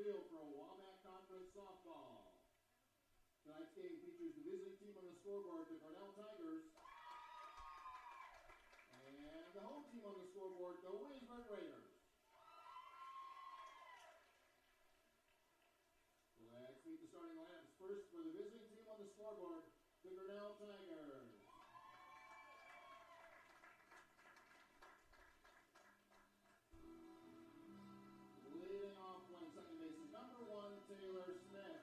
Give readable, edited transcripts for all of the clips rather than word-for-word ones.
field for Waback Conference softball. Tonight's game features the visiting team on the scoreboard, the Grinnell Tigers, and the home team on the scoreboard, the Williamsburg Raiders. Let's meet the starting lineups. First, for the visiting team on the scoreboard, the Grinnell Tigers. Leading off playing second base is number 1, Taylor Smith.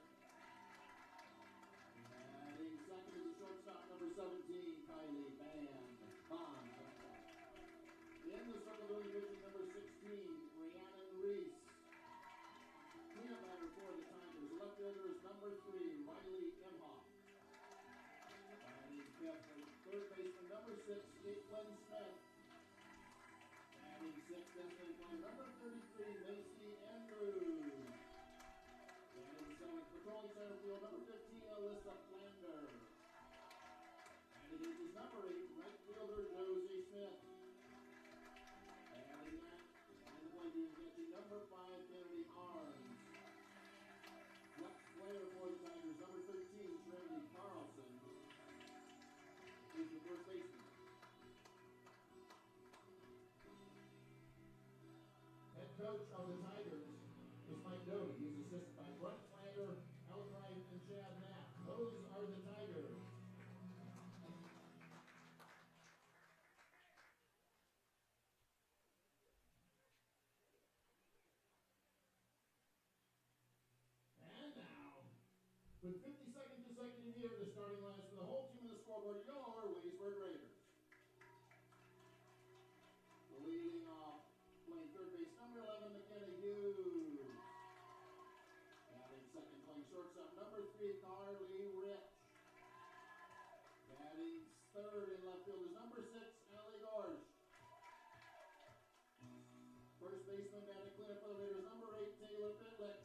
Batting second is the shortstop, number 17, Kylie Bond. In the circle doing the pitching, number 16, Rhiannon Reese. Cleanup batter for the Tigers. Left fielder is number 3, Riley Imhoff. Batting fifth and third baseman, number 6, Caitlin Smith. Batting sixth, designated player, number 33, Macy Andrews. Batting seventh, patrolling center field, number 15, Alyssa Flander. Batting eighth is number 8, right fielder, Josie Smith. Batting ninth, and the play being catching, number 5, Kennedy Arns. Left player for the Tigers, number 13, Trinity Carlson. Is the first baseman. Head coach of the Tigers is Mike Doty. He's assisted by Brent Flander, Ellen Wright, and Chad Knapp. Those are the Tigers. And now, with 52nd consecutive year, the starting lineups for the whole team on the scoreboard, your Williamsburg Raiders. Leading off, playing third base, number 11, McKenna Hughes. Batting second, playing shortstop, number 3, Carly Rich. Batting third in left field is number 6, Allie Gorsh. First baseman batting cleanup for the Raiders, number 8, Taylor Pitlick.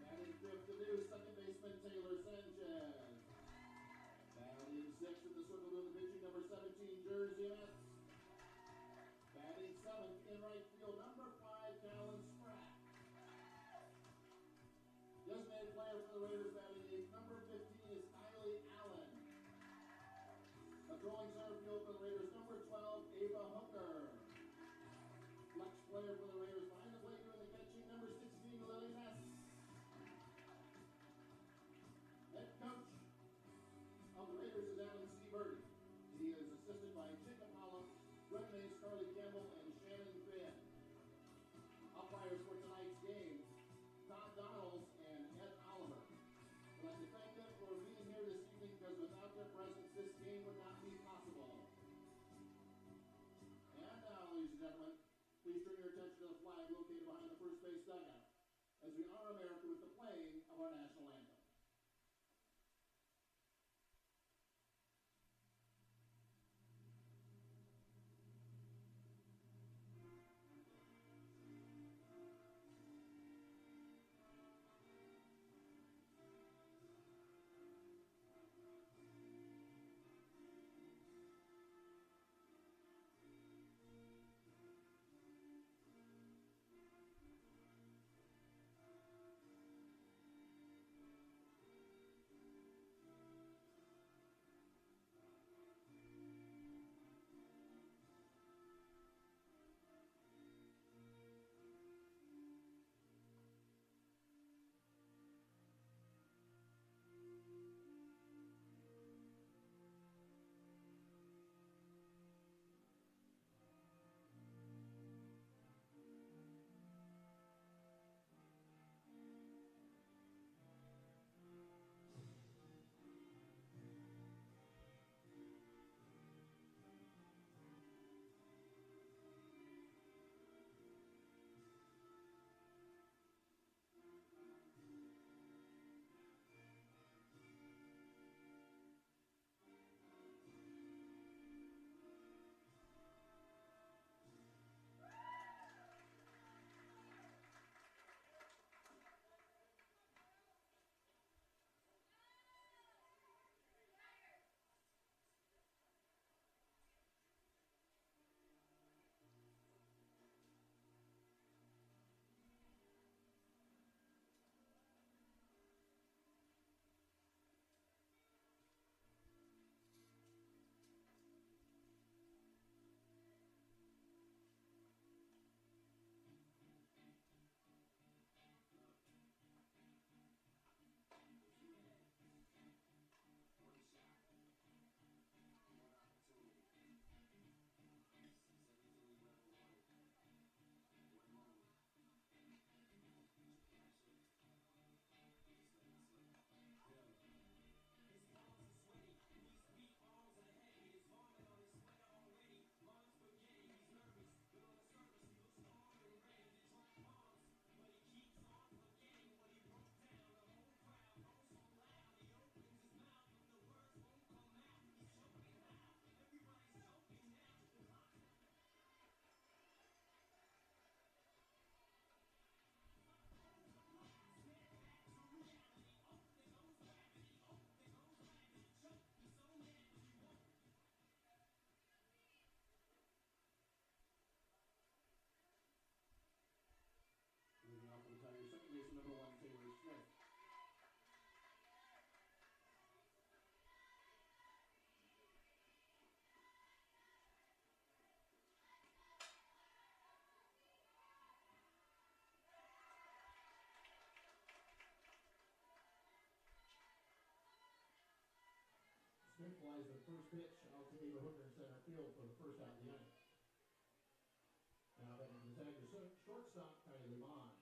Batting fifth to do, second baseman, Taylor Sanchez. Batting sixth in the circle doing the pitching, number 17, Jersey Metz. Batting seventh in right field, number 5, Callan Spratt. Designated player for the Raiders batting eighth, number 15 is Kylie Allen. Patrolling center field for the Raiders, number 12, Ava Hooker. Flex player for the Raiders behind the plate doing the catching, number 16, Lily Ness. Head coach of the Raiders is Alan C. Birdie. He is assisted by Jacob Holland, Gwen Mays, Carly Campbell, and Shannon Finn. Umpires for tonight's game, Todd Donalds and Ed Oliver. I'd like to thank them for being here this evening because without their presence, this game would not be possible. And now, ladies and gentlemen, please turn your attention to the flag located behind the first base dugout as we honor America with the playing of our national anthem. Smith flies the first pitch out to Ava Hooker in center field for the first out of the inning. Now batting for the Tigers, shortstop Kylie Lemon.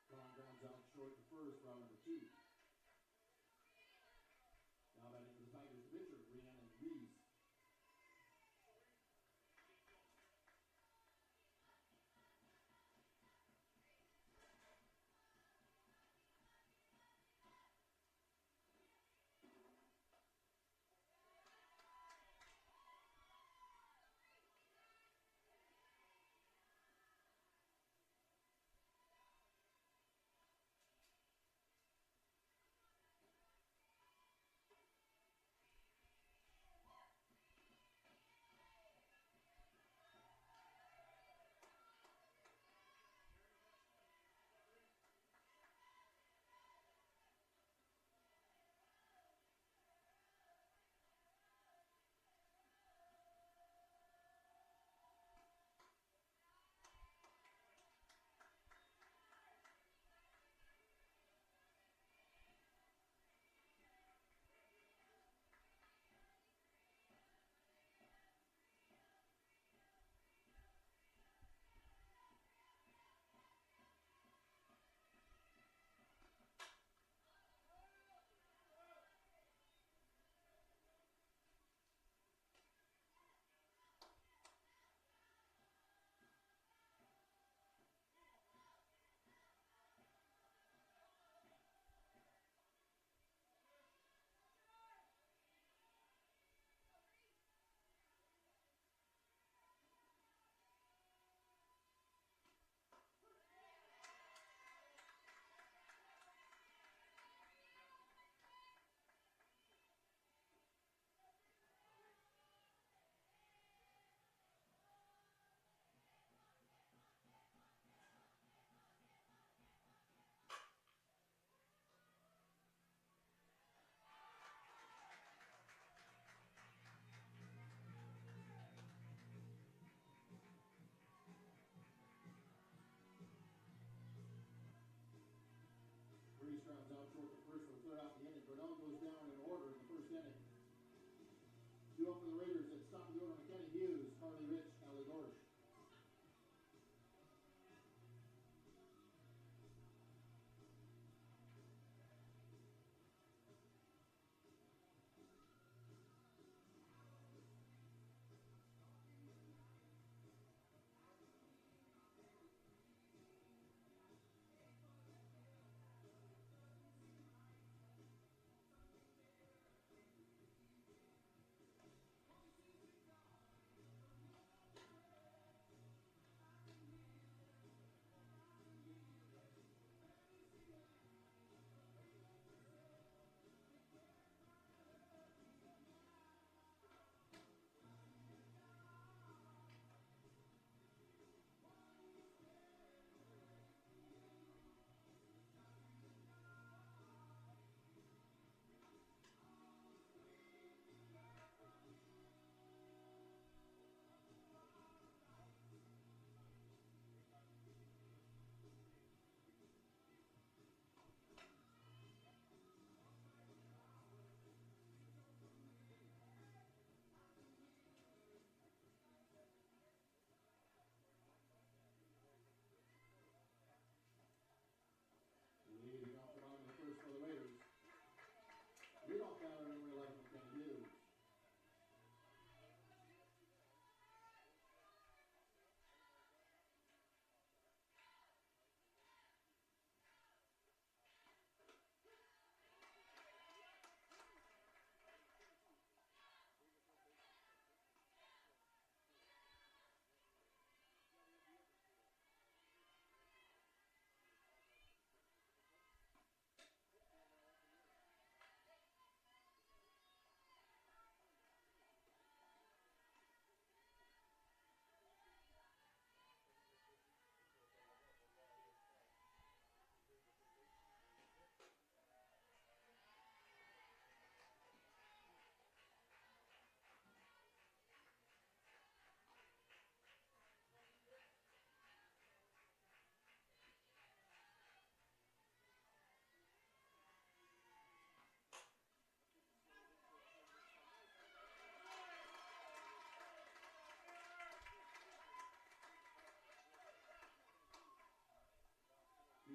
Grounds out short to first, round number 2. Now batting for the Tigers, the pitcher, Rhiannon Reeves. Reeves grounds out short to first for the third out the inning. Grinnell goes down in order in the first inning. 2 up for the Raiders at top of the order, McKenny Hughes, Carly Rich, Ellie Gorsh.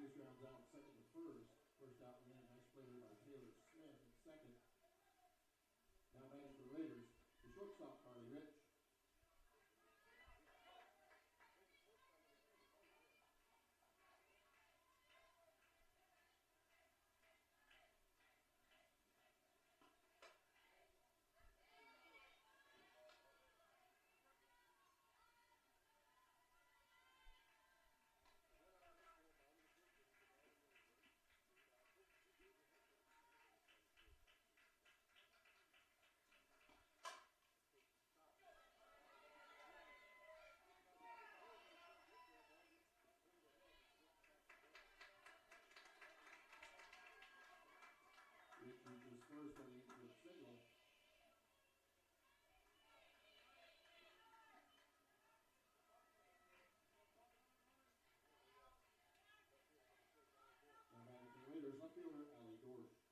Raiders grounds out second to first. First out and in. Nice play there by Taylor Smith at second. Now batting for the Raiders, the shortstop, Carly Rich. Rich reaches first on the infield single. Now batting for the Raiders, left fielder, Allie Dorsch.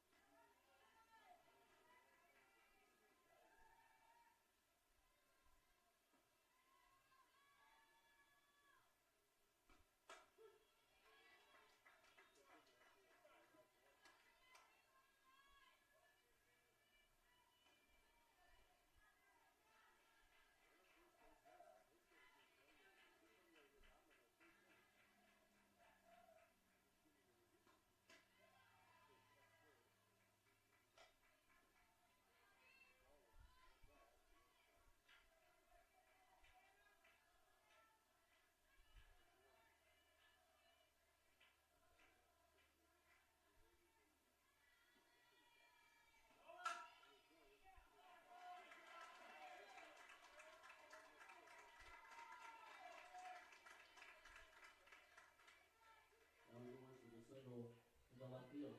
Allie Dorsch with a single in the left field.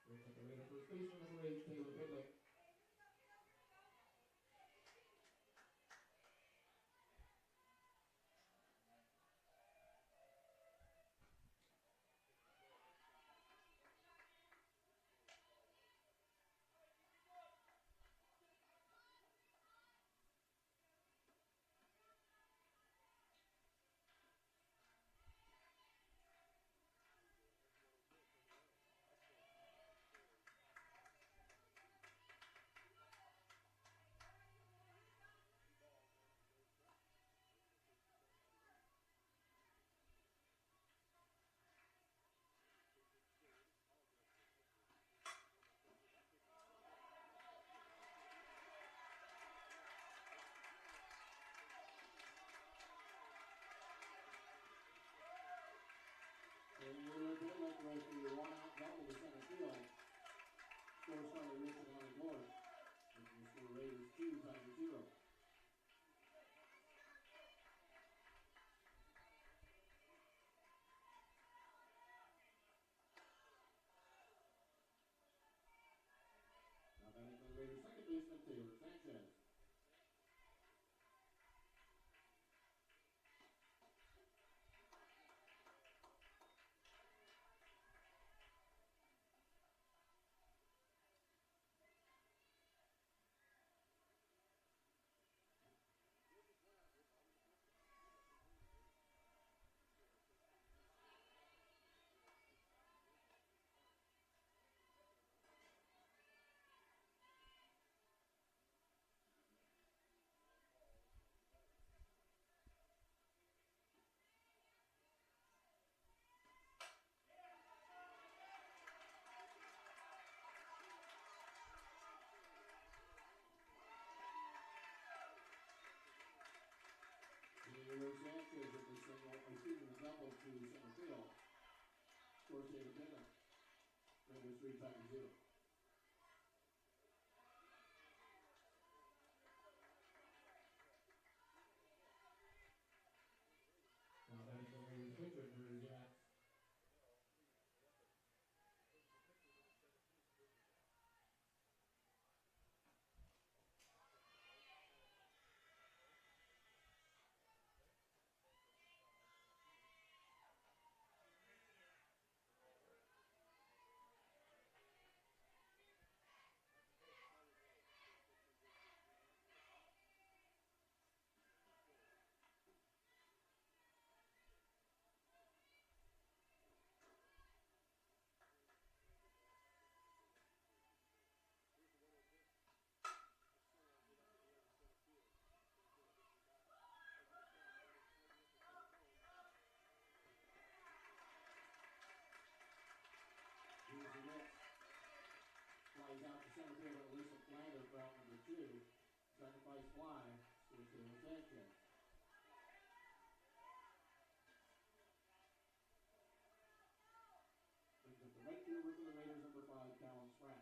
Brings up the Raider first baseman, number 8, Taylor Pidlick. Taylor Pidlick was the one-out double to center field. Scores Carly Rich and Allie Dorsch. Making the score Raiders 2, Tigers 0. Now batting for the Raiders, second baseman, Taylor Sanchez. Taylor Sanchez with the single, the double to center field. Scores Taylor Pidlick. Raiders 3, Tigers 0. Now batting for the Raiders pitcher, Drew Jacks. center fielder Alyssa Flatter for out number 2. Sacrifice fly, scores to the tag catch. Brings up the right fielder for the Raiders, number 5, Callum Spratt.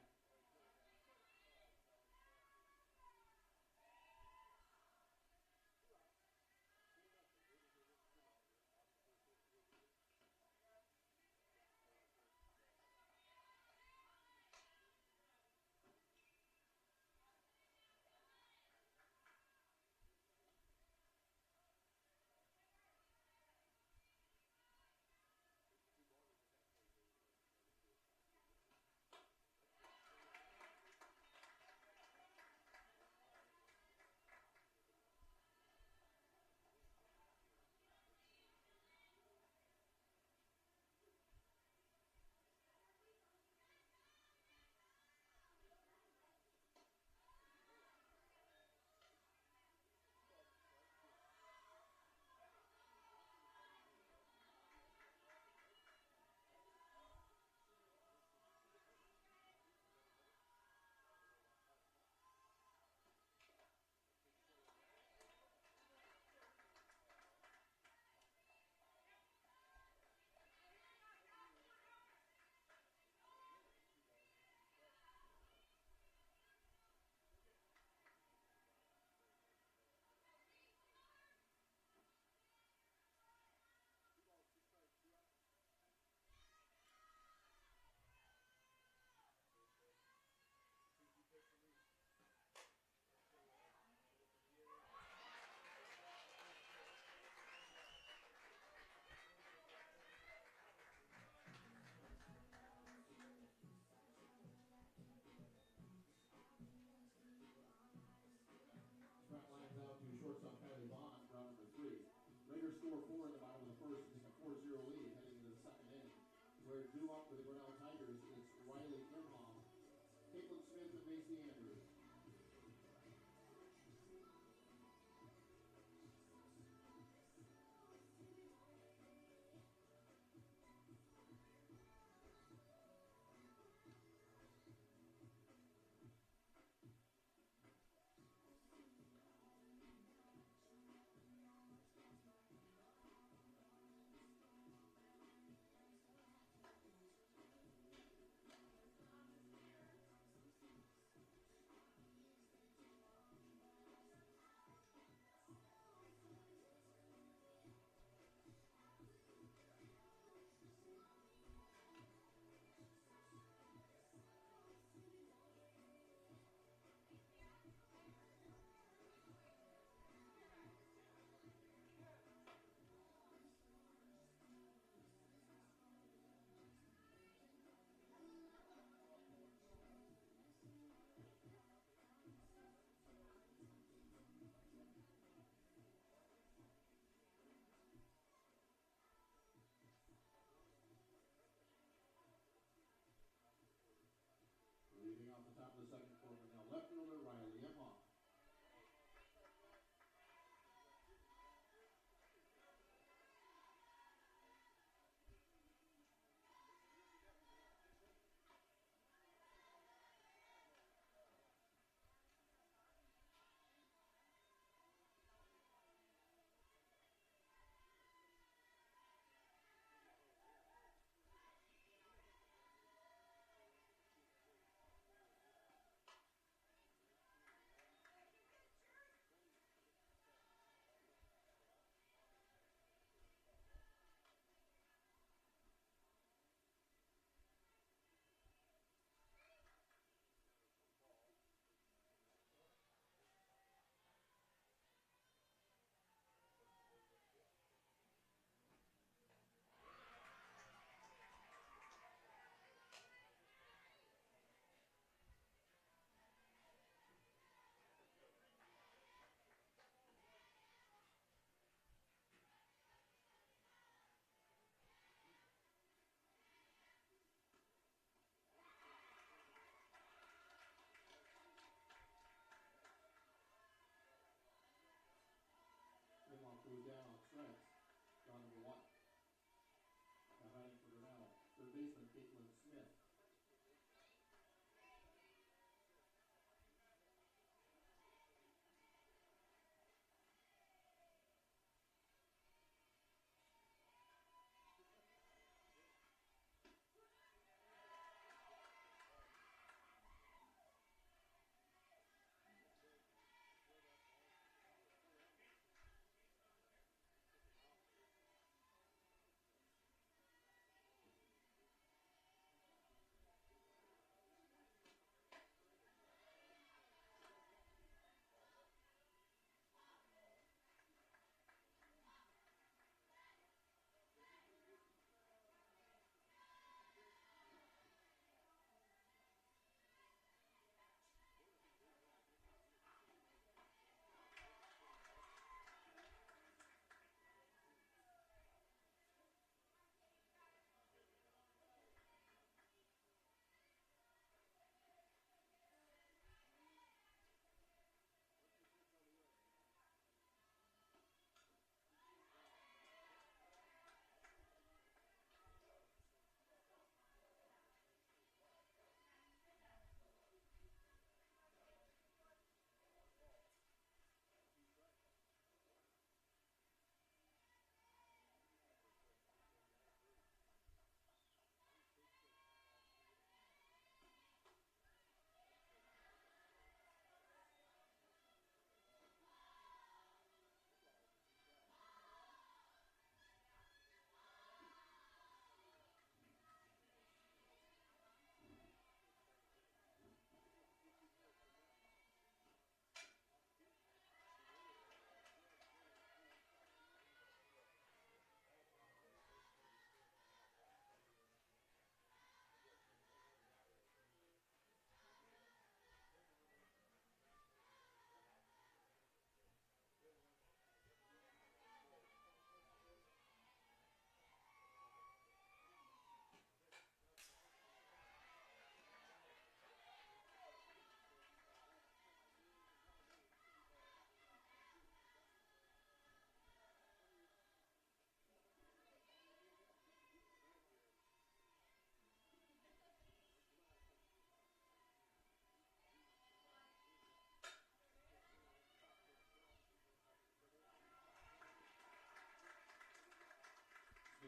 Shortstop Kylie Bond for out number 3. Raiders score 4 in the bottom of the first to take a 4-0 lead heading into the second inning. Where due up for the Grinnell Tigers, it's Riley Imhoff, Caitlin Smith, and Macy Andrews.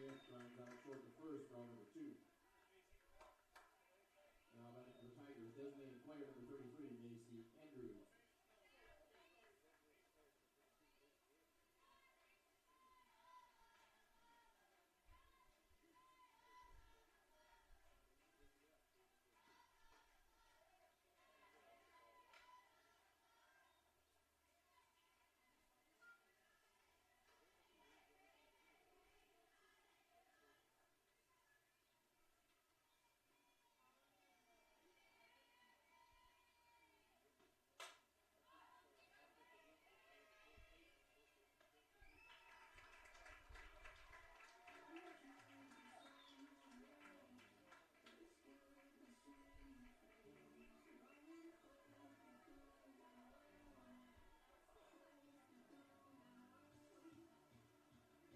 Smith drives out short to first for out number 2. Now then for the Tigers, designated player number 33, Macy Andrews.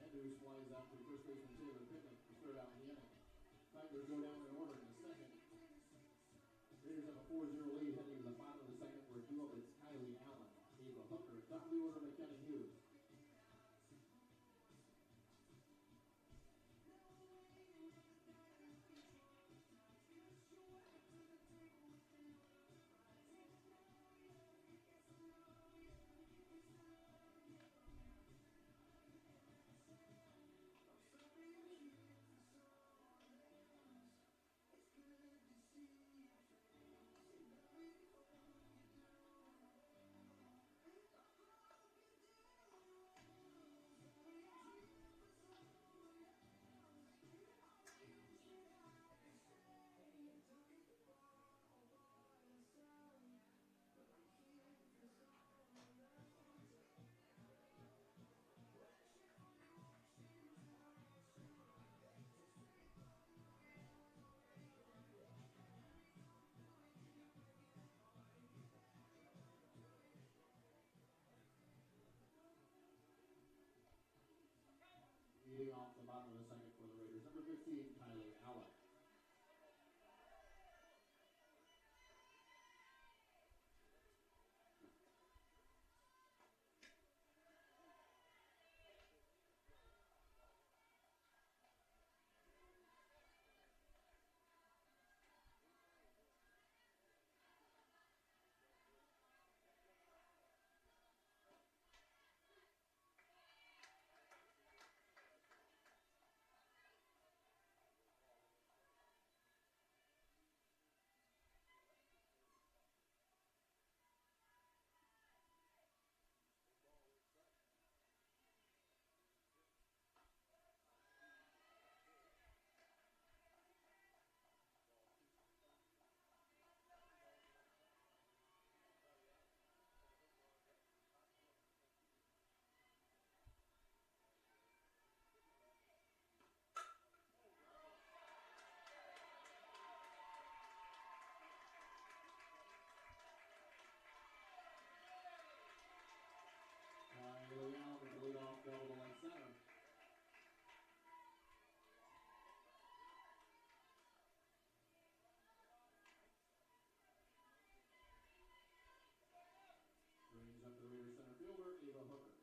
Andrews flies out to first baseman Taylor Pittman to start out in the inning. Tigers go down in order in the second. Raiders have a 4-0 lead heading to the bottom of the second where duo is Kylie Allen, Ava Hooker, top of the order McKenna Hughes. Leading off the bottom of the second for the Raiders, number 15, Kylie Allen. Kylie Allen with the leadoff double to right center. Brings up the Raiders center fielder, Ava Hooker.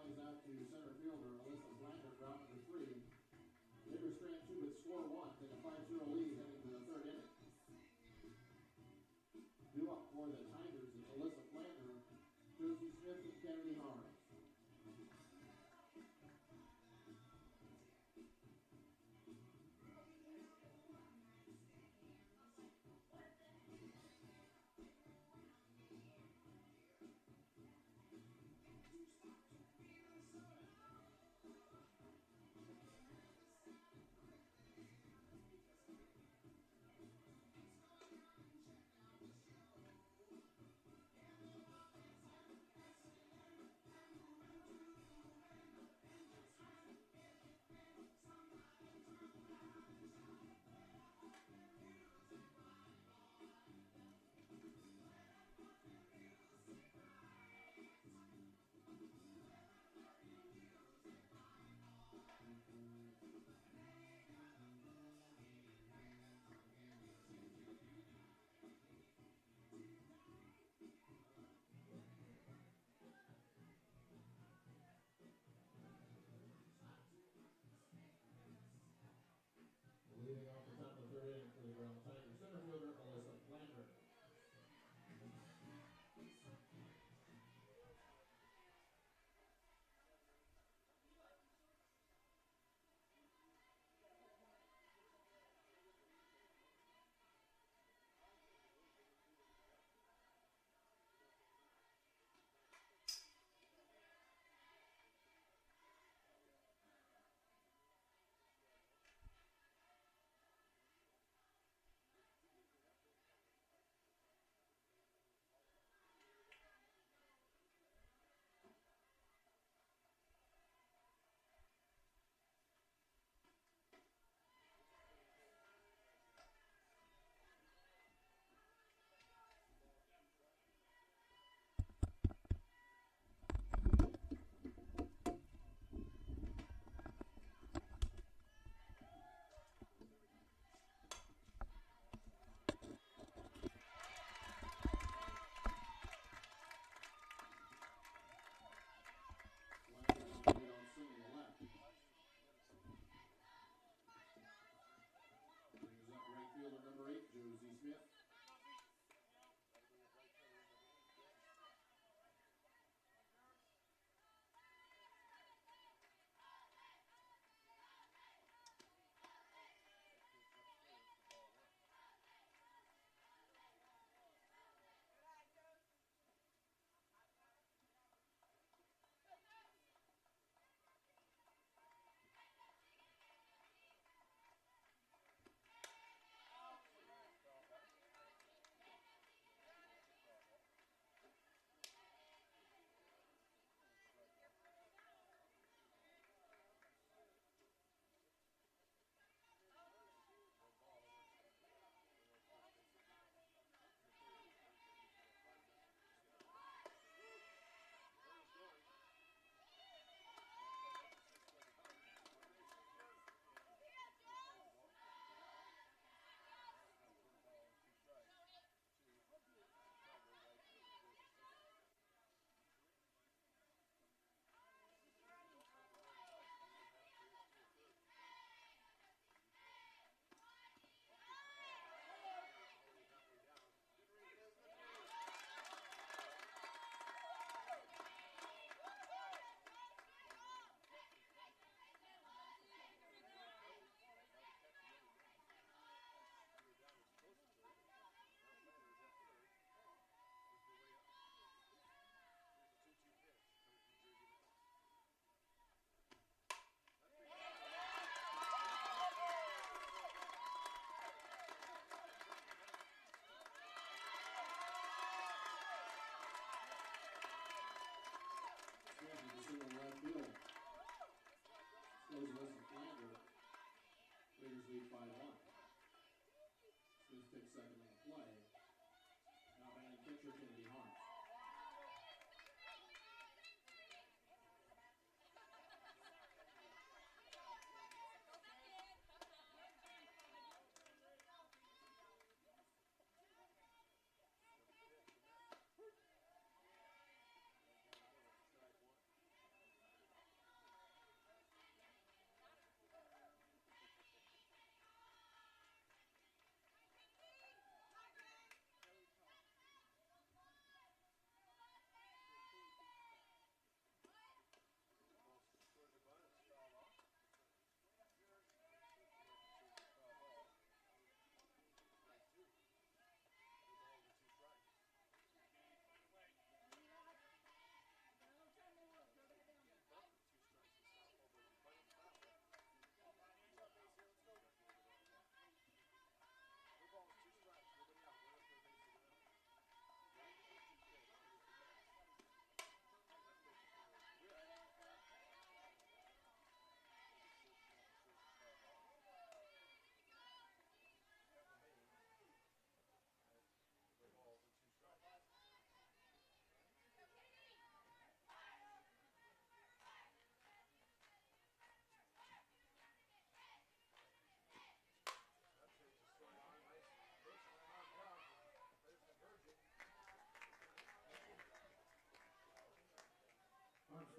flies out to center fielder Alyssa Flander for out number 3. Later strand 2 would score 1, take a 5-0 lead heading to the third inning. Due up for the Tigers is Alyssa Flander, Josie Smith, and Kennedy Harms. Leading off the top of the third inning for the Grinnell Tigers, center fielder Alyssa Flander. Lead 5-1. Smith takes second on the play. Now batting pitcher Kennedy Harms.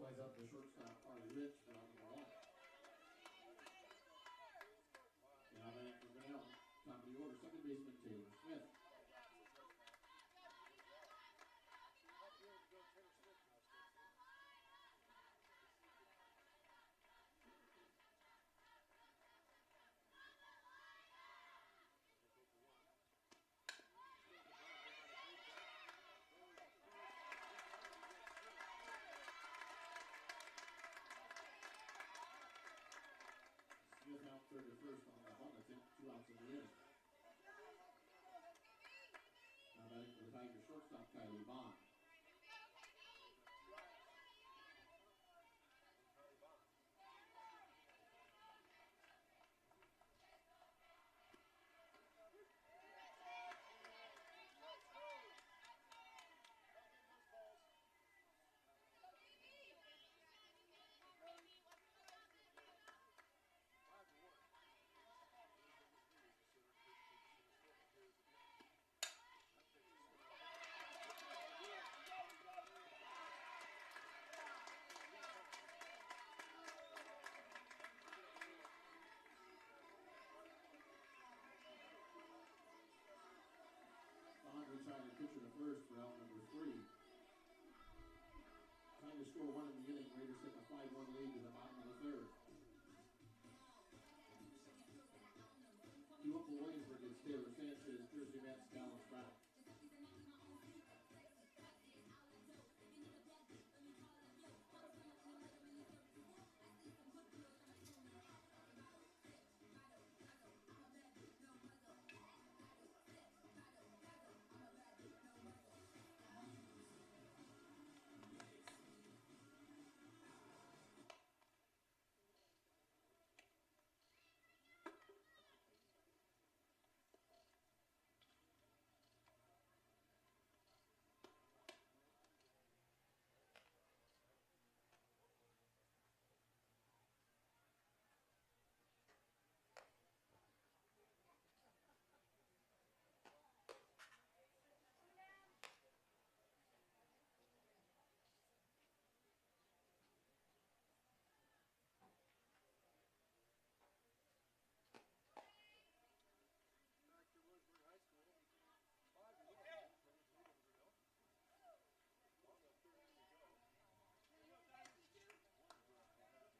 Flies up the shortstop, Harley Rich, for out number 1. Now back for Grinnell. Top of the order, second baseman Taylor Smith. Smith out third to first on the bunt. That's it. 2 outs in the inning. Now batting for the Tigers shortstop, Kylie Bond. Retired pitcher to first for out number 3. Trying to score 1 in the inning. Raiders take a 5-1 lead to the bottom of the 3rd. 2 up for Williamsburg against Taylor Sanchez, Jersey Mets, Dallas Brown.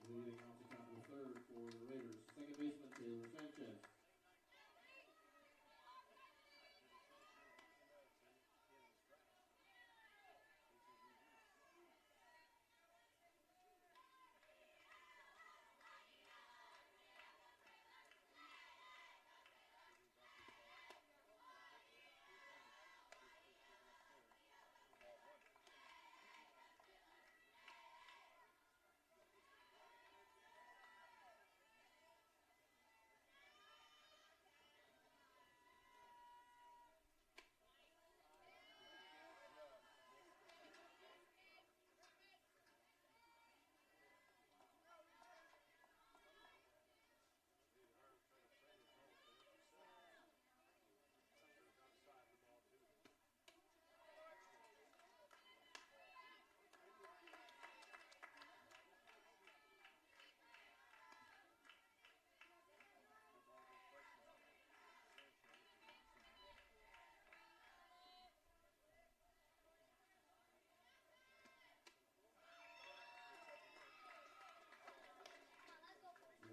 Leading off the top of the 3rd for the Raiders, second baseman Taylor Sanchez.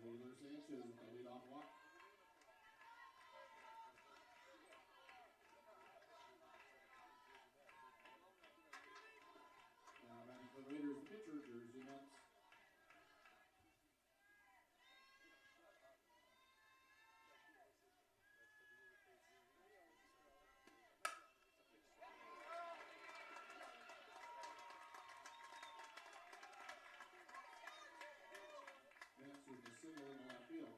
Taylor Sanchez with the leadoff walk. Now batting for the Raiders, the pitcher, Jersey Mets. Mets with the single in the left field.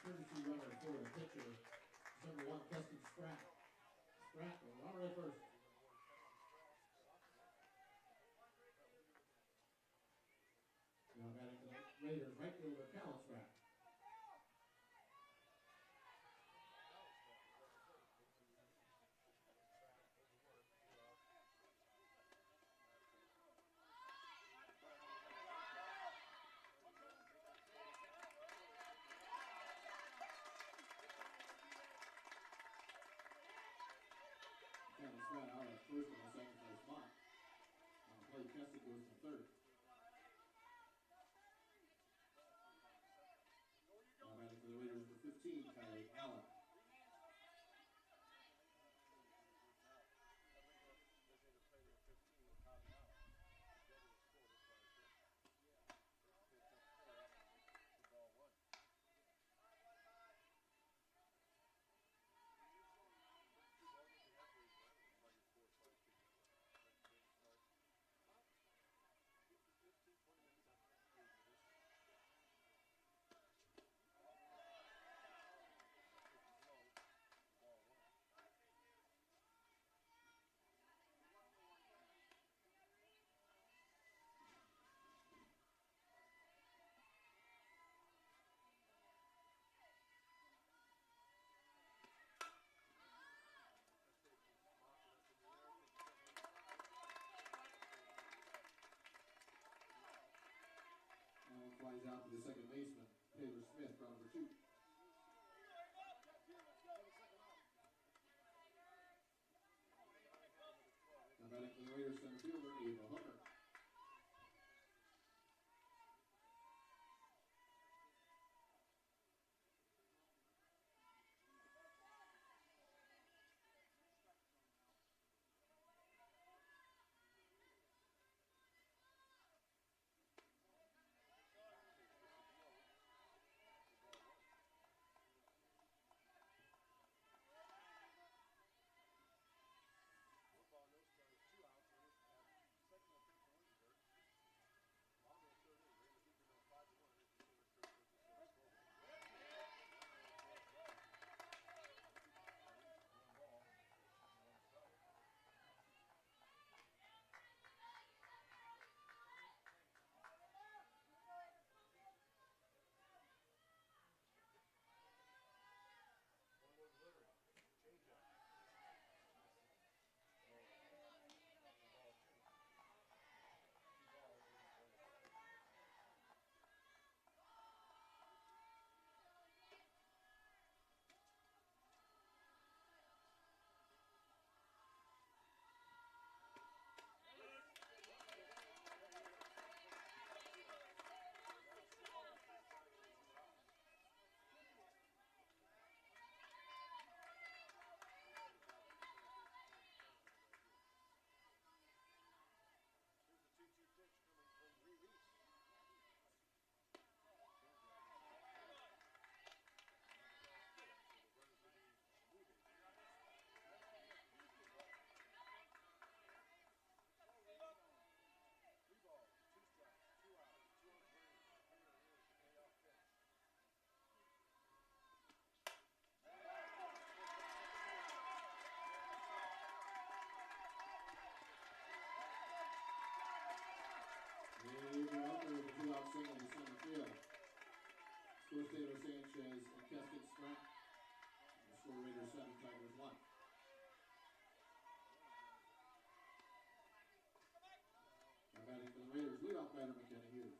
Courtesy runner for the pitcher, number 1, Dustin Spratt. Spratt will run right first. goes to third. Now batting for the Raiders with 15, Kylie Allen. Flies out to the second baseman, Taylor Smith, round number 2. Now batting for the Raiders center fielder, Ava Hooker. Single to center field. Scores Taylor Sanchez and Keston Sprint. The score Raiders 7, Tigers 1. Now batting for the Raiders, leadoff batter McKenna Hughes.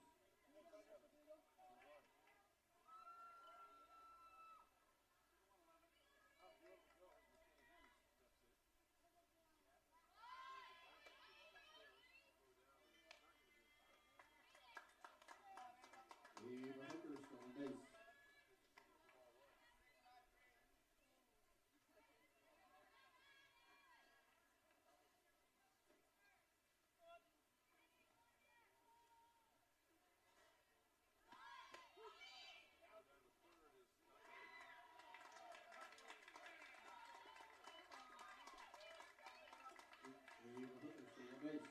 Ava Hooker stolen base. Ava Hooker stolen base.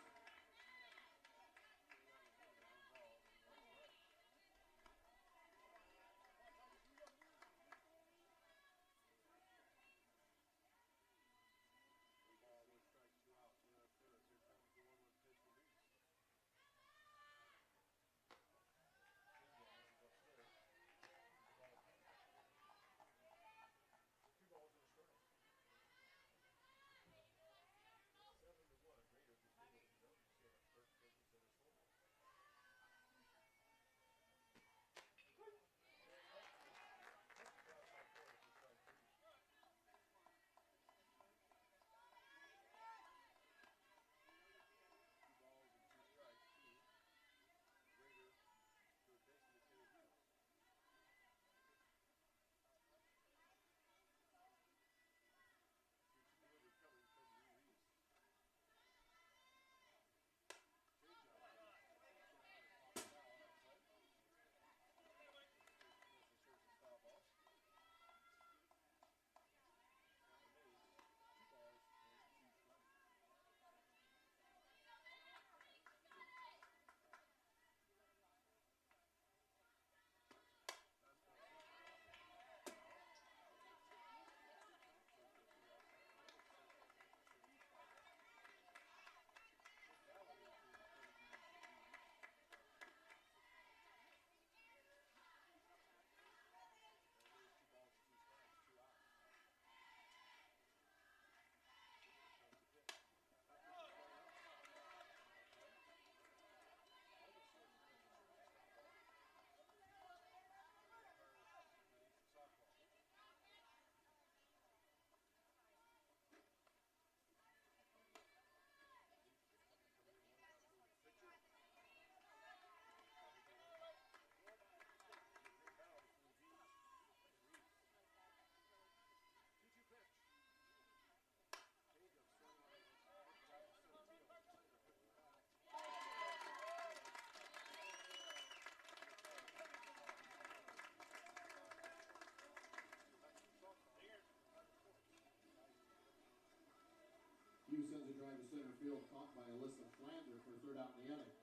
center field, caught by Alyssa Flander for third out in the inning.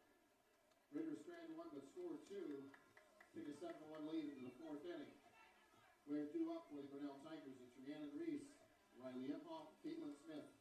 Raiders strand one but score two. Take a 7-1 lead into the fourth inning. We have two up for the Grinnell Tigers. It's Rhiannon Reese, Riley Imhoff, Caitlin Smith.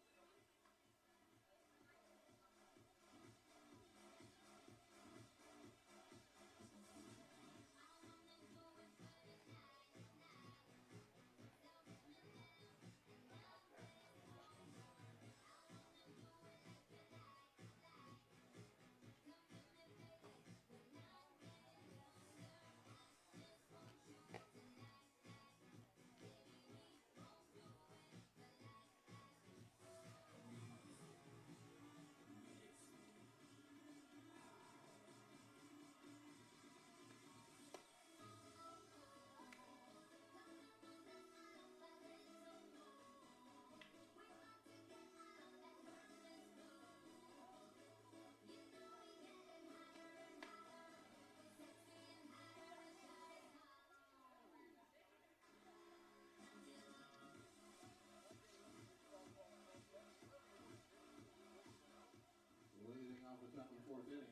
Leading off the top of the fourth inning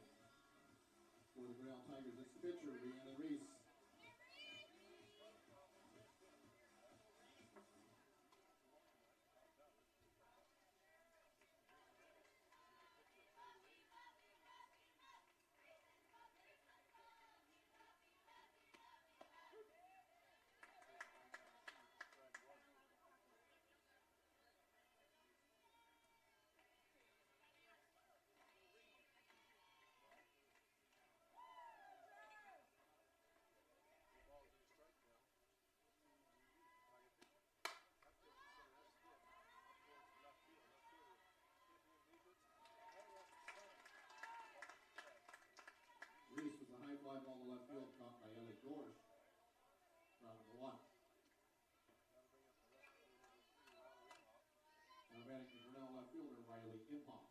for the Grinnell Tigers, it's the pitcher, Rhiannon Reese. Reese with a high fly ball to left field, caught by Ellie Gorsh. Round number one. Now batting the Grinnell left fielder, Riley Imhoff.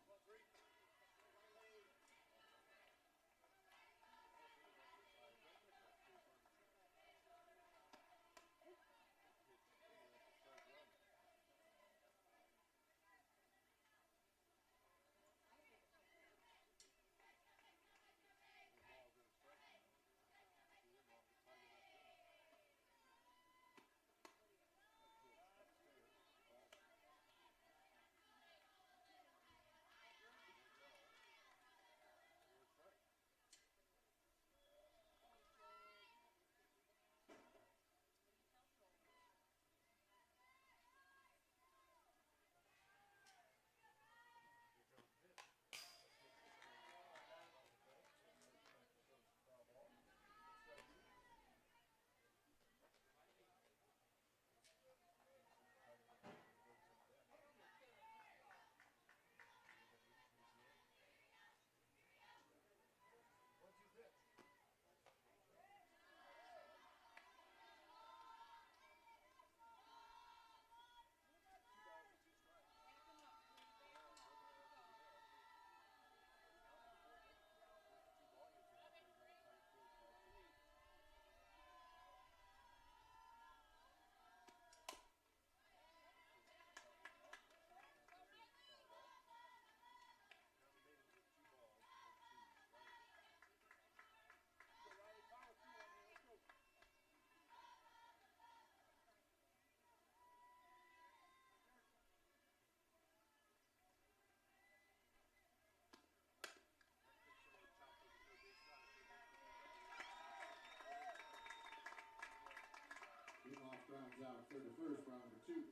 Imhoff grounds out third to first, round number two.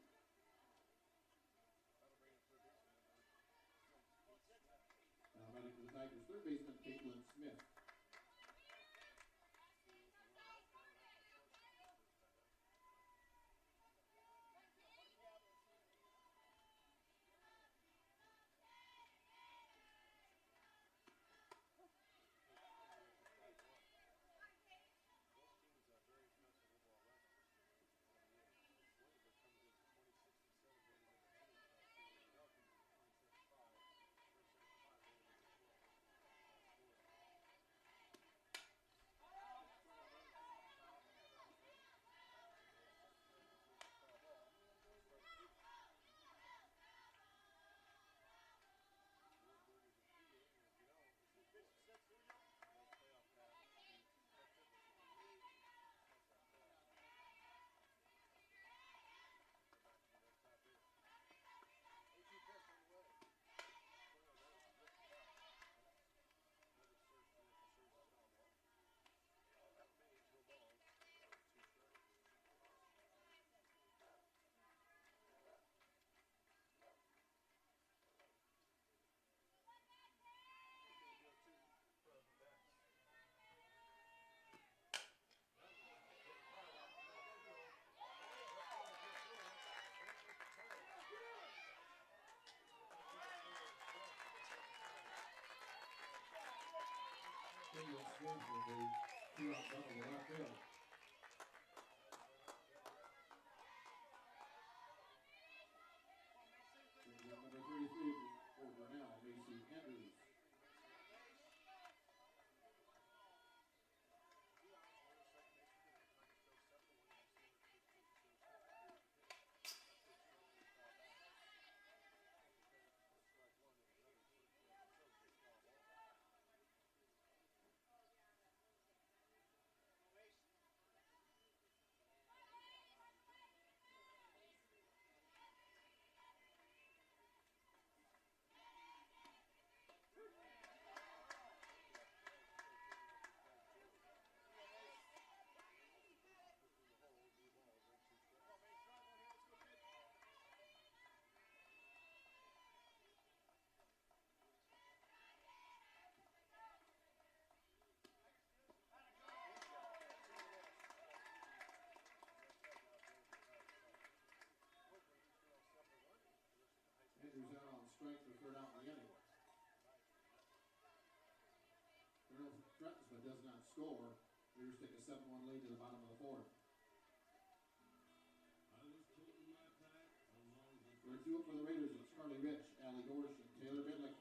Now batting for the Tigers, third baseman, Caitlin Smith. in for the two-out double to left field. Number 33 for Grinnell, Macy Andrews. Andrews out on strike for third out in the inning. Grinnell threatens but does not score. Raiders take a 7-1 lead to the bottom of the fourth. We're two up for the Raiders. It's Carly Rich, Allie Gorsh, and Taylor Bidlick.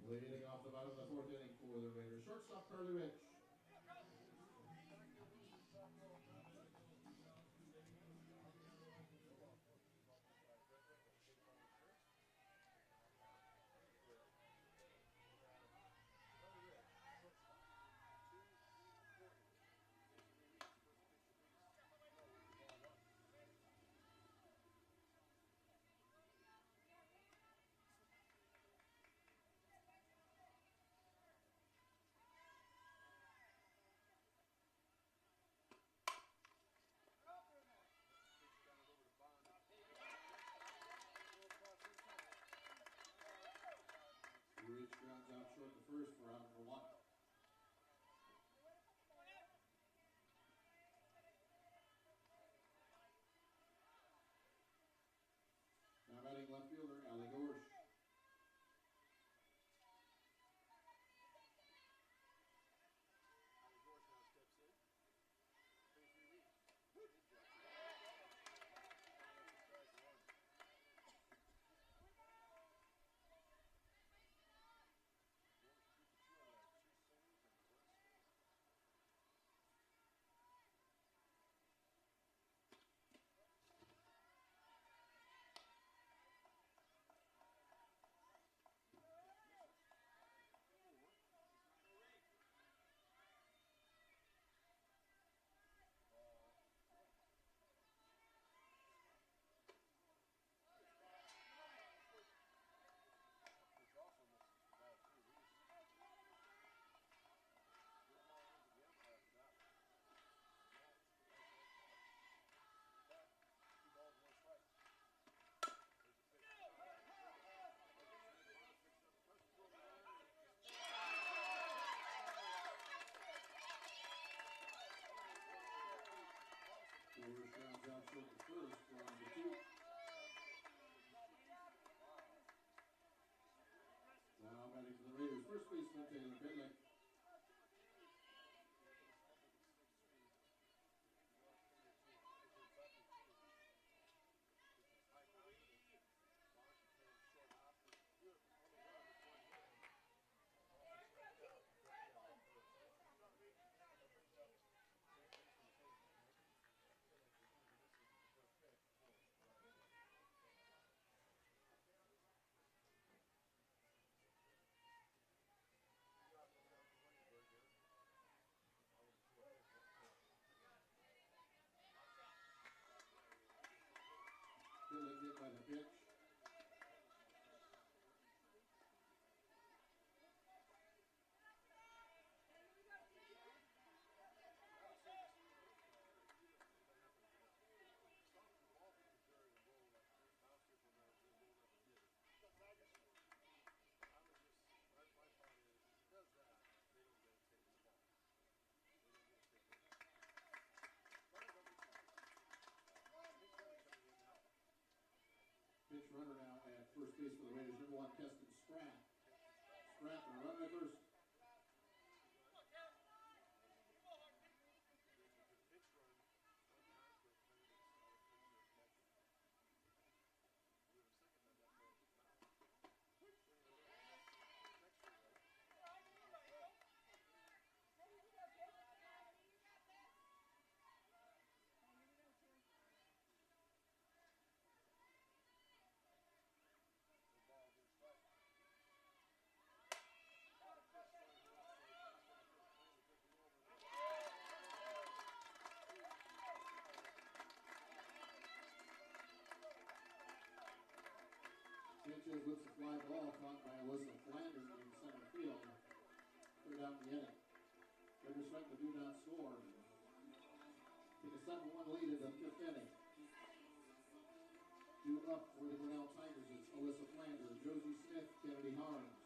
Leading off the bottom of the fourth inning for the Raiders. Shortstop Carly Rich. Rich grounds out short the first for out number 1. Now batting left fielder, Allie Gorsh. runner now at first base for the Raiders, number 1, Keston Spratt. Spratt, the runner at first. Sanchez lifts a fly ball caught by Alyssa Flanders in center field. Third out in the inning. Raiders threaten to do not score. Take a 7-1 lead in the 5th inning. 2 up for the Grinnell Tigers. It's Alyssa Flanders, Josie Smith, Kennedy Harms.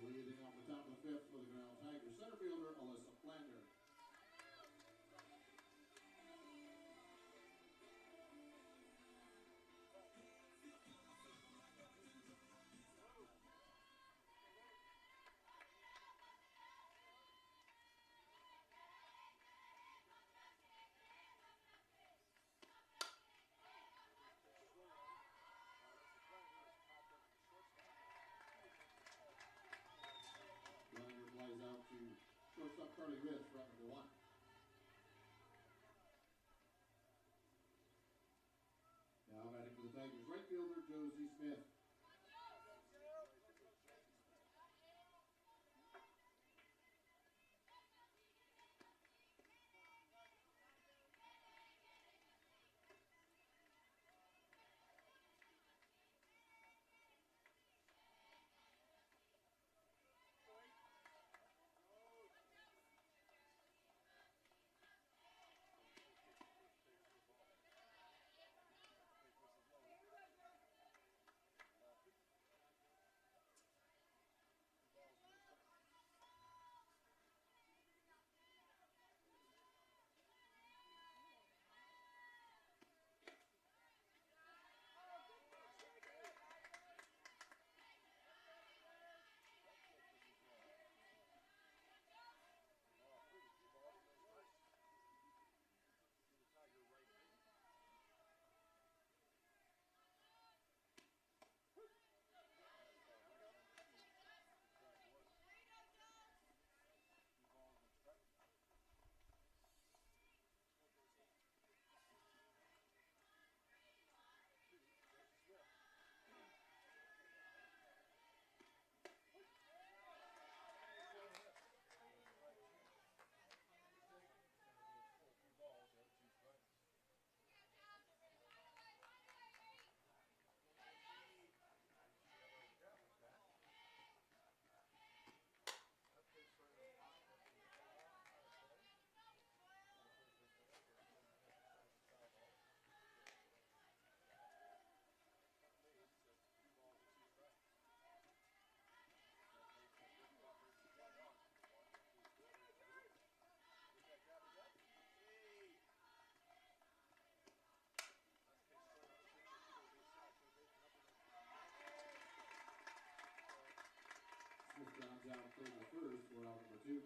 Leading off the top of the 5th for the Grinnell Tigers, center fielder Alyssa Flanders. Flanders flies out to shortstop Carly Ritz, route number 1. Now batting for the Tigers, right fielder Josie Smith. out clear to the first for out number 2.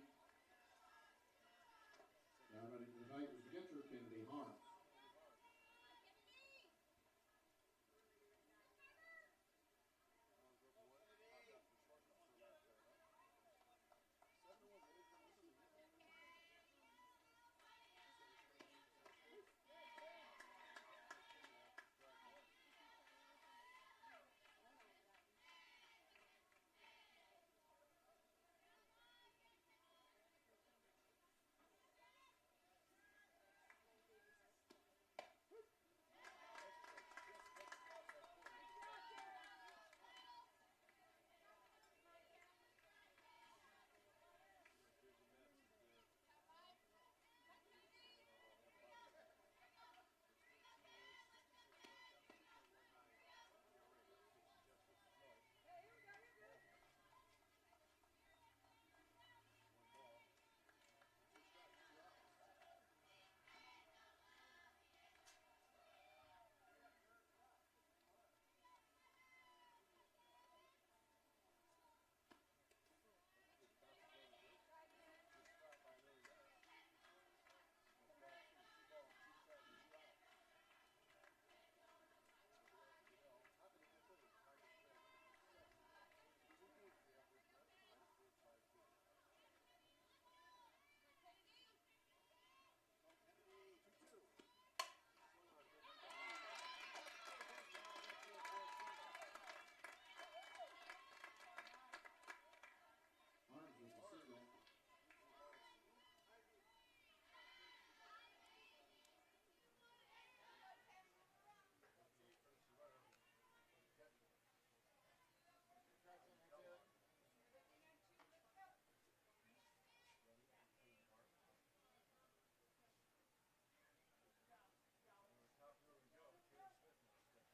Now running for the Tigers, the catcher, Kennedy Harms.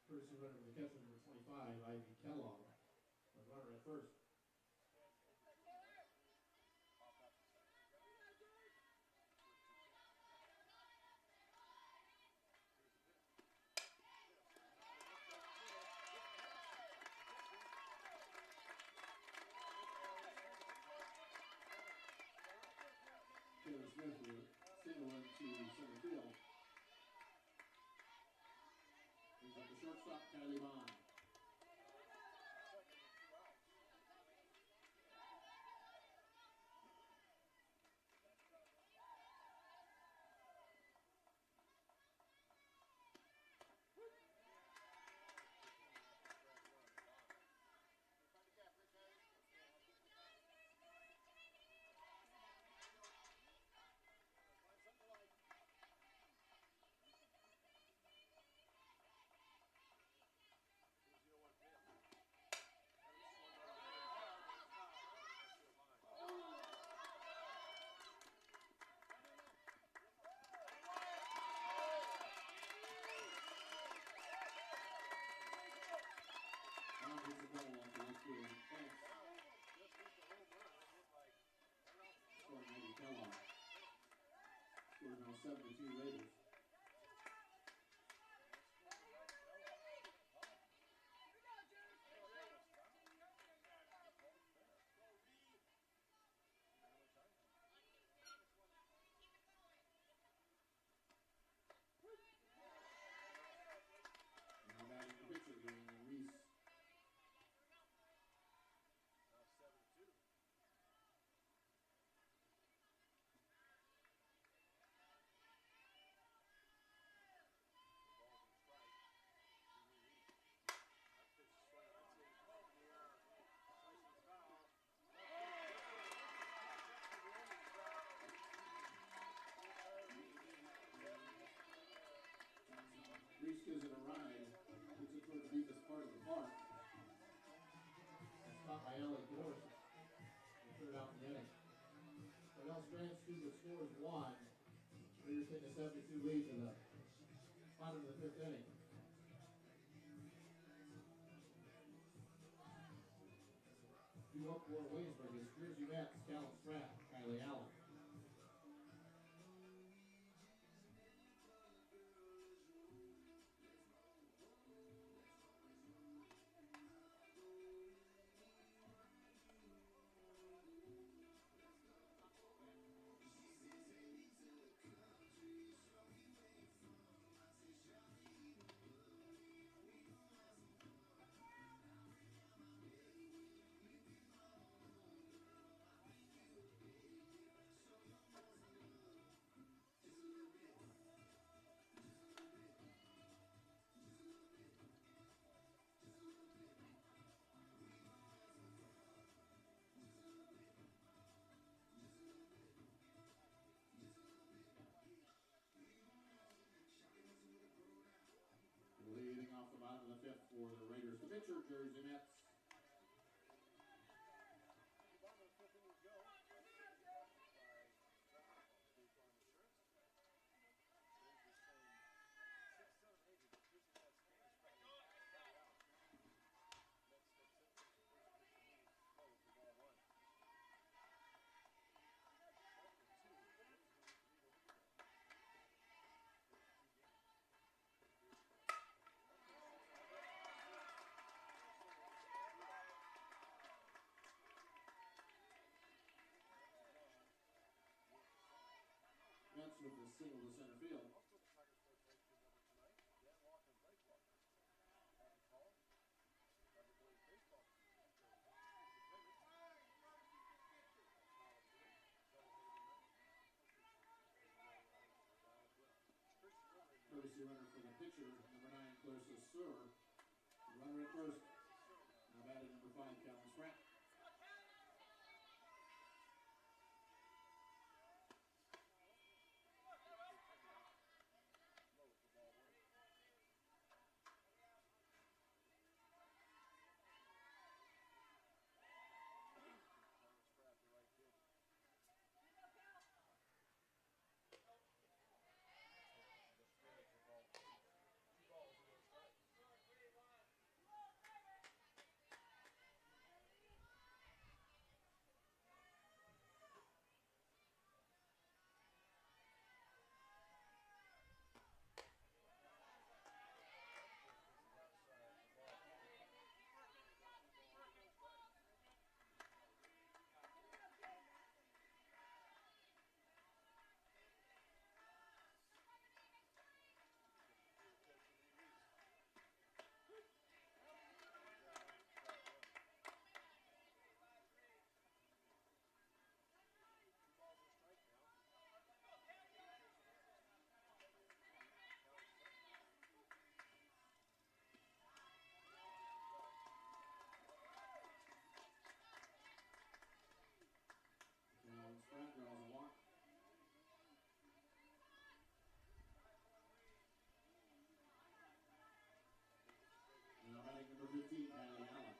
First runner for the catcher, number 25, Ivy Kellogg. The runner at first. Taylor Smith will single into center field. Brings up the shortstop, Kylie Bond. Score now 7-2 Raiders. Now batting the pitcher, Reese. Reese gives it a ride, puts it toward the deepest part of the park. It's caught by Alec Gorse and third out in the inning. Grinnell Strand Student scores 1. Raiders take a 7-2 lead to the bottom of the 5th inning. Due up for Williamsburg is Jersey Mets, Caleb Stratt, Kylie Allen. fifth for the Raiders. The pitcher, Jersey Mets. Mets with a single to center field. Courtesy runner for the pitcher, number 9, Clarissa Sur. Runner at first. Now batting number 5, Calvin Spratt. Spratt draws a walk. Now batting number 15, Patty Allen.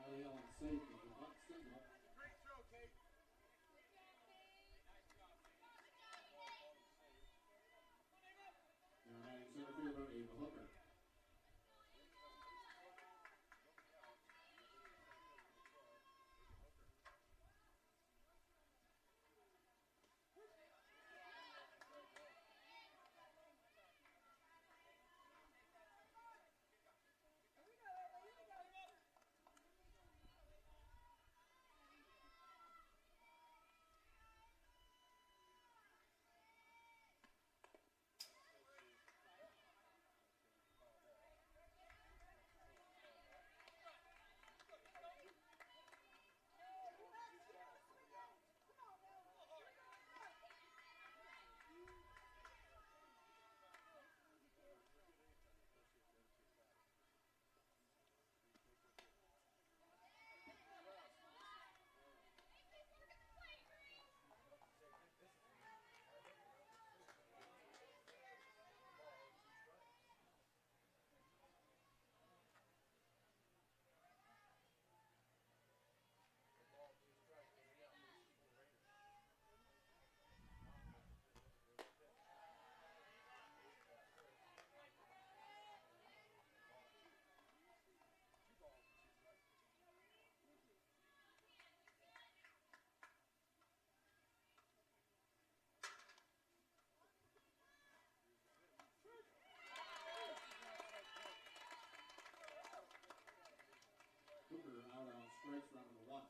Patty Allen safe with the bunt single. Great throw, Kate. Now batting center fielder, Ava Hooker. Hooker out on strikes, round number 1.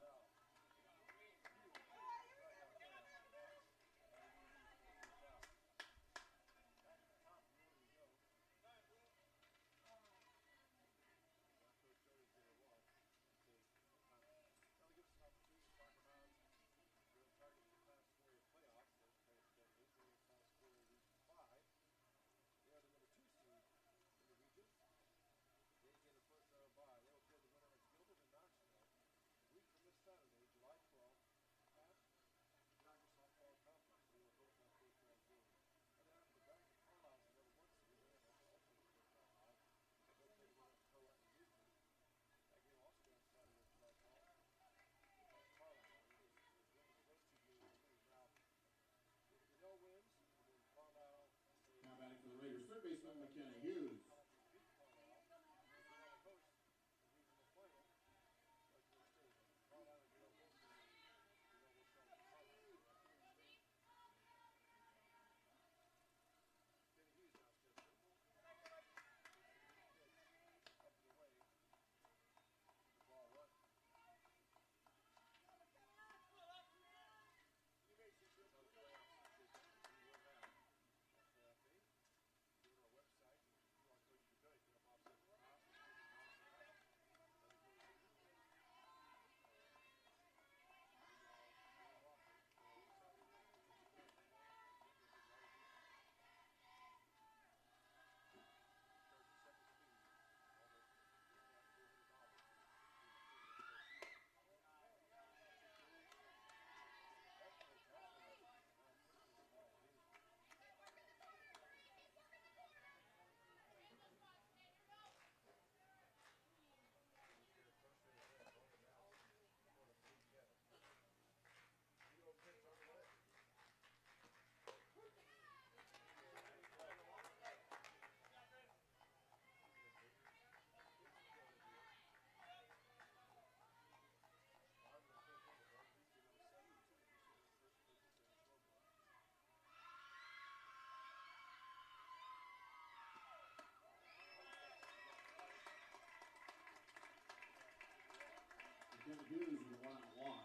Hughes with a one-out walk.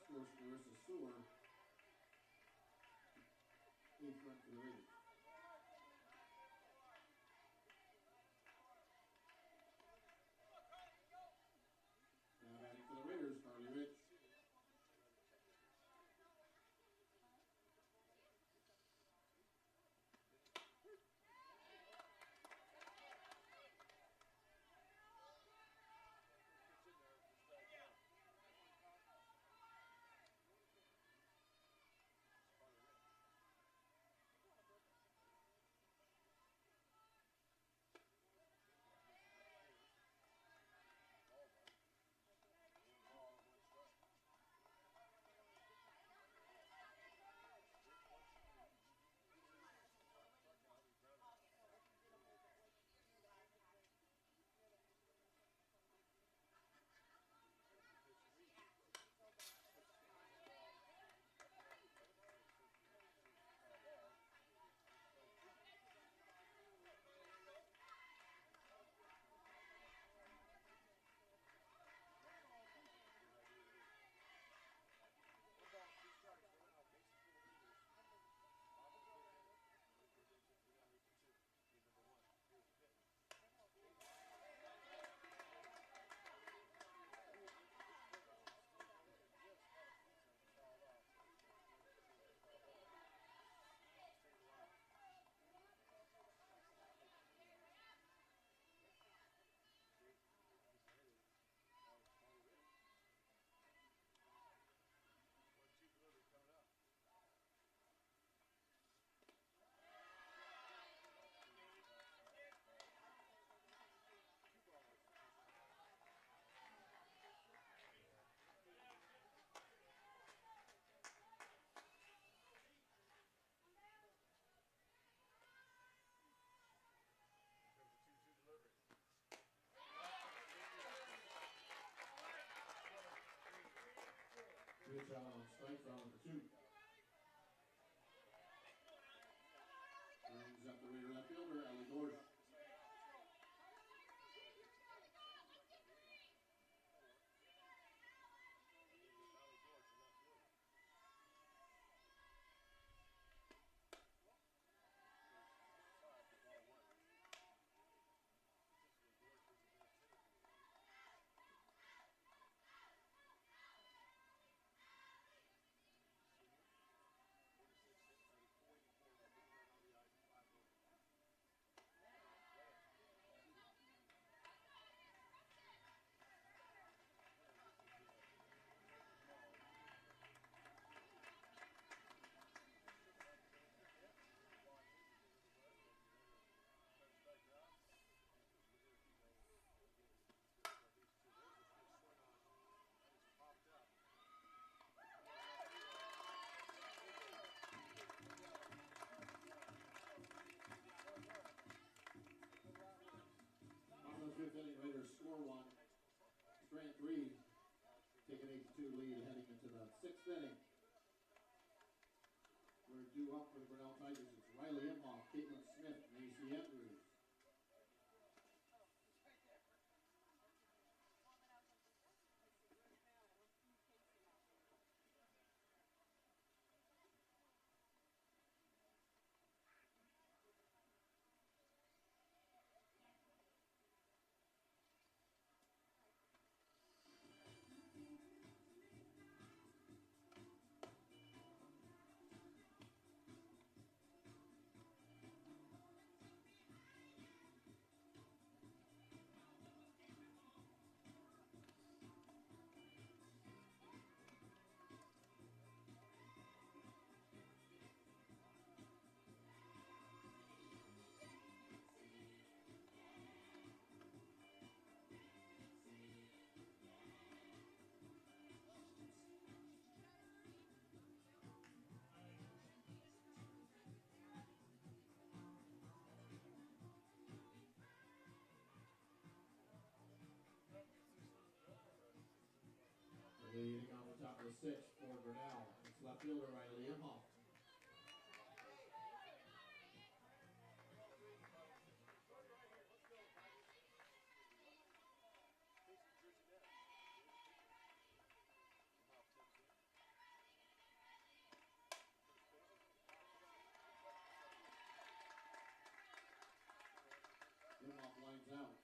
Scores Clarissa Sewer. 8th run for the Raiders. Now batting for the Raiders, Carly Rich. Pitch out on strike from number 2. Brings up the Raider left fielder, Ellie Dorsch. Fifth inning, Raiders score 1. Strand 3, take an 8-2 lead heading into the 6th inning. We're due up for the Grinnell Tigers. It's Riley Imhoff, Caitlin Smith, Macy Andrews. Leading on the top of the 6th for Grinnell. It's left fielder Riley Imhoff. grounds out.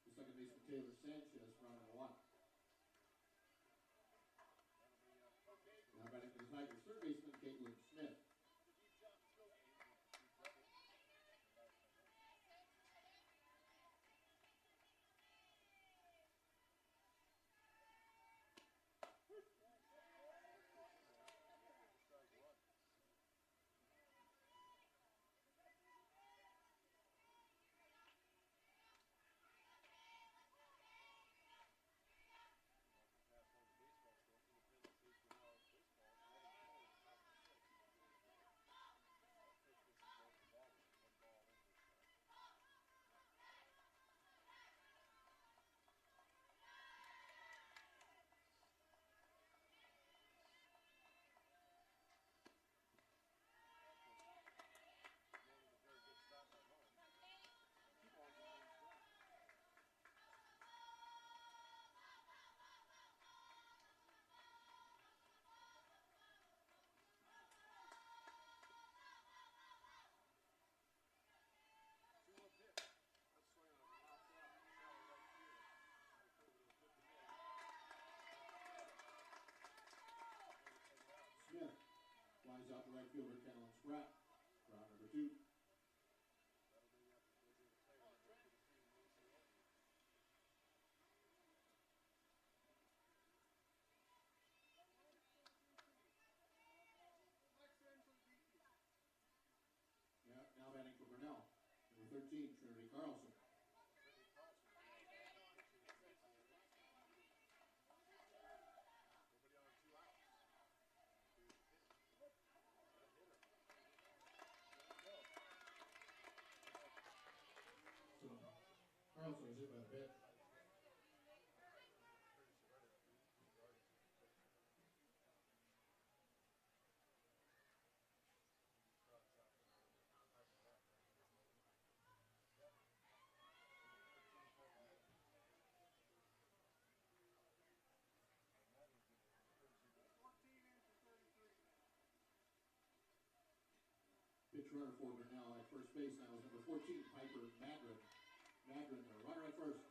The second baseman Taylor Sanchez for out number 1. Now batting for the Tigers, third baseman Caitlin Smith. Smith flies out to right fielder Kennelyn Spratt for out number 2. Now batting for Grinnell, number 13, Trinity Carlson. So Carlson is hit by the pitch. Pitch runner for Grinnell at first base now is number 14, Piper Madron. Madron, the runner at first.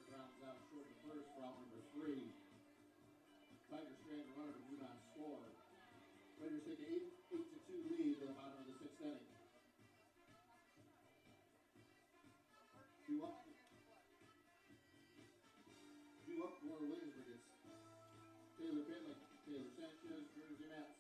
Grounds out short of the first for out number 3. Tigers strand a runner but do not score. Raiders take an 8-2 lead to the bottom of the 6th inning. 2 up. 2 up for Williamsburg. It's Taylor Bentley, Taylor Sanchez, Jersey Mets.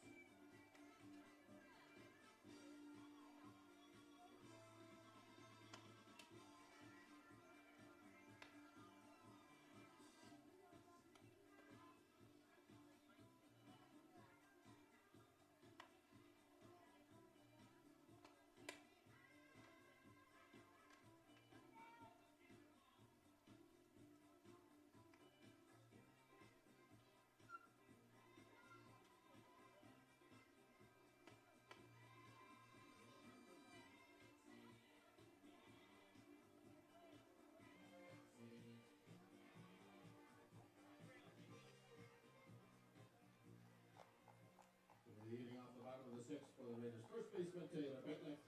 Leading off the bottom of the 6th for the Raiders, first baseman Taylor Bentley.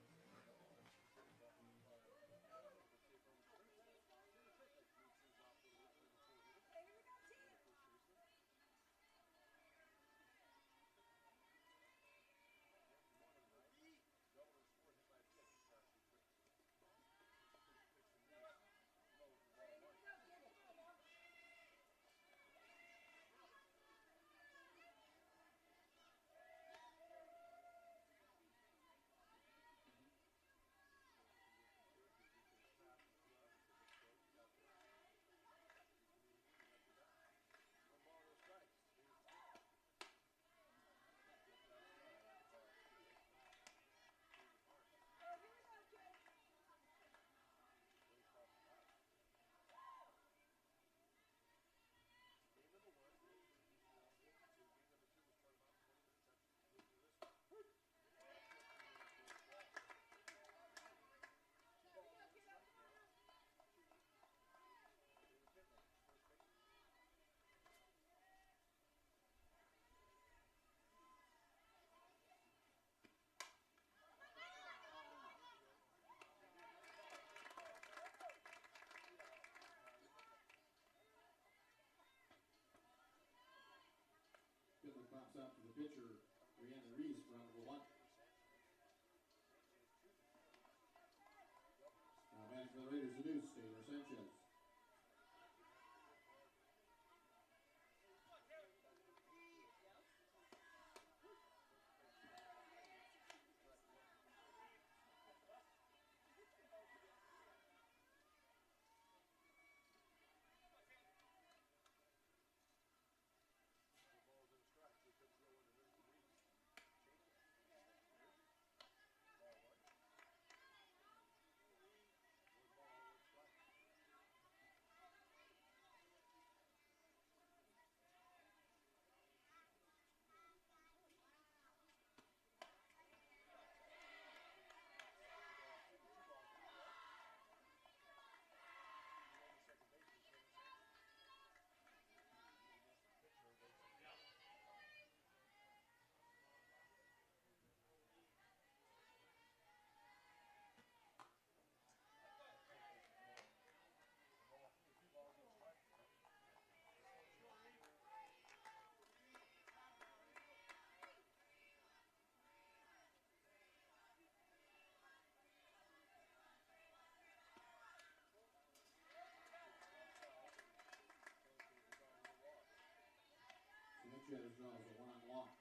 pops out to the pitcher, Rhiannon Reese, for out number 1. Now batting for the Raiders, the deuce, Taylor Sanchez. Sanchez draws a 1-on walk.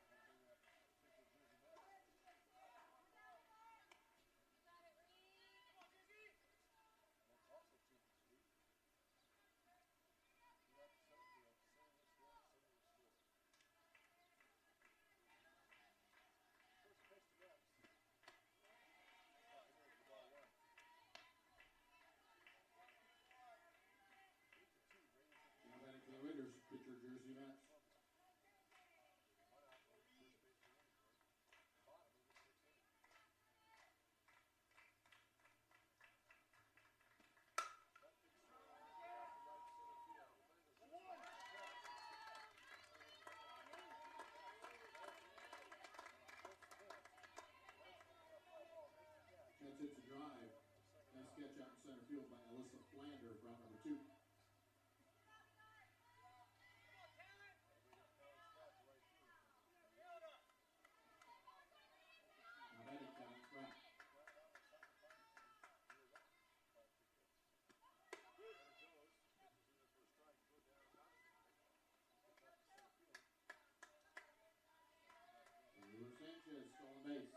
Now batting for the Raiders, pitcher Jersey Match. Chance hits a drive. Nice catch out in center field by Alyssa Flander, for out number 2. Now batting Callan Pratt. Taylor Sanchez, stolen base.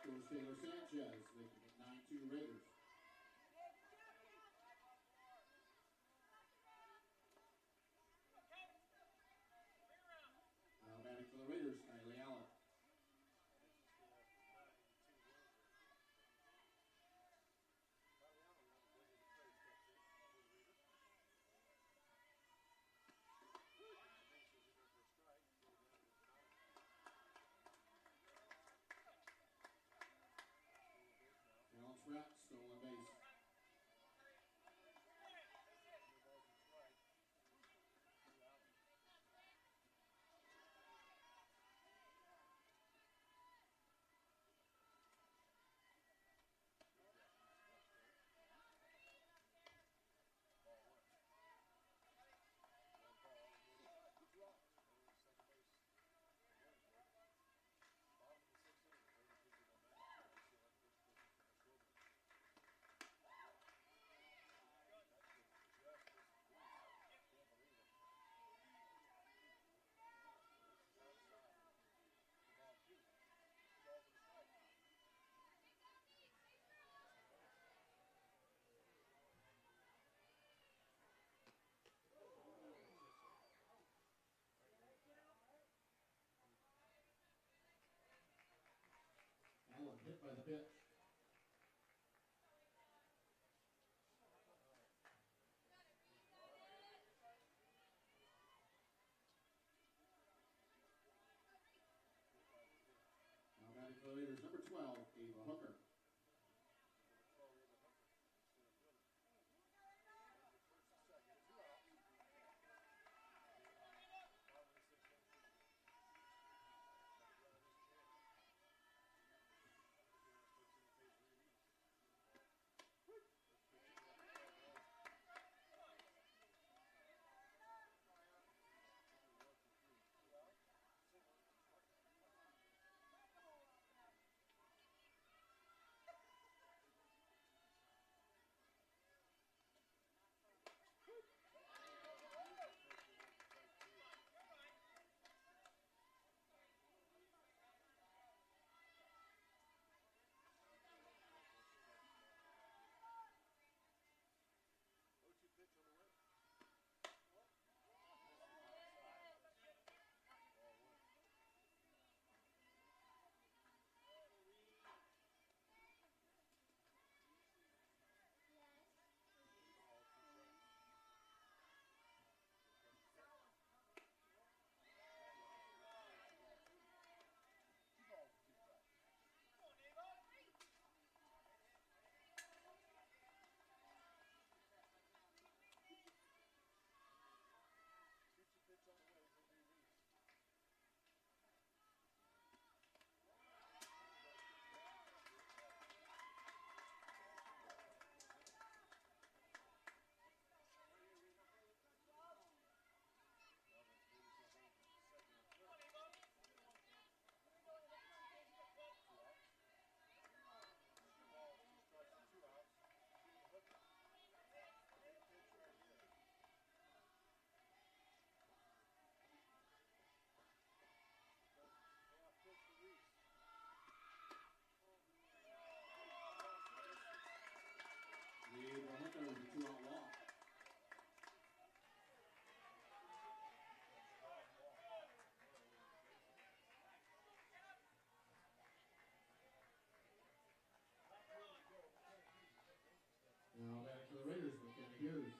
Scores Taylor Sanchez, making it 9-2 Raiders. Now batting for the Raiders, Kylie Allen. Pratt, stolen hit by the pitch. Now batting for the Raiders, number 12, Ava Hooker. Ava Hooker with a 2-out walk. Now batting for the Raiders, McKenna Hughes.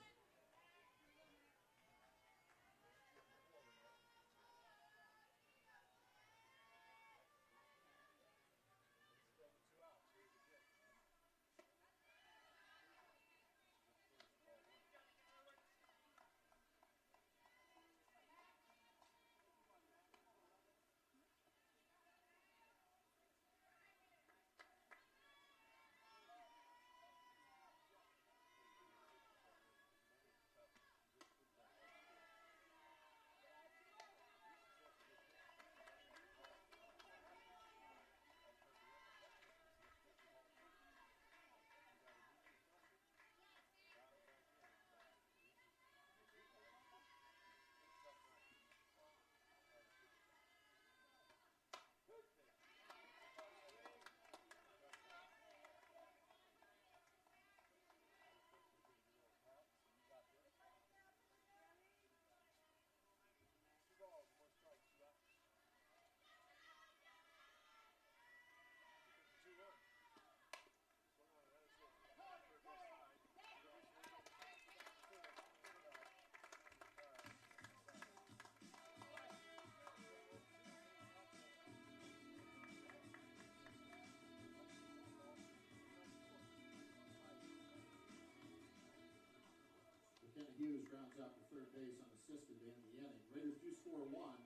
McKenna Hughes grounds out to third base unassisted to end the inning. Raiders do score one,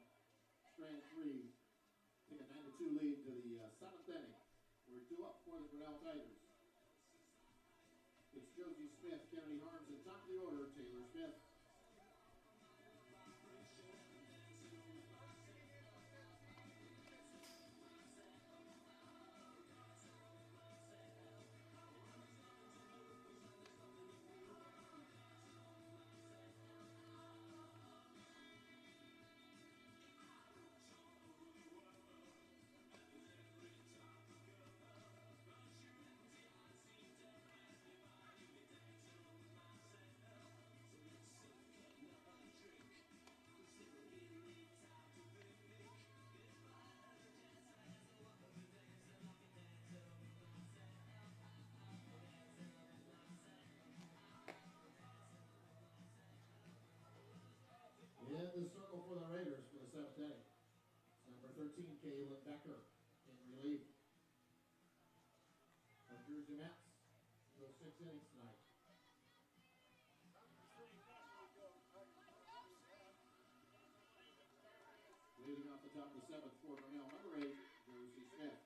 strand 3, take a 9-2 lead to the 7th inning. We're 2 up for the Grinnell Tigers. It's Josie Smith, Kennedy Harms, and top of the order, Taylor Smith. 13, Kayla Becker in relief. Our Jersey Mets go 6 innings tonight. Leading off the top of the 7th for Grinnell, number 8, Josie Smith.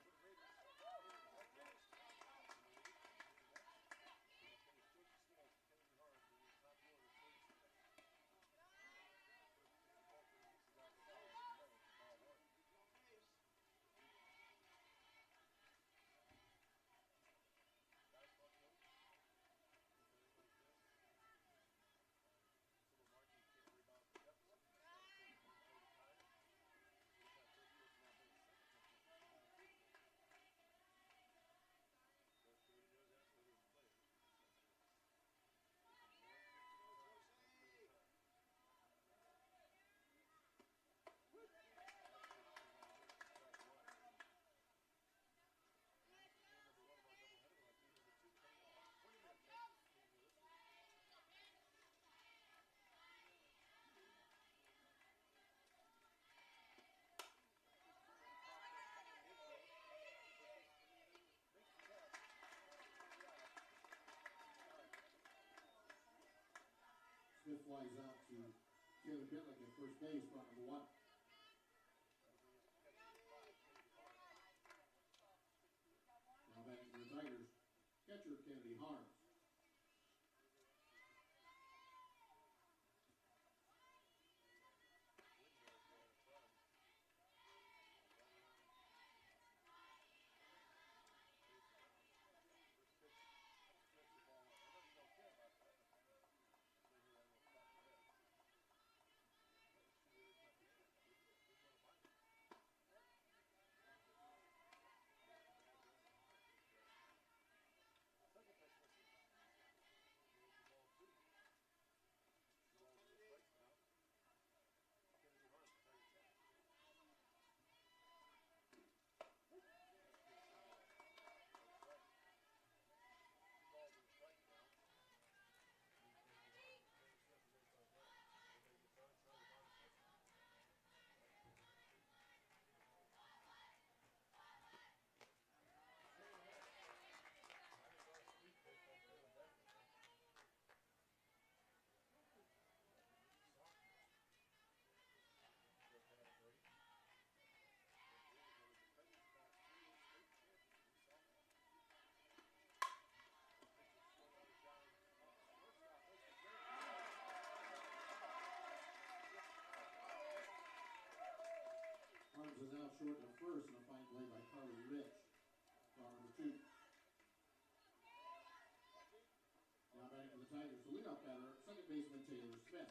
Smith flies out to Taylor Bitlick at first base, spot number 1. Now back to the Tigers, catcher Kennedy Harms. Harms is out short to first, and a fine play by Carly Rich. Draw number 2. Now back to the Tigers. The leadoff batter, second baseman Taylor Smith.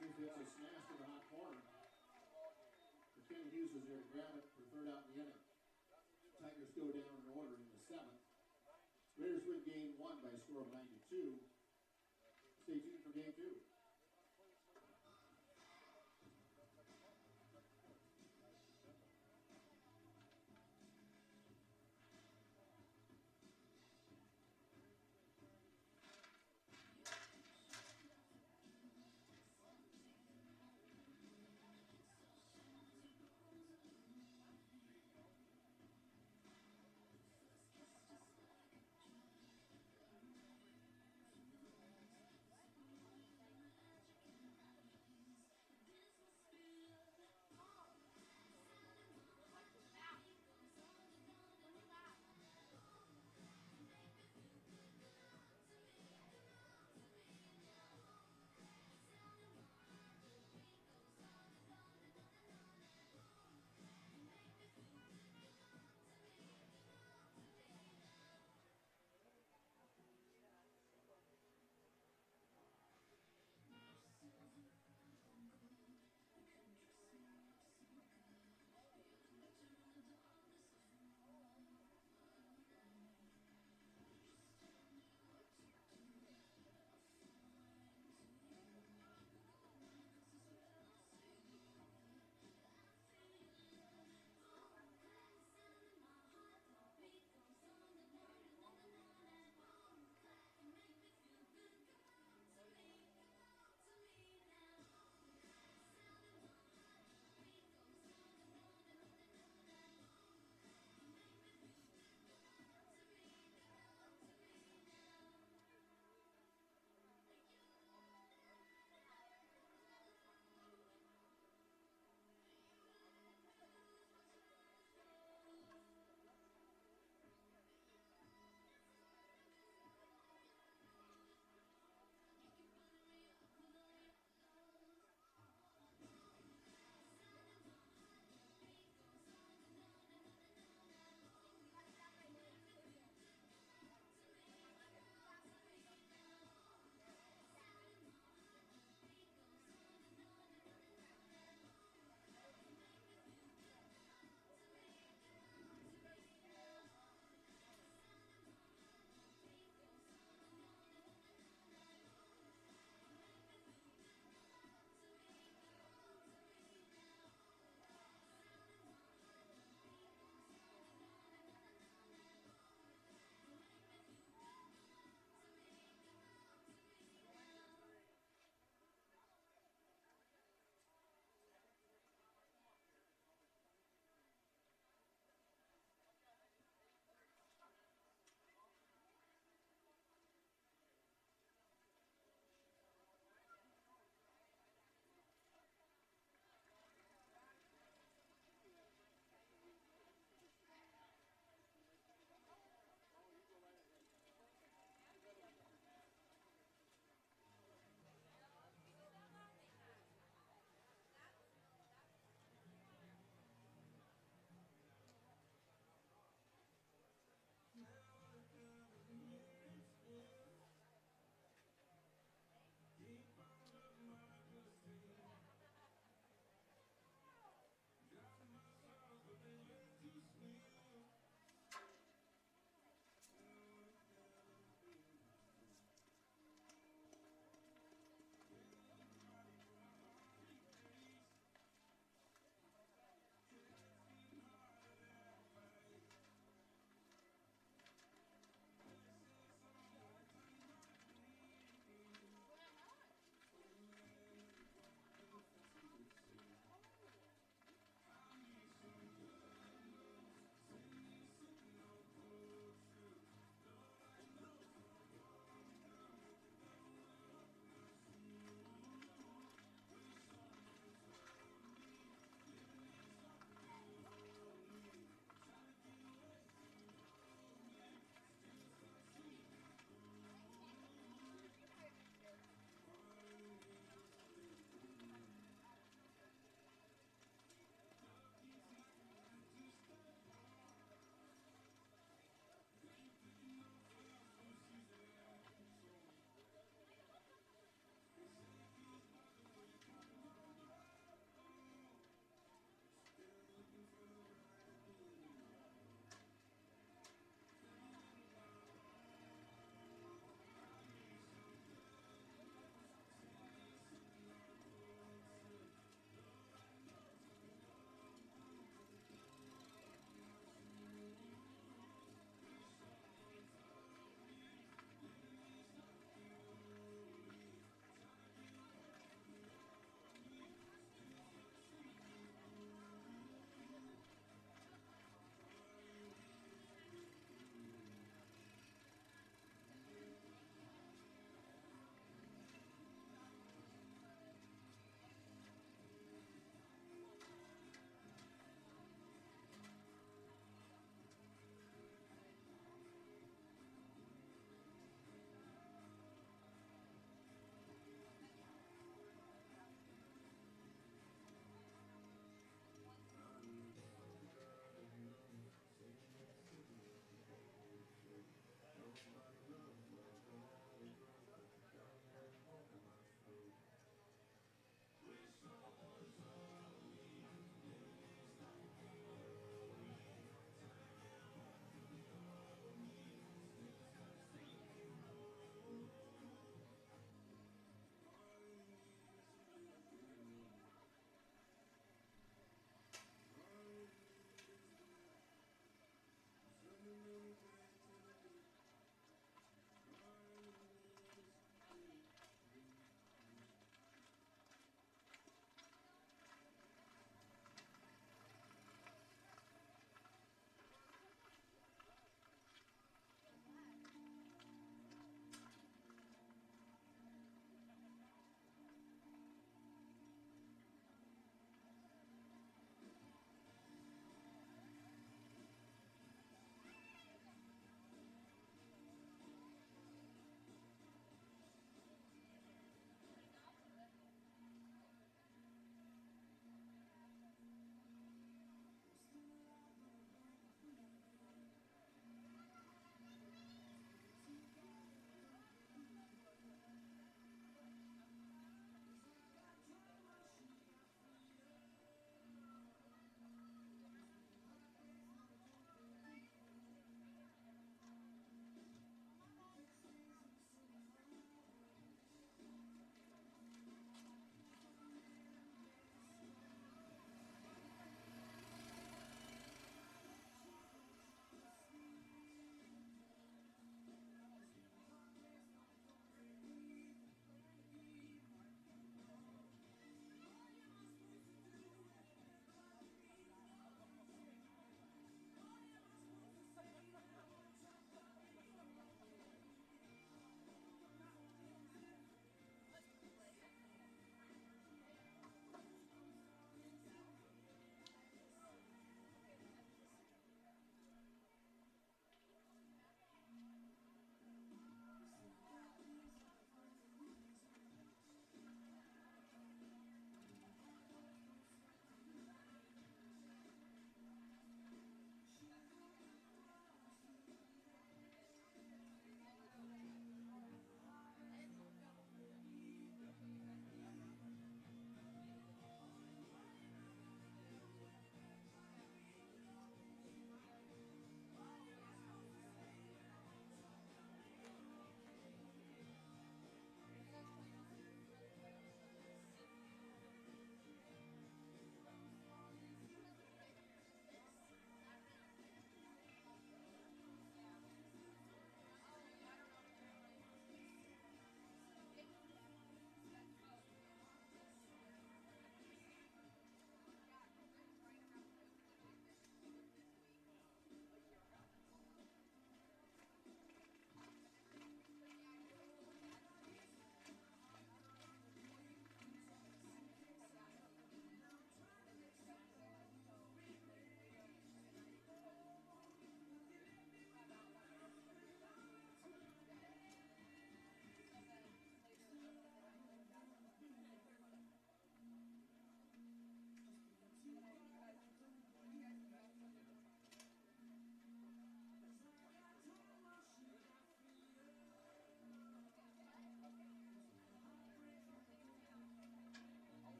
Smith hits a smash to the hot corner. McKinnon Hughes is there to grab it for third out in the inning. Tigers go down in order in the 7th. Raiders win game 1 by a score of 9-2. Stay tuned for game 2.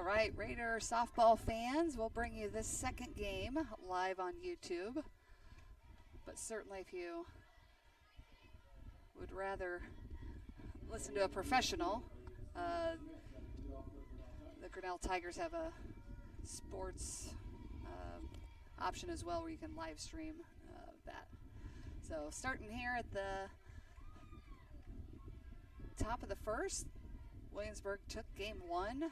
All right, Raider softball fans, we'll bring you this second game live on YouTube. But certainly if you would rather listen to a professional, the Grinnell Tigers have a sports option as well where you can live stream that. So starting here at the top of the first, Williamsburg took game 1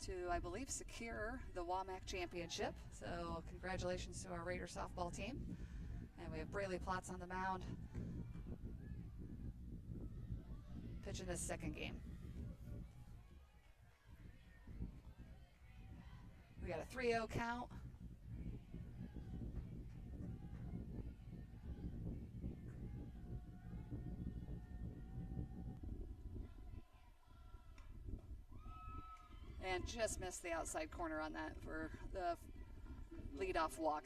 to, I believe, secure the WAMAC championship. So congratulations to our Raider softball team. And we have Braley Plotz on the mound pitching this second game. We got a 3-0 count. And just missed the outside corner on that for the leadoff walk.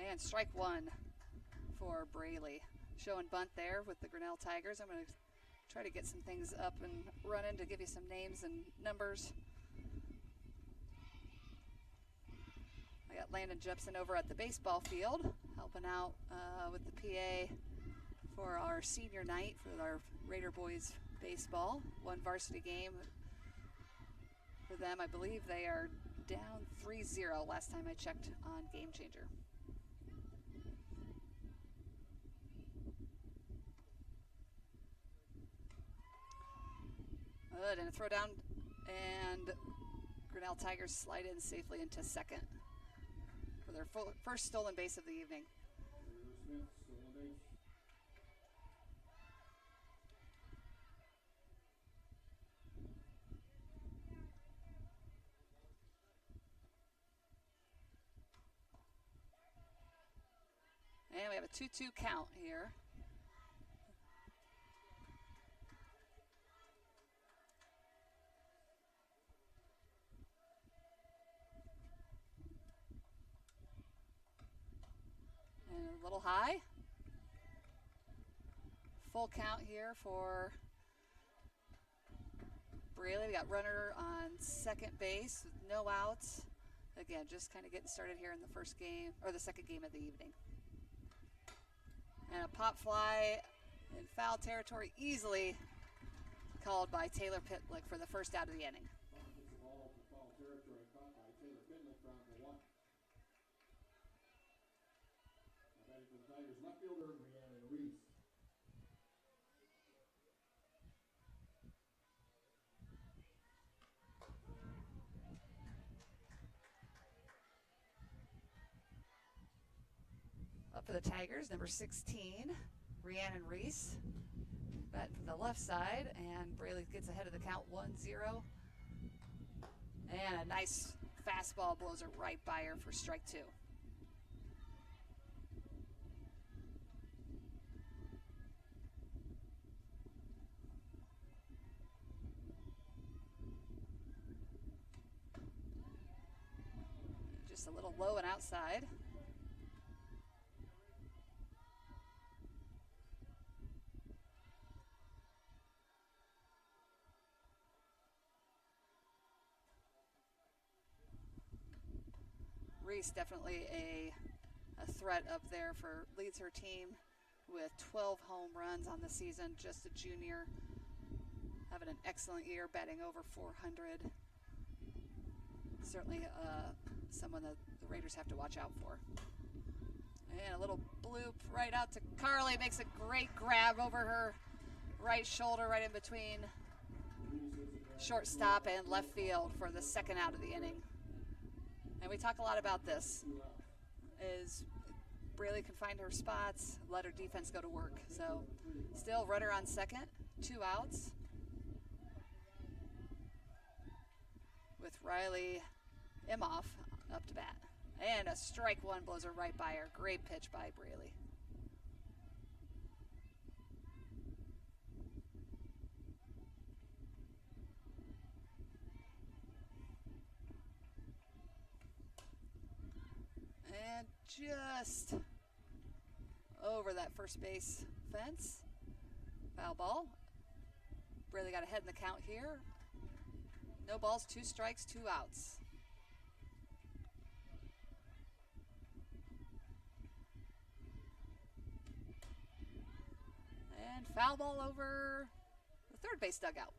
And strike 1 for Braley. Show and bunt there with the Grinnell Tigers. I'm going to try to get some things up and running to give you some names and numbers. I got Landon Jepson over at the baseball field helping out with the PA for our senior night for our Raider boys baseball. One varsity game for them. I believe they are down 3-0 last time I checked on Game Changer. Good, and a throw down, and Grinnell Tigers slide in safely into second for their first stolen base of the evening. And we have a 2-2 count here. A little high. Full count here for Braley. We got runner on second base with no outs. Again, just kind of getting started here in the first game, or the second game of the evening. And a pop fly in foul territory, easily called by Taylor Pitlick for the first out of the inning. Left fielder Rhiannon Reese. Up for the Tigers, number 16, Rhiannon Reese. Batting from the left side, and Braley gets ahead of the count 1-0. And a nice fastball blows her right by her for strike 2. Just a little low and outside. Reese definitely a threat up there for, leads her team with 12 home runs on the season, just a junior, having an excellent year, batting over 400. Certainly someone that the Raiders have to watch out for. And a little bloop right out to Carly, makes a great grab over her right shoulder, right in between shortstop and left field for the second out of the inning. And we talk a lot about this, is Braley can find her spots, let her defense go to work. So still runner on second, 2 outs. With Riley Imhoff up to bat. And a strike 1 blows her right by her. Great pitch by Braley. just over that first base fence. Foul ball. Really got ahead in the count here. No balls, 2 strikes, 2 outs. And foul ball over the third base dugout.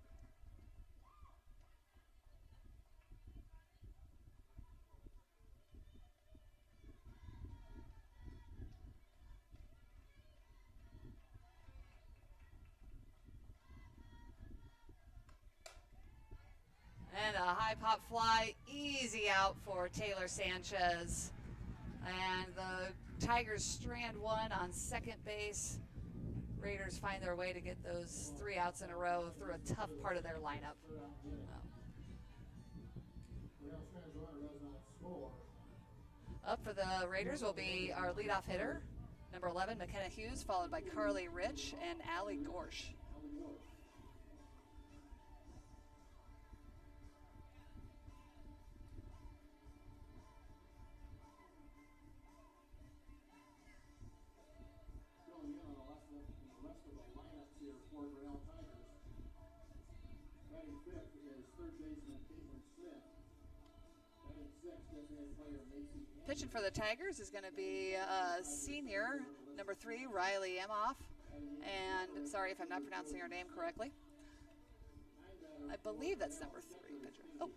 And a high pop fly, easy out for Taylor Sanchez. And the Tigers strand one on second base. Raiders find their way to get those 3 outs in a row through a tough part of their lineup. Up for the Raiders will be our leadoff hitter, number 11, McKenna Hughes, followed by Carly Rich and Allie Gorsh. Pitching for the Tigers is going to be senior, number 3, Riley Emhoff. And sorry if I'm not pronouncing her name correctly. I believe that's number 3 pitcher. Oh.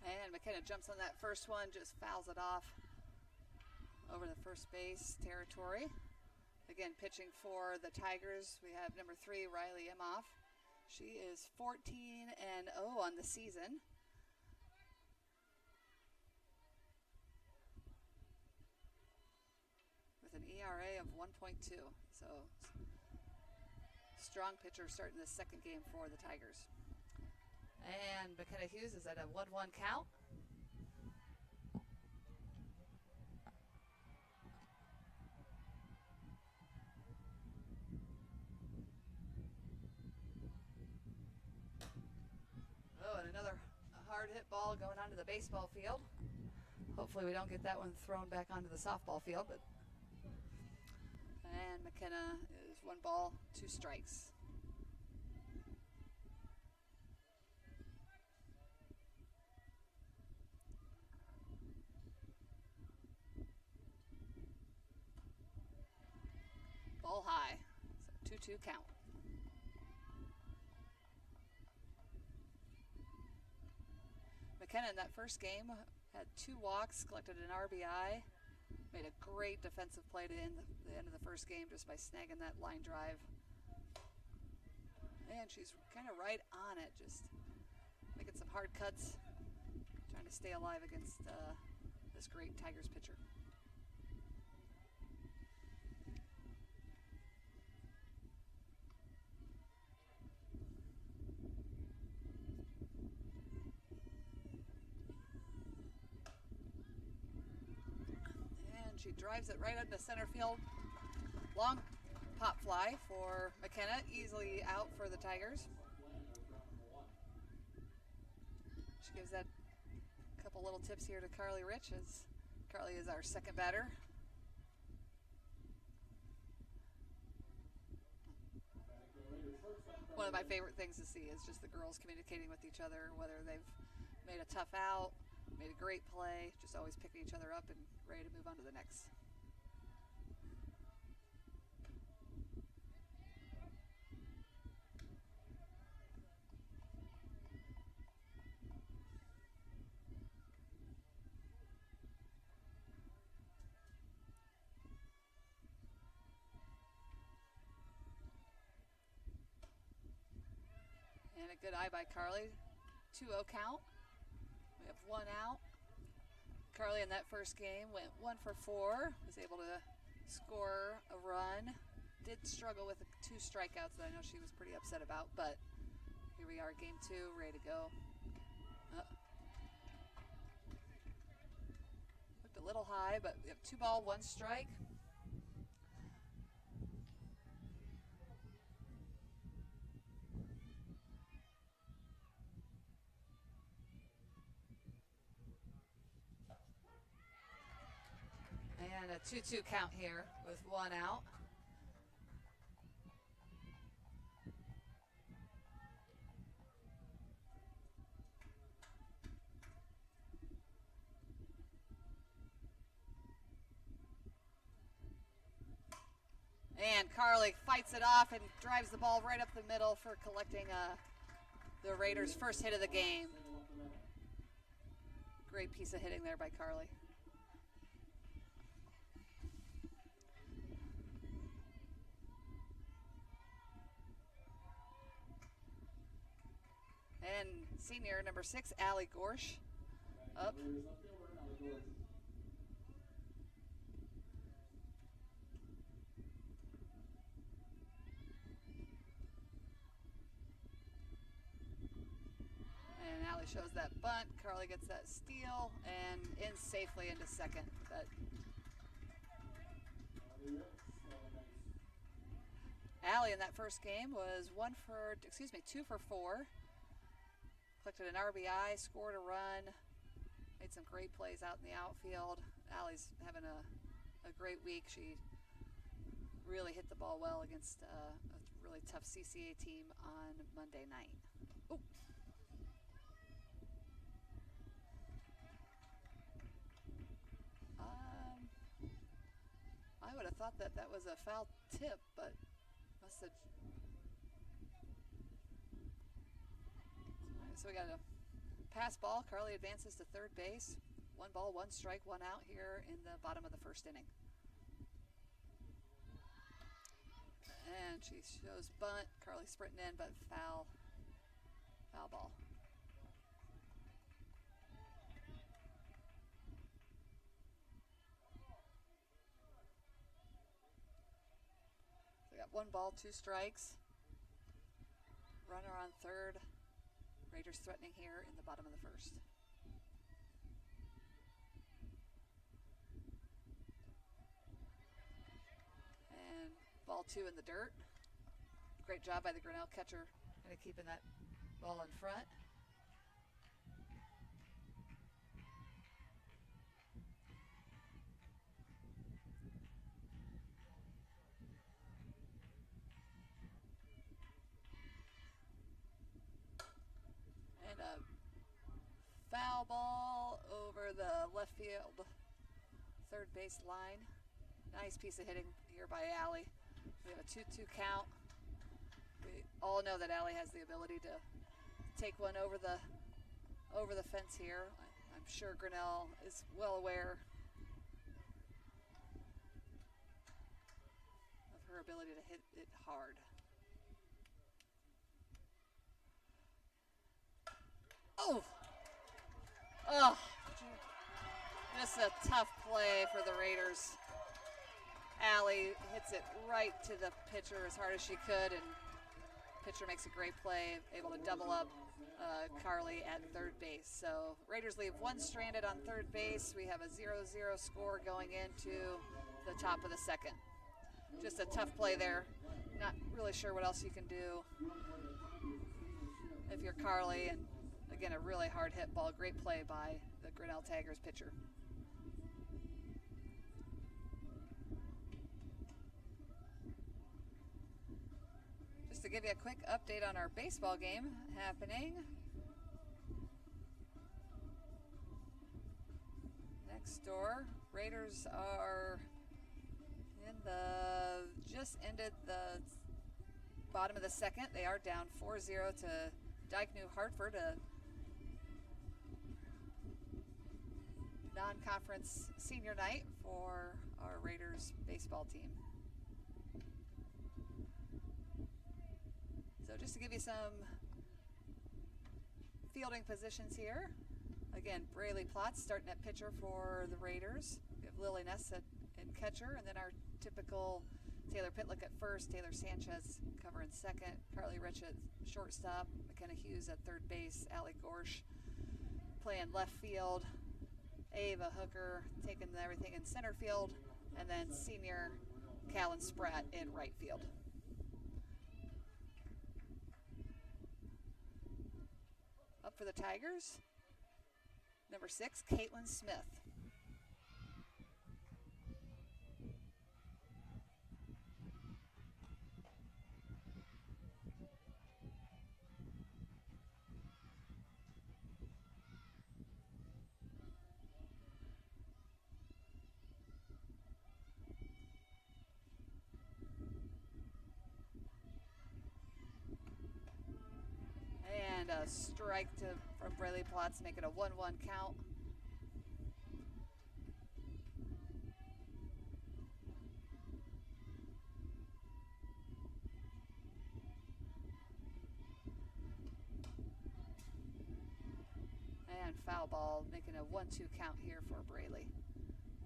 And McKenna jumps on that first one, just fouls it off over the first base territory. Again, pitching for the Tigers, we have number 3, Riley Emhoff. She is 14-0 on the season. With an ERA of 1.2. So, strong pitcher starting the second game for the Tigers. And McKenna Hughes is at a 1-1 count. Oh, and another hard hit ball going onto the baseball field. Hopefully we don't get that one thrown back onto the softball field. And McKenna is 1 ball, 2 strikes. Ball high, so 2-2 count. McKenna in that first game had 2 walks, collected an RBI, made a great defensive play to end the end of the first game just by snagging that line drive. And she's kind of right on it, just making some hard cuts, trying to stay alive against this great Tigers pitcher. She drives it right into center field. Long pop fly for McKenna, easily out for the Tigers. She gives that couple little tips here to Carly Rich, as Carly is our second batter. one of my favorite things to see is just the girls communicating with each other, whether they've made a tough out, made a great play, just always picking each other up and ready to move on to the next. And a good eye by Carly. 2-0 count. We have 1 out. Carly in that first game went 1 for 4. Was able to score a run. Did struggle with 2 strikeouts that I know she was pretty upset about, but here we are, game 2, ready to go. Looked a little high, but we have 2 ball, 1 strike. And a 2-2 count here with 1 out. And Carly fights it off and drives the ball right up the middle for collecting the Raiders' first hit of the game. Great piece of hitting there by Carly. And senior number 6, Allie Gorsh, up. And Allie shows that bunt. Carly gets that steal and ends safely into second. Allie in that first game was 2 for 4. Collected an RBI, scored a run, made some great plays out in the outfield. Allie's having a great week. She really hit the ball well against a really tough CCA team on Monday night. Ooh. I would have thought that was a foul tip, but must have. So we got a pass ball. Carly advances to third base. 1 ball, 1 strike, 1 out here in the bottom of the first inning. And she shows bunt. Carly sprinting in, but foul ball. So we got 1 ball, 2 strikes. Runner on third. Raiders threatening here in the bottom of the first. And ball 2 in the dirt. Great job by the Grinnell catcher, kind of keeping that ball in front. And a foul ball over the left field third base line. Nice piece of hitting here by Allie. We have a 2-2 count. We all know that Allie has the ability to take one over the fence here. I'm sure Grinnell is well aware of her ability to hit it hard. Oh! Just a tough play for the Raiders. Allie hits it right to the pitcher as hard as she could, and pitcher makes a great play, able to double up Carly at third base. So Raiders leave 1 stranded on third base. We have a 0-0 score going into the top of the second. Just a tough play there. Not really sure what else you can do if you're Carly, and again, a really hard hit ball. Great play by the Grinnell Tigers pitcher. Just to give you a quick update on our baseball game happening. Next door, Raiders are in just ended the bottom of the second. They are down 4-0 to Dyke New Hartford, a non-conference senior night for our Raiders baseball team. So just to give you some fielding positions here. Again, Braley Plotz starting at pitcher for the Raiders. We have Lily Ness in catcher, and then our typical Taylor Pitlick at first, Taylor Sanchez covering second, Carly Rich at shortstop, McKenna Hughes at third base, Allie Gorsh playing left field, Ava Hooker taking everything in center field, and then senior Callan Spratt in right field. Up for the Tigers, number 6, Caitlin Smith. And a strike from Braley Plotz, make it a 1-1 count. And foul ball, making a 1-2 count here for Braley.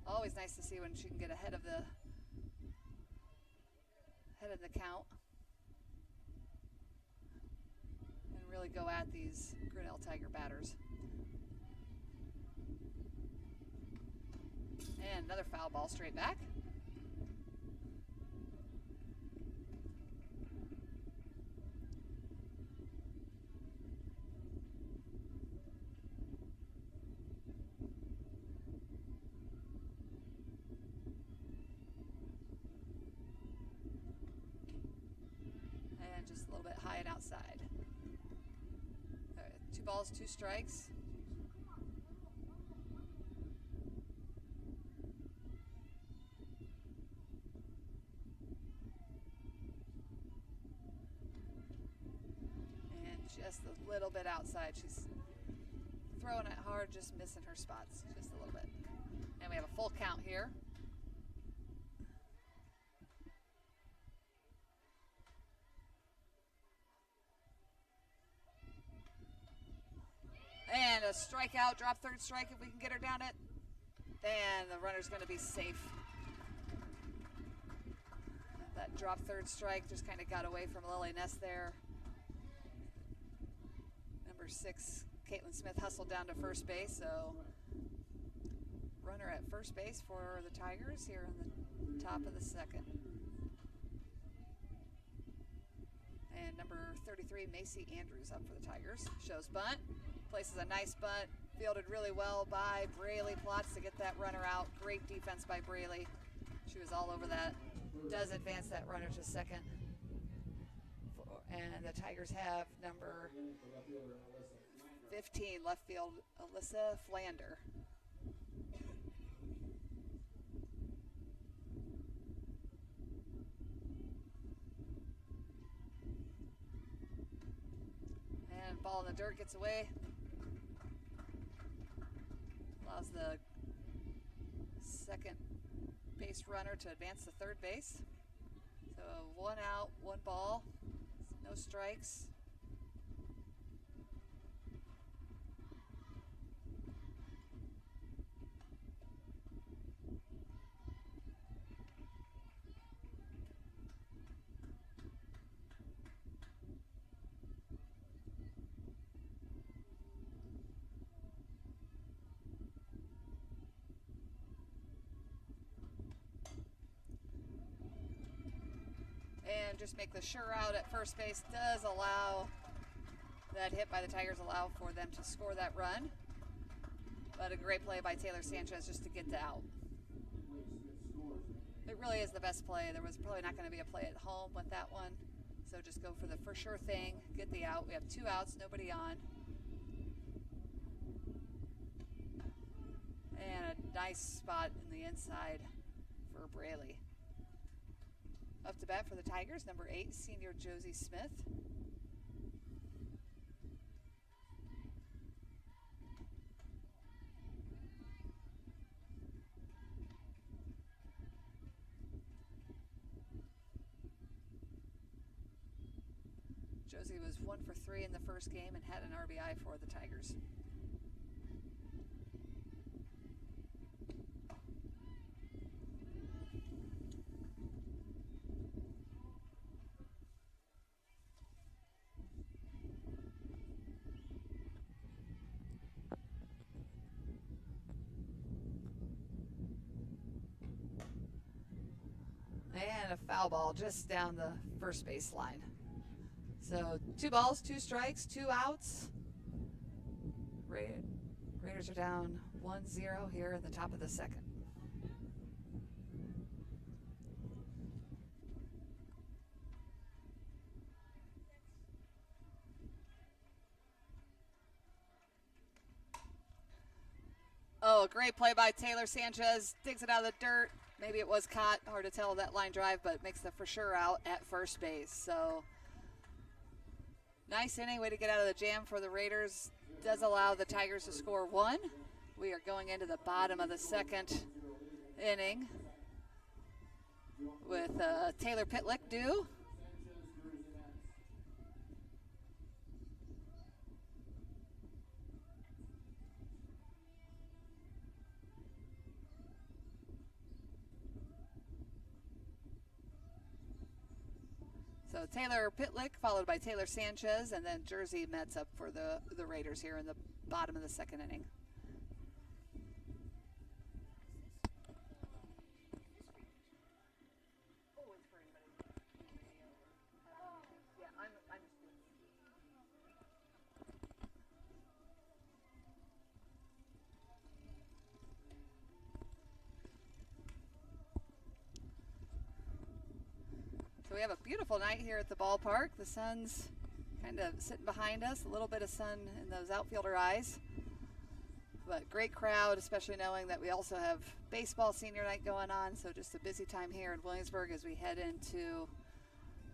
Always nice to see when she can get ahead of the count and really go at these Grinnell Tiger batters. And another foul ball straight back. And just a little bit high and outside. All right, 2 balls, 2 strikes. And just a little bit outside. She's throwing it hard, just missing her spots just a little bit. And we have a full count here. And a strikeout, drop third strike if we can get her down it. And the runner's going to be safe. That drop third strike just kind of got away from Lily Ness there. Number 6, Caitlin Smith hustled down to first base, so runner at first base for the Tigers here in the top of the second. And number 33, Macy Andrews up for the Tigers. Shows bunt. Places a nice bunt. Fielded really well by Braley Plotz to get that runner out. Great defense by Braley. She was all over that. Does advance that runner to second. And the Tigers have number 15, left field, Alyssa Flander. And ball in the dirt, gets away. Allows the second base runner to advance to third base. So 1 out, 1 ball, no strikes. And just make the sure out at first base does allow that hit by the Tigers, allow for them to score that run. But a great play by Taylor Sanchez just to get the out. It really is the best play. There was probably not going to be a play at home with that one. So just go for the for sure thing, get the out. We have 2 outs, nobody on. And a nice spot in the inside for Braley. Up to bat for the Tigers, number 8, senior Josie Smith. Josie was 1 for 3 in the first game and had an RBI for the Tigers. And a foul ball just down the first base line. So 2 balls, 2 strikes, 2 outs. Raiders are down 1-0 here in the top of the second. Oh, a great play by Taylor Sanchez. Digs it out of the dirt. Maybe it was caught. Hard to tell that line drive, but makes the for sure out at first base. So nice inning. Way to get out of the jam for the Raiders. Does allow the Tigers to score 1. We are going into the bottom of the second inning with Taylor Pitlick due. So Taylor Pitlick followed by Taylor Sanchez, and then Jersey Mets up for the Raiders here in the bottom of the second inning. So we have a beautiful night here at the ballpark. The sun's kind of sitting behind us, a little bit of sun in those outfielder eyes. But great crowd, especially knowing that we also have baseball senior night going on. So just a busy time here in Williamsburg as we head into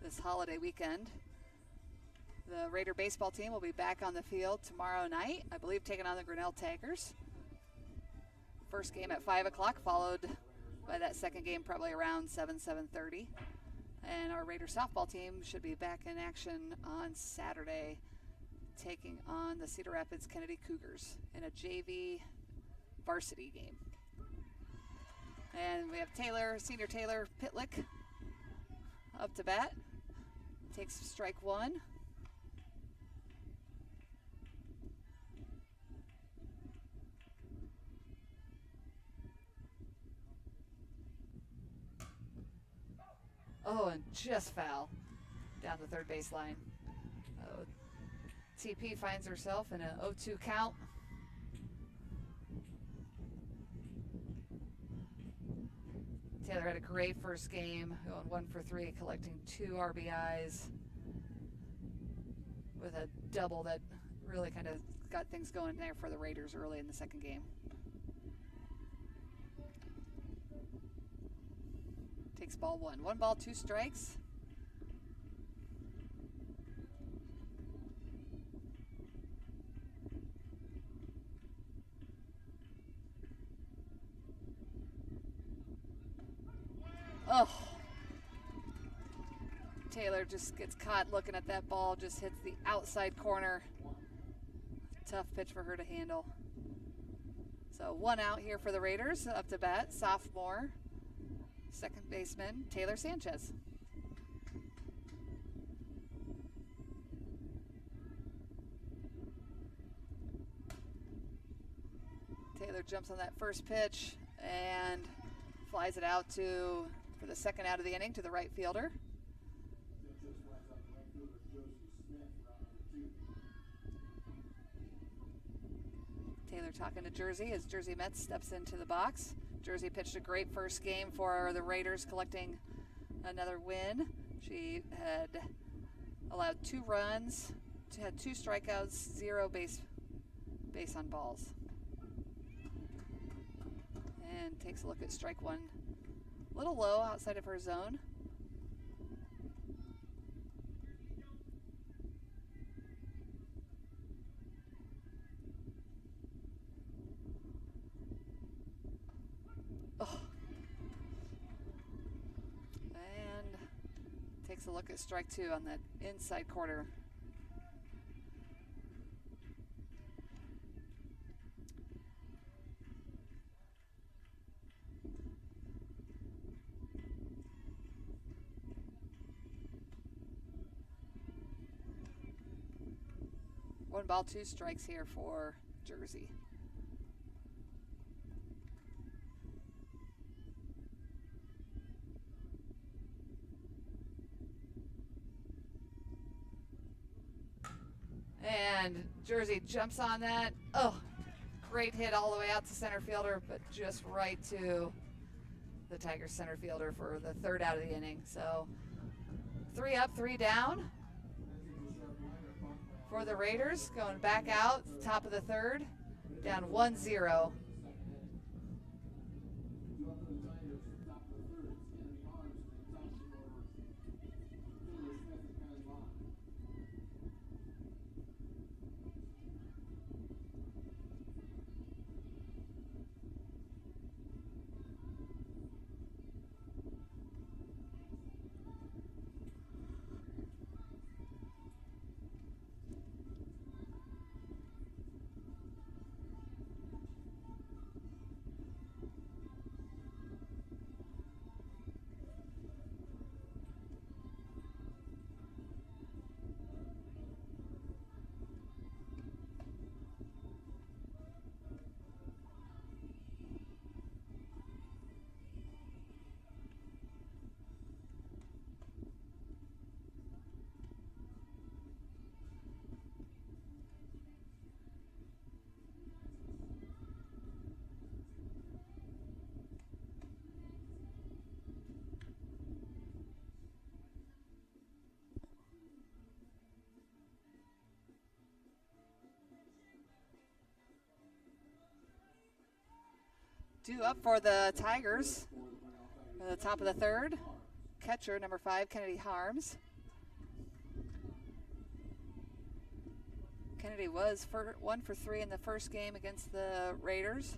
this holiday weekend. The Raider baseball team will be back on the field tomorrow night, I believe taking on the Grinnell Tigers. First game at 5 o'clock, followed by that second game probably around 7:30. And our Raider softball team should be back in action on Saturday, taking on the Cedar Rapids Kennedy Cougars in a JV varsity game. And we have senior Taylor Pitlick up to bat. Takes strike 1. Oh, and just foul down the third baseline. TP finds herself in an 0-2 count. Taylor had a great first game, going 1 for 3, collecting 2 RBIs with a double that really kind of got things going there for the Raiders early in the second game. Takes ball 1. 1 ball, 2 strikes. Oh. Taylor just gets caught looking at that ball, just hits the outside corner. Tough pitch for her to handle. So 1 out here for the Raiders. Up to bat, sophomore, second baseman, Taylor Sanchez. Taylor jumps on that first pitch and flies it out for the second out of the inning to the right fielder. Taylor talking to Jersey as Jersey Mets steps into the box. Jersey pitched a great first game for the Raiders, collecting another win. She had allowed 2 runs, had 2 strikeouts, 0 base on balls. And takes a look at strike 1. A little low outside of her zone. Oh. And takes a look at strike 2 on that inside corner. One ball, 2 strikes here for Jersey. And Jersey jumps on that. Oh, great hit all the way out to center fielder, but just right to the Tigers center fielder for the 3rd out of the inning. So 3 up, 3 down for the Raiders, going back out, top of the 3rd, down 1-0. Two up for the Tigers at the top of the 3rd. Catcher, number 5, Kennedy Harms. Kennedy was 1 for 3 in the first game against the Raiders.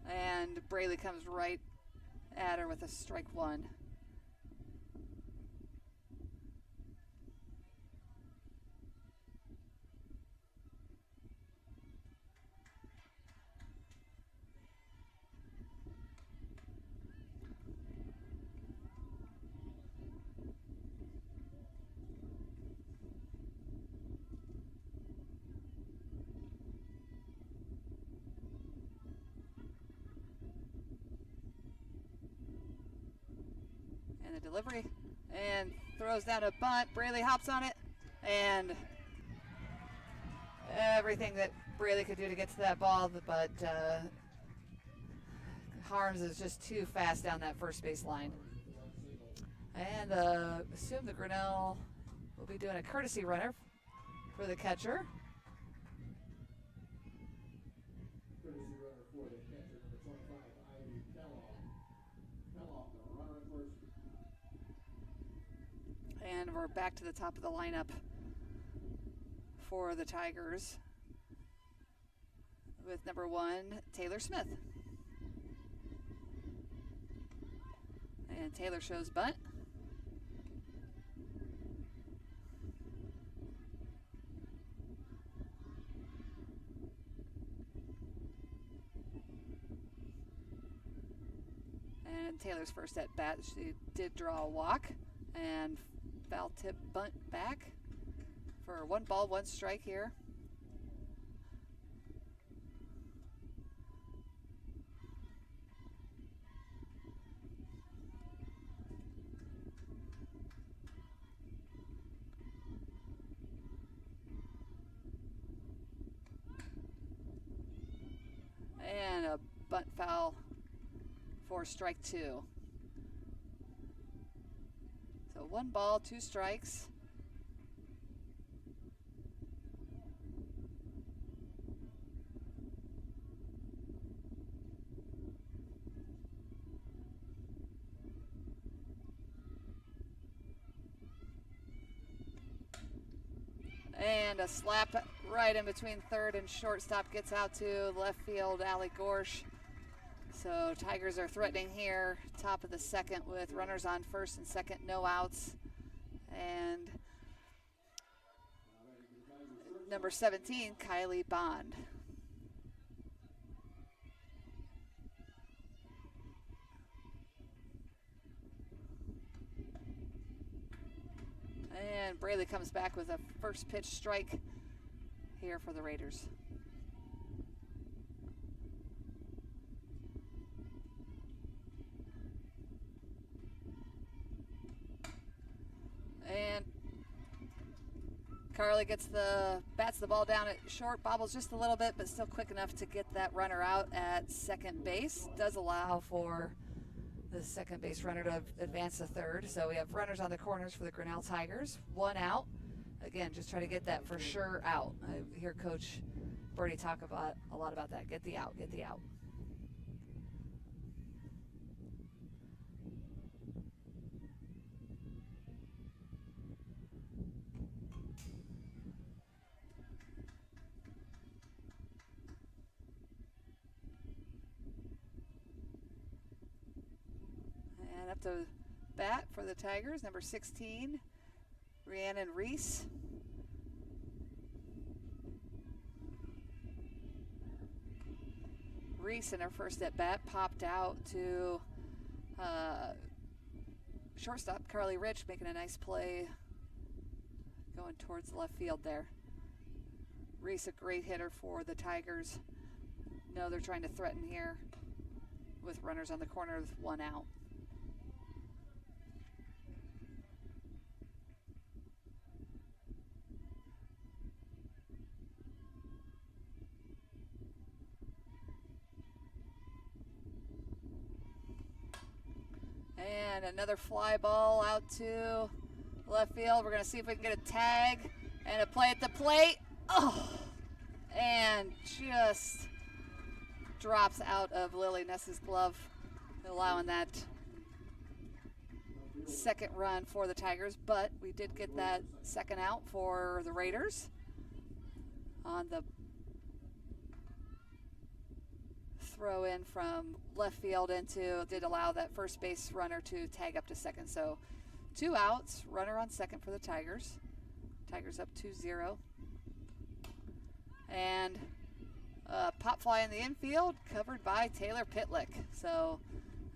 And Braley comes right at her with a strike 1. Delivery and throws down a bunt. Braley hops on it, and everything that Braley could do to get to that ball, but Harms is just too fast down that first base line. And assume the Grinnell will be doing a courtesy runner for the catcher. And we're back to the top of the lineup for the Tigers with number 1, Taylor Smith. And Taylor shows bunt. And Taylor's first at bat, she did draw a walk and foul tip bunt back for 1 ball, 1 strike here. And a bunt foul for strike 2. So 1 ball, 2 strikes. And a slap right in between third and shortstop, gets out to left field, Ali Gorsh. So Tigers are threatening here, top of the second with runners on first and second, no outs. And number 17, Kylie Bond. And Braley comes back with a first pitch strike here for the Raiders. And Carly bats the ball down at short, bobbles just a little bit, but still quick enough to get that runner out at second base. Does allow for the second base runner to advance to third. So we have runners on the corners for the Grinnell Tigers. 1 out. Again, just try to get that for sure out. I hear Coach Birdie talk a lot about that. Get the out, get the out. And up to bat for the Tigers, number 16, Rhiannon Reese. Reese in her first at bat popped out to shortstop Carly Rich, making a nice play going towards left field there. Reese, a great hitter for the Tigers. No, they're trying to threaten here with runners on the corner with 1 out. And another fly ball out to left field. We're going to see if we can get a tag and a play at the plate. Oh, and just drops out of Lily Ness's glove, allowing that second run for the Tigers. But we did get that second out for the Raiders on the throw in from left field did allow that first base runner to tag up to second. So 2 outs, runner on second for the Tigers. Tigers up 2-0. And pop fly in the infield, covered by Taylor Pitlick. So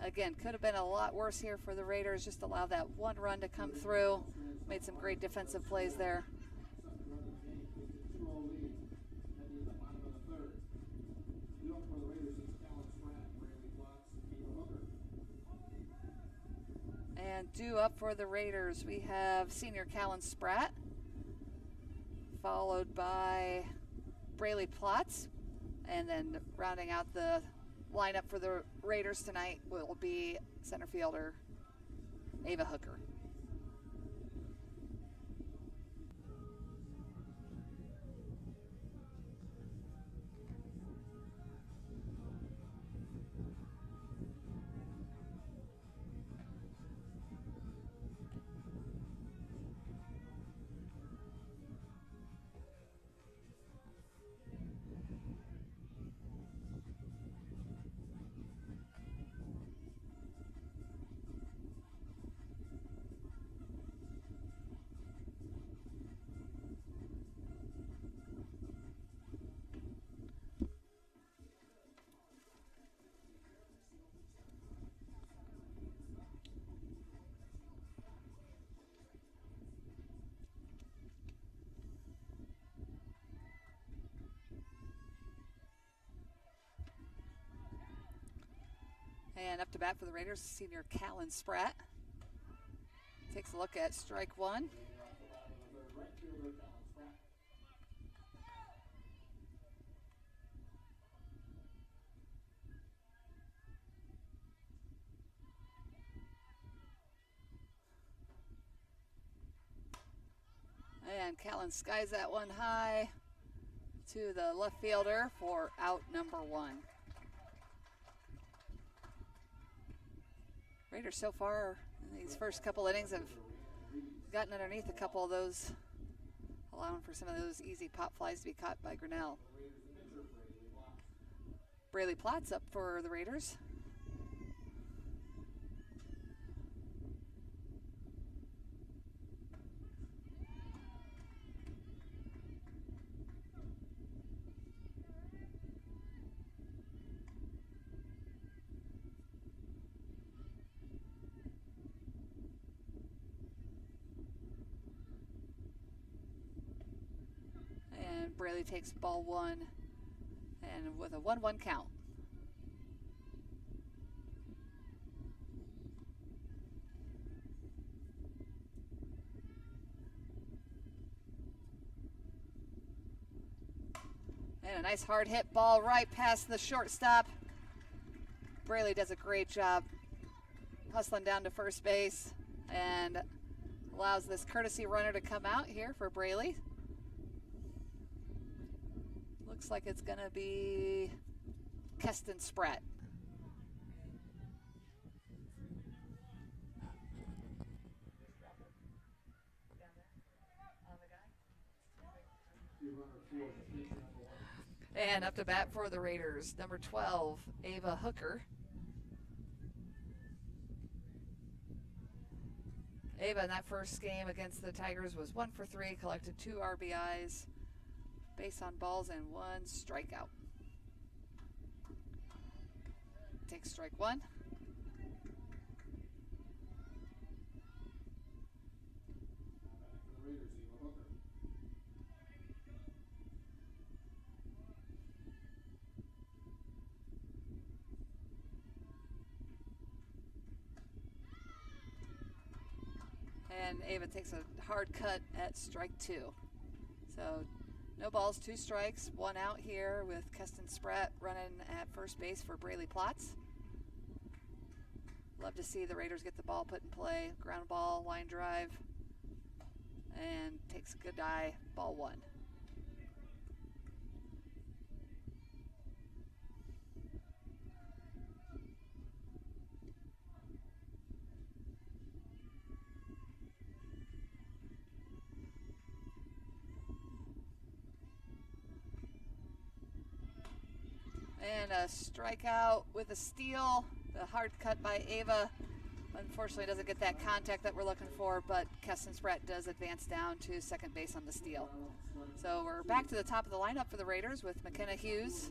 again, could have been a lot worse here for the Raiders. Just allow that 1 run to come through. Made some great defensive plays there. And due up for the Raiders, we have senior Callan Spratt, followed by Braley Plotz, and then rounding out the lineup for the Raiders tonight will be center fielder Ava Hooker. And up to bat for the Raiders, senior Callan Spratt. Takes a look at strike 1. Allen skies that one high to the left fielder for out number 1. Raiders so far in these first couple innings have gotten underneath a couple of those, allowing for some of those easy pop flies to be caught by Grinnell. Braley Platt's up for the Raiders. And Braley takes ball 1, and with a 1-1 count. And a nice hard hit ball right past the shortstop. Braley does a great job hustling down to first base and allows this courtesy runner to come out here for Braley. Looks like it's going to be Keston Spratt. And up to bat for the Raiders, number 12, Ava Hooker. Ava in that first game against the Tigers was 1 for 3, collected 2 RBIs, base on balls, and 1 strikeout. Takes strike 1. And Ava takes a hard cut at strike 2. So no balls, 2 strikes, 1 out here with Keston Spratt running at first base for Braley Platts. Love to see the Raiders get the ball put in play. Ground ball, line drive, and takes a good eye, ball 1. And a strikeout with a steal. The hard cut by Ava unfortunately doesn't get that contact that we're looking for, but Keston Spratt does advance down to second base on the steal. So we're back to the top of the lineup for the Raiders with McKenna Hughes,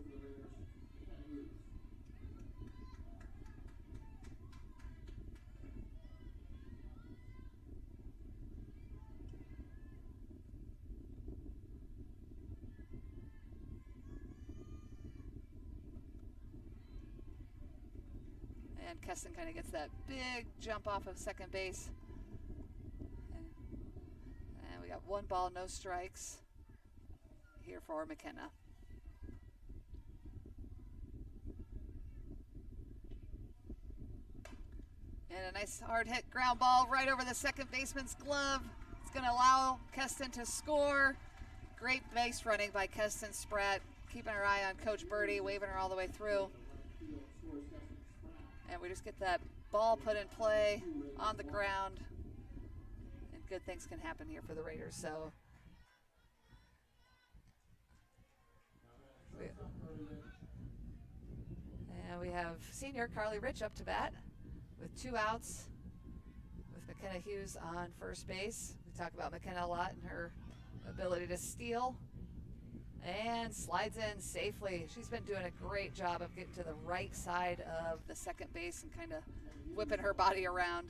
and Keston kind of gets that big jump off of second base. And we got 1 ball, no strikes here for McKenna. And a nice hard hit ground ball right over the second baseman's glove. It's going to allow Keston to score. Great base running by Keston Spratt, keeping her eye on Coach Birdie, waving her all the way through. And we just get that ball put in play on the ground, and good things can happen here for the Raiders. So and we have senior Carly Rich up to bat with 2 outs with McKenna Hughes on first base. We talk about McKenna a lot and her ability to steal, and slides in safely. She's been doing a great job of getting to the right side of the second base and kind of whipping her body around.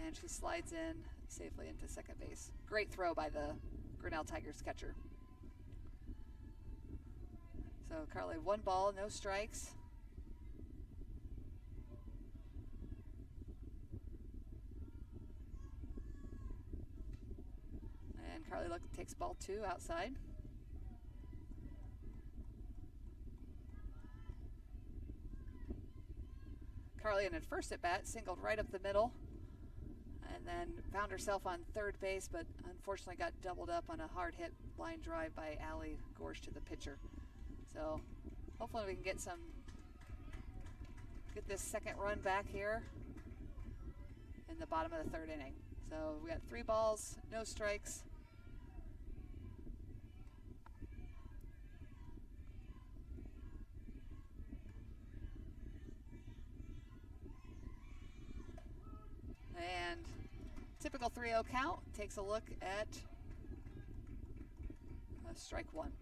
And she slides in safely into second base. Great throw by the Grinnell Tigers catcher. So Carly, 1 ball, no strikes. And Carly takes ball 2 outside. Carly in at first at bat, singled right up the middle. And then found herself on third base, but unfortunately got doubled up on a hard hit line drive by Allie Gorsh to the pitcher. So hopefully we can get this second run back here in the bottom of the third inning. So we got 3 balls, no strikes. And typical 3-0 count, takes a look at strike 1.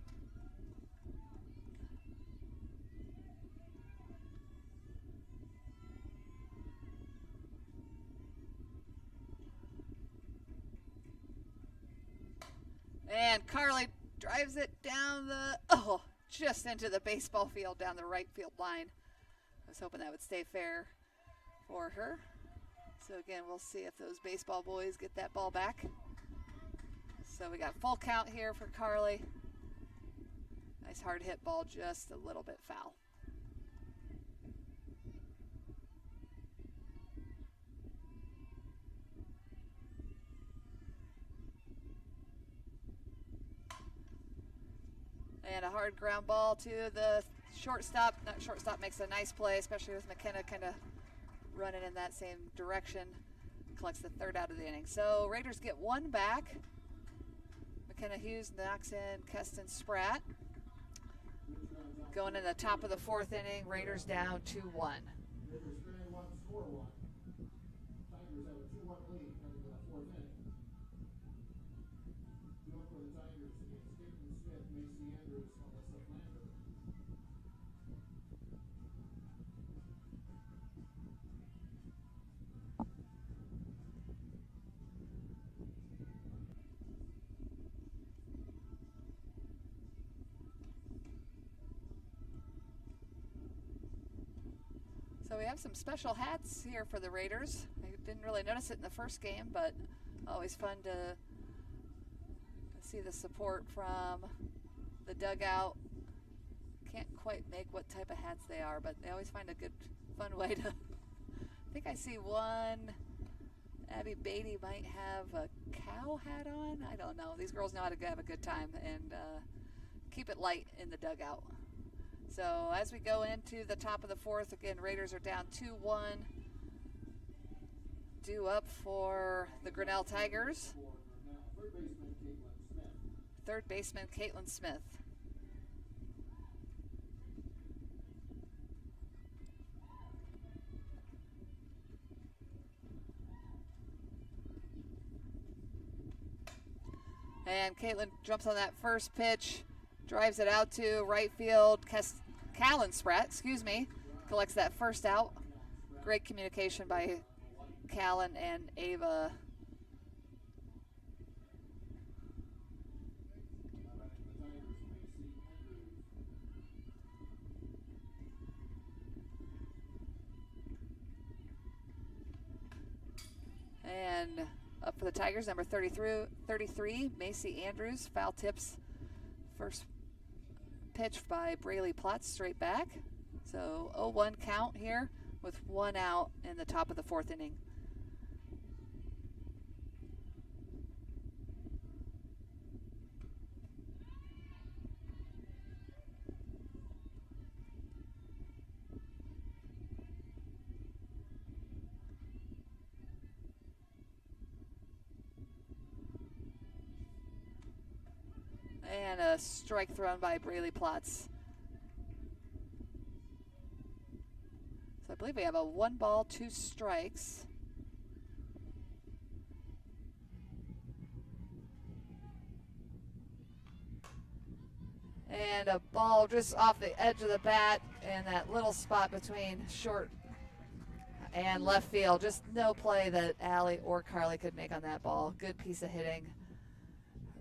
And Carly drives it down just into the baseball field down the right field line. I was hoping that would stay fair for her. So again, we'll see if those baseball boys get that ball back. So we got full count here for Carly. Nice hard hit ball, just a little bit foul. And a hard ground ball to the shortstop. Shortstop makes a nice play, especially with McKenna kind of running in that same direction. Collects the third out of the inning. So Raiders get 1 back. McKenna Hughes knocks in Keston Spratt. Going in the top of the 4th inning, Raiders down 2-1. So we have some special hats here for the Raiders. I didn't really notice it in the first game, but always fun to see the support from the dugout. Can't quite make what type of hats they are, but they always find a good, fun way to. I think I see one. Abby Beatty might have a cow hat on. I don't know. These girls know how to have a good time and keep it light in the dugout. So as we go into the top of the 4th, again, Raiders are down 2-1. Due up for the Grinnell Tigers. Third baseman Caitlin Smith. And Caitlin jumps on that first pitch, drives it out to right field. Callan Spratt, collects that first out. Great communication by Callan and Ava. And up for the Tigers, number 33, Macy Andrews, foul tips. First pitch by Braley Plotz, straight back. So 0-1 count here with 1 out in the top of the 4th inning. And a strike thrown by Braley Plotz. So I believe we have a 1 ball, 2 strikes. And a ball just off the edge of the bat in that little spot between short and left field. Just no play that Allie or Carly could make on that ball. Good piece of hitting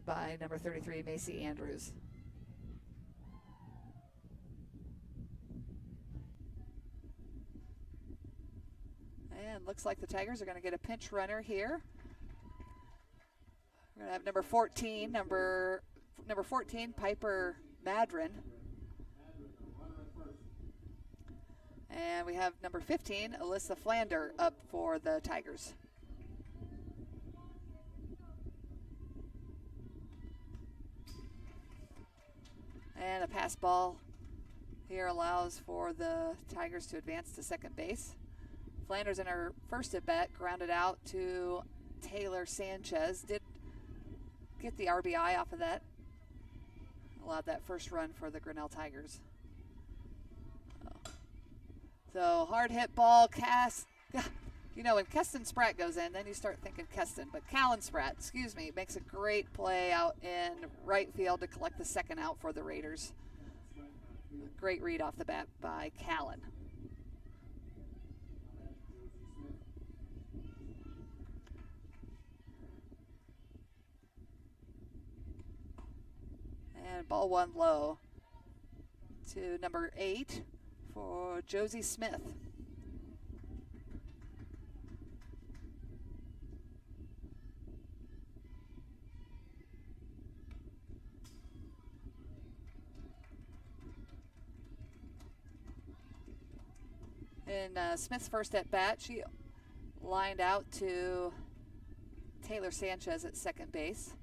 by number 33, Macy Andrews. And looks like the Tigers are going to get a pinch runner here. We're going to have number 14, Piper Madron. And we have number 15, Alyssa Flander, up for the Tigers. And a pass ball here allows for the Tigers to advance to second base. Flanders in her first at bat grounded out to Taylor Sanchez. Did get the RBI off of that. Allowed that first run for the Grinnell Tigers. So hard hit ball, you know, when Keston Spratt goes in, then you start thinking Keston. But Callan Spratt, makes a great play out in right field to collect the second out for the Raiders. Great read off the bat by Callan. And ball one low to number 8 for Josie Smith. In Smith's first at bat, she lined out to Taylor Sanchez at second base.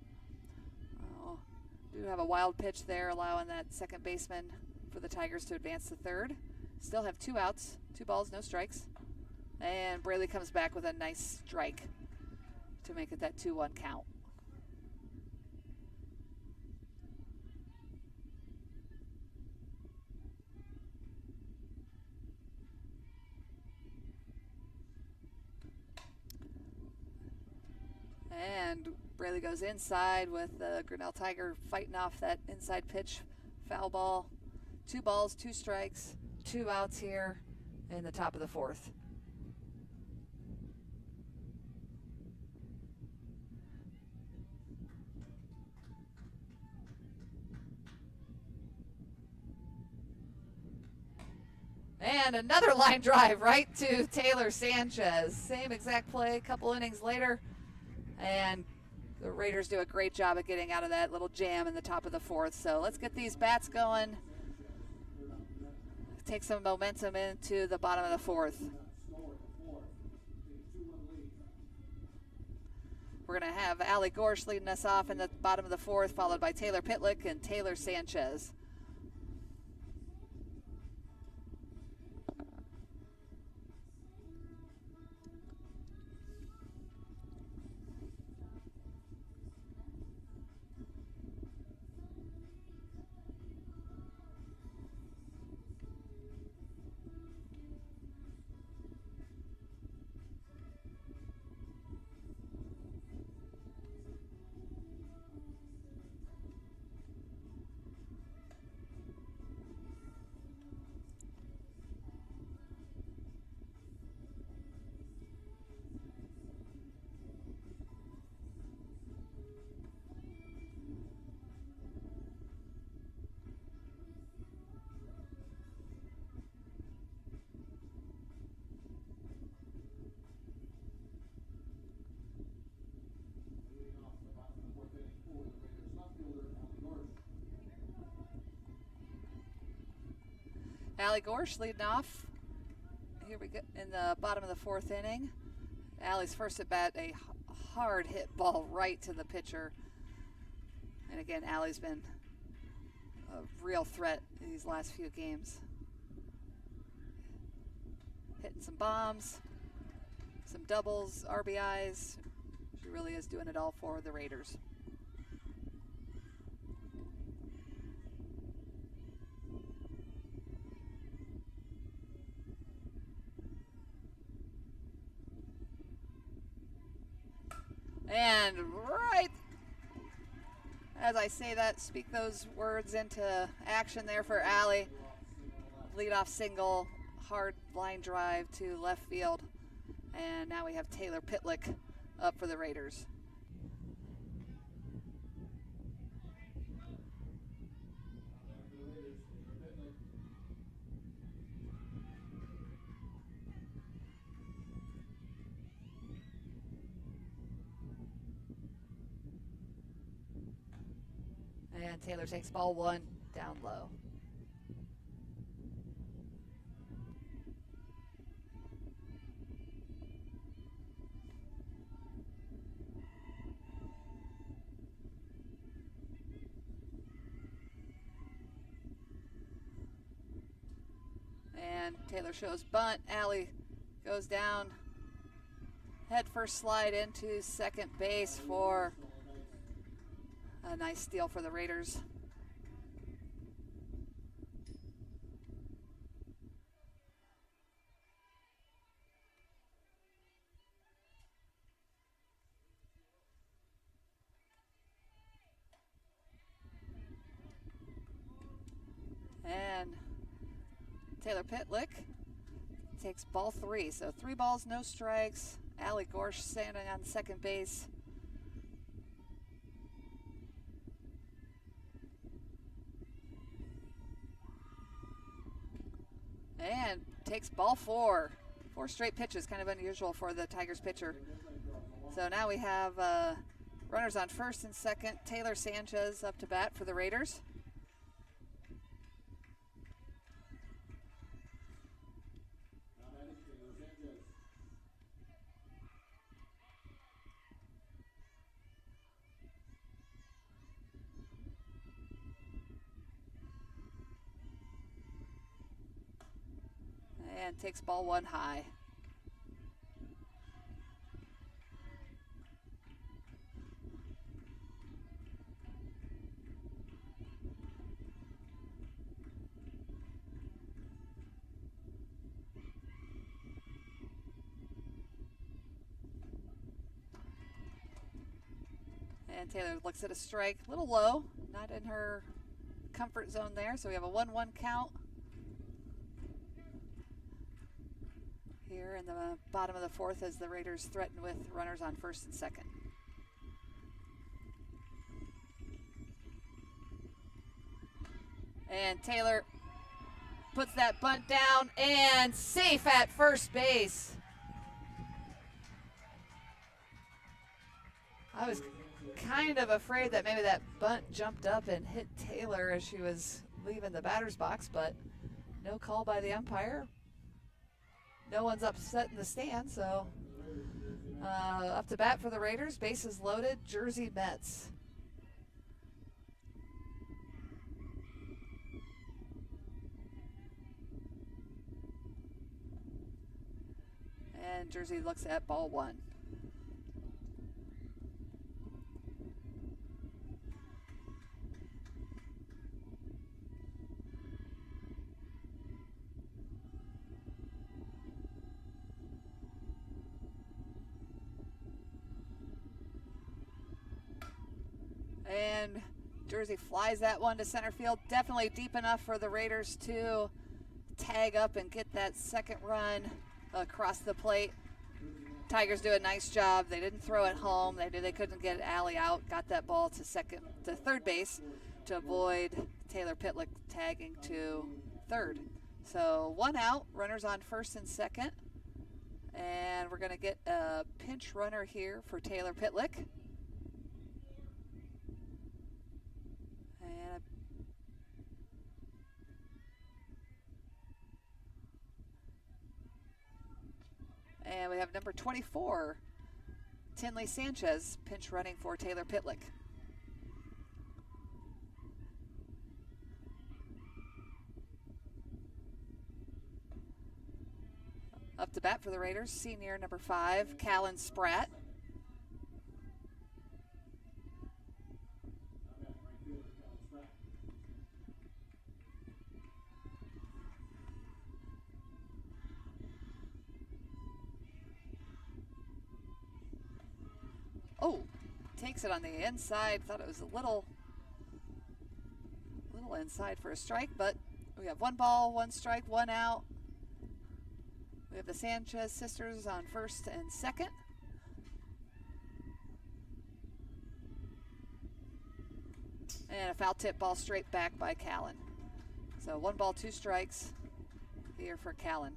Do have a wild pitch there, allowing that second baseman for the Tigers to advance to third. Still have 2 outs, 2 balls, no strikes. And Braley comes back with a nice strike to make it that 2-1 count. And Braley goes inside with the Grinnell Tiger fighting off that inside pitch. Foul ball. 2 balls, 2 strikes, 2 outs here in the top of the 4th. And another line drive right to Taylor Sanchez. Same exact play a couple innings later. And the Raiders do a great job of getting out of that little jam in the top of the 4th. So let's get these bats going. Take some momentum into the bottom of the 4th. We're going to have Allie Gorsh leading us off in the bottom of the 4th, followed by Taylor Pitlick and Taylor Sanchez. Allie Gorsh leading off. Here we go in the bottom of the 4th inning. Allie's first at bat, a hard hit ball right to the pitcher. And again, Allie's been a real threat in these last few games. Hitting some bombs, some doubles, RBIs. She really is doing it all for the Raiders. And right as I say that, speak those words into action there for Allie. Leadoff single, hard line drive to left field. And now we have Taylor Pitlick up for the Raiders. And Taylor takes ball 1 down low. And Taylor shows bunt. Allie goes down. Head first slide into second base for a nice steal for the Raiders. And Taylor Pitlick takes ball 3. So 3 balls, no strikes. Allie Gorsh standing on second base. And takes ball 4. 4 straight pitches, kind of unusual for the Tigers pitcher. So now we have runners on first and second. Taylor Sanchez up to bat for the Raiders. And takes ball 1 high. And Taylor looks at a strike, a little low, not in her comfort zone there, so we have a 1-1 count. Here in the bottom of the 4th as the Raiders threaten with runners on first and second. And Taylor puts that bunt down and safe at first base. I was kind of afraid that maybe that bunt jumped up and hit Taylor as she was leaving the batter's box, but no call by the umpire. No one's upset in the stand, so up to bat for the Raiders. Bases loaded, Jersey Mets. And Jersey looks at ball 1. And Jersey flies that one to center field. Definitely deep enough for the Raiders to tag up and get that second run across the plate. Tigers do a nice job. They didn't throw it home. They knew they couldn't get Allie out. Got that ball to third base to avoid Taylor Pitlick tagging to third. So 1 out, runners on first and second. And we're going to get a pinch runner here for Taylor Pitlick. And we have number 24, Tinley Sanchez, pinch running for Taylor Pitlick. Up to bat for the Raiders, senior number 5, Callan Spratt. Oh, takes it on the inside. Thought it was a little inside for a strike, but we have 1 ball, 1 strike, 1 out. We have the Sanchez sisters on first and second. And a foul tip ball straight back by Callan. So 1 ball, 2 strikes here for Callan.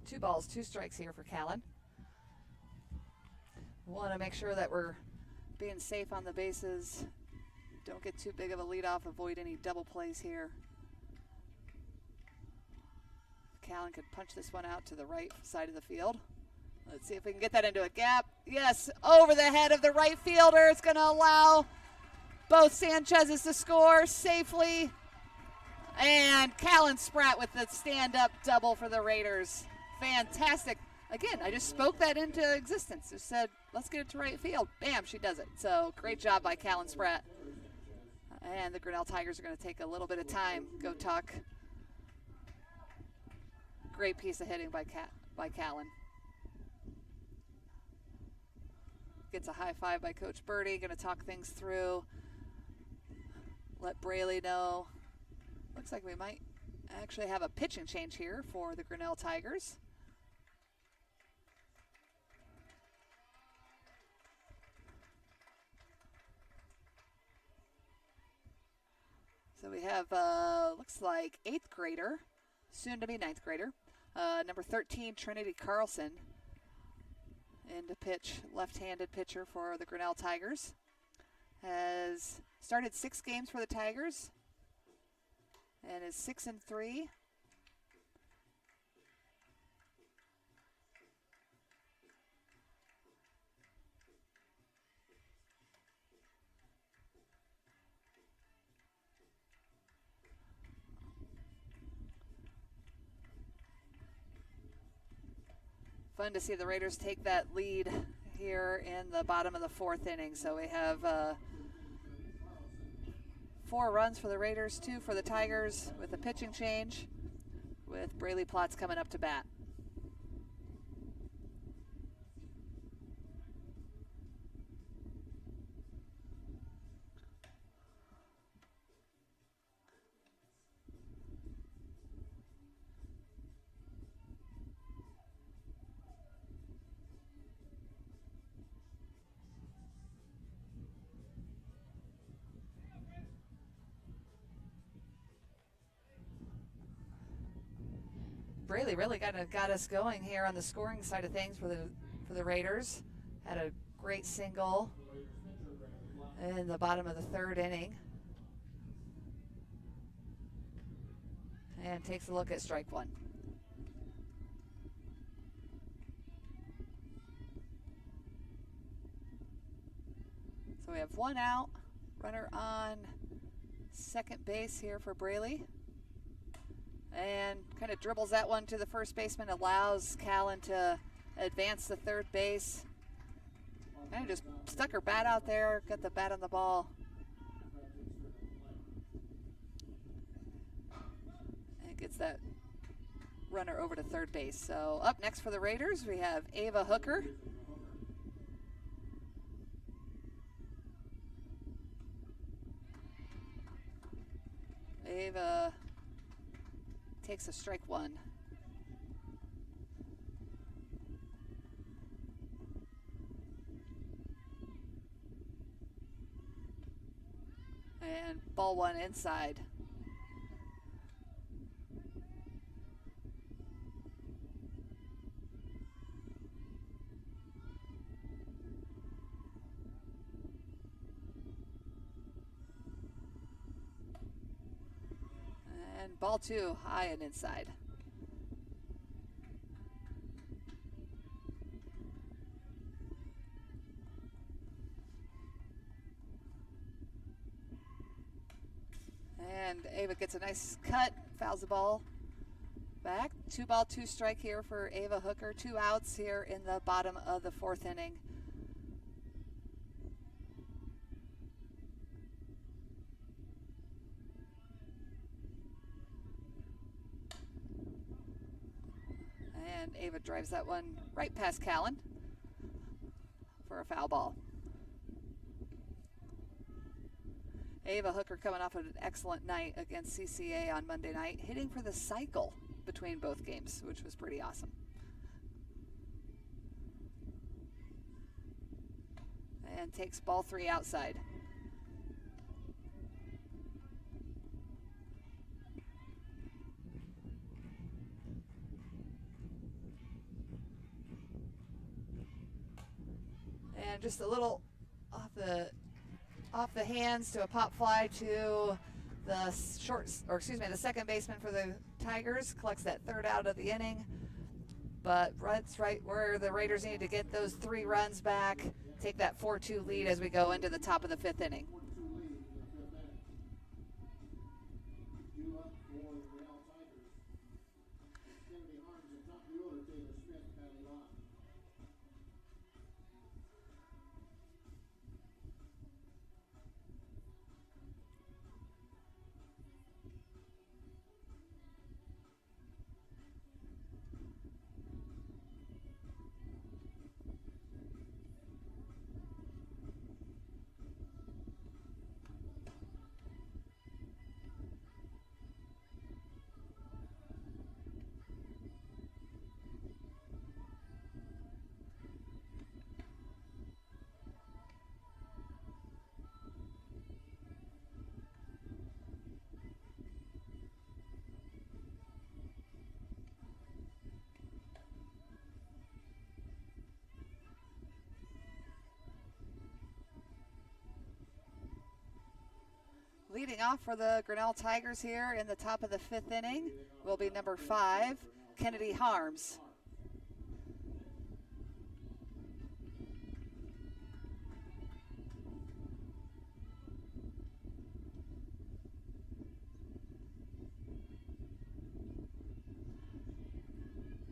Two balls, 2 strikes here for Callan. Want to make sure that we're being safe on the bases. Don't get too big of a lead off. Avoid any double plays here. Callan could punch this one out to the right side of the field. Let's see if we can get that into a gap. Yes, over the head of the right fielder. It's going to allow both Sanchez's to score safely. And Callan Spratt with the stand-up double for the Raiders. Fantastic. Again, I just spoke that into existence. Just said, let's get it to right field. Bam, she does it. So great job by Callan Spratt. And the Grinnell Tigers are going to take a little bit of time. Go Tuck. Great piece of hitting by Callan. Gets a high five by Coach Birdie. Going to talk things through. Let Braley know. Looks like we might actually have a pitching change here for the Grinnell Tigers. So we have, looks like 8th grader, soon to be 9th grader, number 13, Trinity Carlson, in to pitch, left-handed pitcher for the Grinnell Tigers. Has started 6 games for the Tigers and is 6-3. Fun to see the Raiders take that lead here in the bottom of the 4th inning. So we have 4 runs for the Raiders, 2 for the Tigers with a pitching change with Braley Plotz coming up to bat. Braley really got us going here on the scoring side of things for the Raiders. Had a great single in the bottom of the 3rd inning. And takes a look at strike 1. So we have 1 out, runner on second base here for Braley. And kind of dribbles that one to the first baseman, allows Callan to advance to 3rd base. Kind of just stuck her bat out there, got the bat on the ball. And gets that runner over to 3rd base. So up next for the Raiders, we have Ava Hooker. Ava takes a strike 1. And ball 1 inside. And ball 2 high and inside. And Ava gets a nice cut, fouls the ball back. 2 ball, 2 strike here for Ava Hooker. 2 outs here in the bottom of the 4th inning. And Ava drives that one right past Callan for a foul ball. Ava Hooker coming off of an excellent night against CCA on Monday night, hitting for the cycle between both games, which was pretty awesome. And takes ball 3 outside. And just a little off the hands to a pop fly to the the second baseman for the Tigers. Collects that third out of the inning. But that's right where the Raiders need to get those 3 runs back, take that 4-2 lead as we go into the top of the 5th inning. Leading off for the Grinnell Tigers here in the top of the 5th inning will be number 5, Kennedy Harms.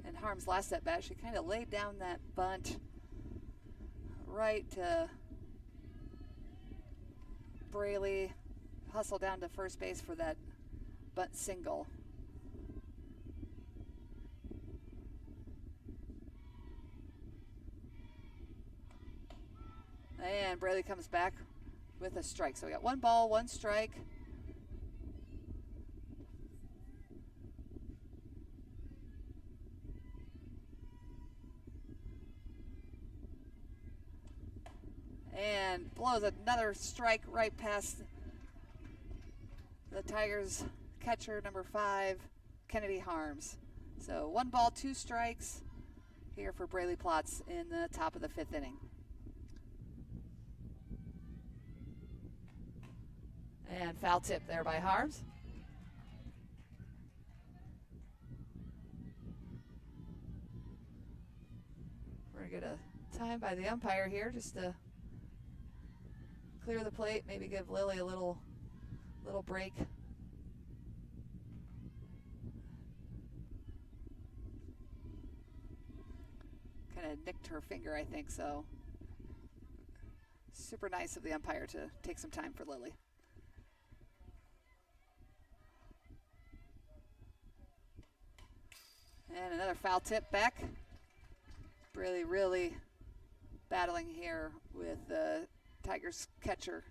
And Harms' last at bat, she kind of laid down that bunt right to Braley. Hustle down to first base for that bunt single. And Braley comes back with a strike. So we got 1 ball, 1 strike. And blows another strike right past the Tigers catcher, number 5, Kennedy Harms. So 1 ball, 2 strikes here for Braley Plotz in the top of the 5th inning. And foul tip there by Harms. We're going to get a time by the umpire here just to clear the plate, maybe give Lily a little break. Kind of nicked her finger, I think, so super nice of the umpire to take some time for Lily. And another foul tip back. Really battling here with the Tigers catcher.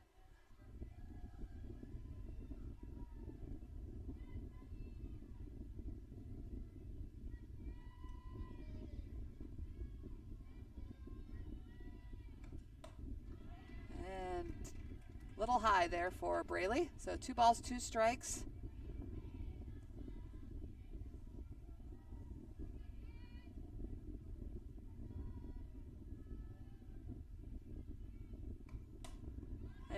And a little high there for Braley. So 2 balls, 2 strikes.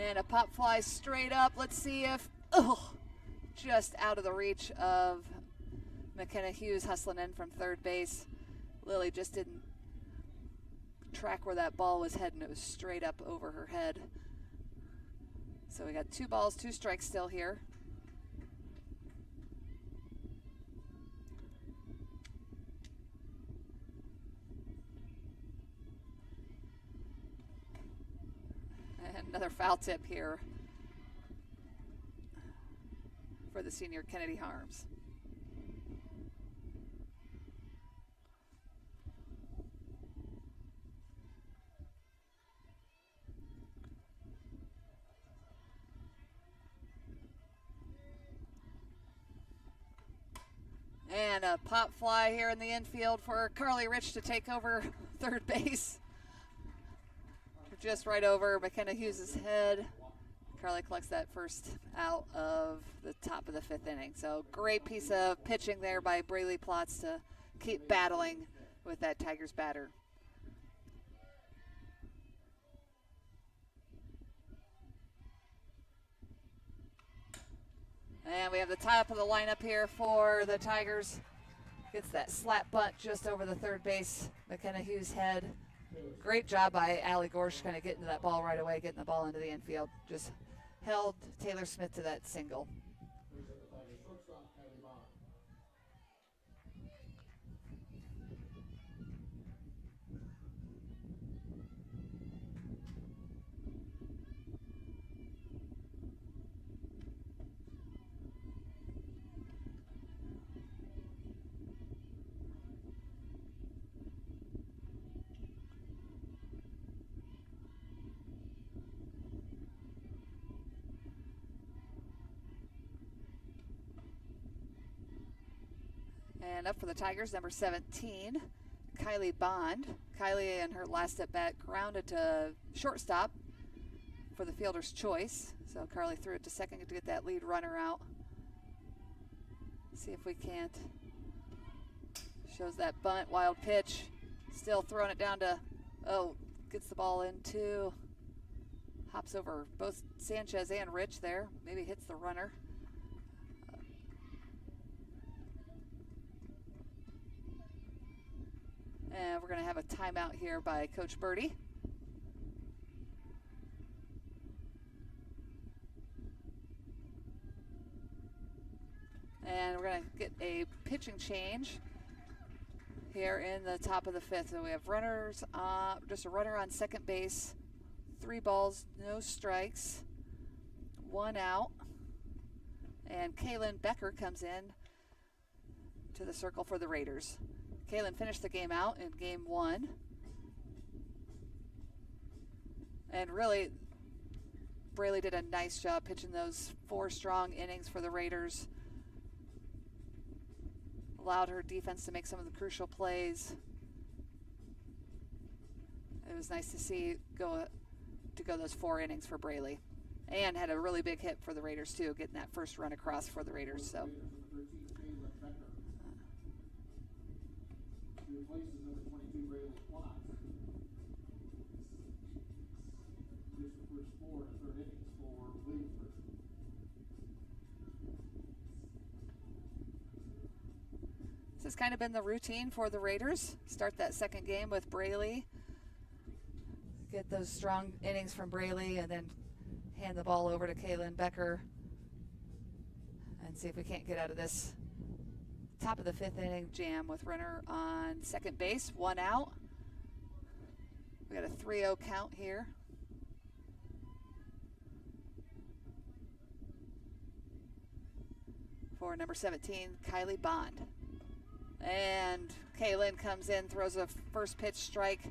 And a pop fly straight up. Let's see if, just out of the reach of McKenna Hughes hustling in from third base. Lily just didn't track where that ball was heading. It was straight up over her head. So we got 2 balls, 2 strikes still here. And another foul tip here for the senior Kennedy Harms. And a pop fly here in the infield for Carly Rich to take over third base. Just right over McKenna Hughes' head. Carly collects that first out of the top of the 5th inning. So great piece of pitching there by Braley Plotz to keep battling with that Tigers batter. And we have the top of the lineup here for the Tigers. Gets that slap bunt just over the third base McKenna Hughes' head. Great job by Allie Gorsh kind of getting to that ball right away, getting the ball into the infield. Just held Taylor Smith to that single. And up for the Tigers, number 17, Kylie Bond. Kylie, in her last at bat, grounded to shortstop for the fielder's choice. So Carly threw it to second to get that lead runner out. See if we can't. Shows that bunt, wild pitch. Still throwing it down to, gets the ball into, hops over both Sanchez and Rich there. Maybe hits the runner. And we're going to have a timeout here by Coach Birdie. And we're going to get a pitching change here in the top of the fifth. So we have runners, just a runner on second base, 3 balls, no strikes, 1 out. And Kaylin Becker comes in to the circle for the Raiders. Kaylin finished the game out in game 1. And really, Braley did a nice job pitching those 4 strong innings for the Raiders. Allowed her defense to make some of the crucial plays. It was nice to see go those 4 innings for Braley. And had a really big hit for the Raiders too, getting that first run across for the Raiders. So. Replaces number 22, Braylee Plotz. This the first 4 and 3rd innings for Williamsburg. This has kind of been the routine for the Raiders. Start that second game with Braley. Get those strong innings from Braley and then hand the ball over to Kaylin Becker. And see if we can't get out of this top of the 5th inning jam with runner on second base, 1 out. We got a 3-0 count here. For number 17, Kylie Bond. And Kaylin comes in, throws a first pitch strike.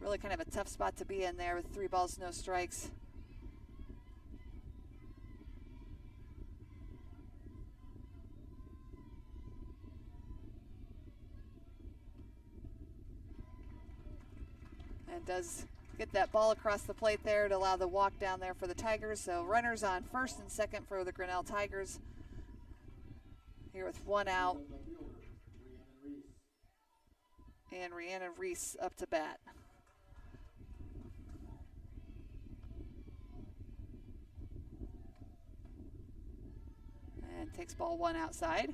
Really kind of a tough spot to be in there with 3 balls, no strikes. And does get that ball across the plate there to allow the walk down there for the Tigers. So runners on first and second for the Grinnell Tigers. Here with 1 out. And Rhiannon Reese up to bat. And takes ball 1 outside.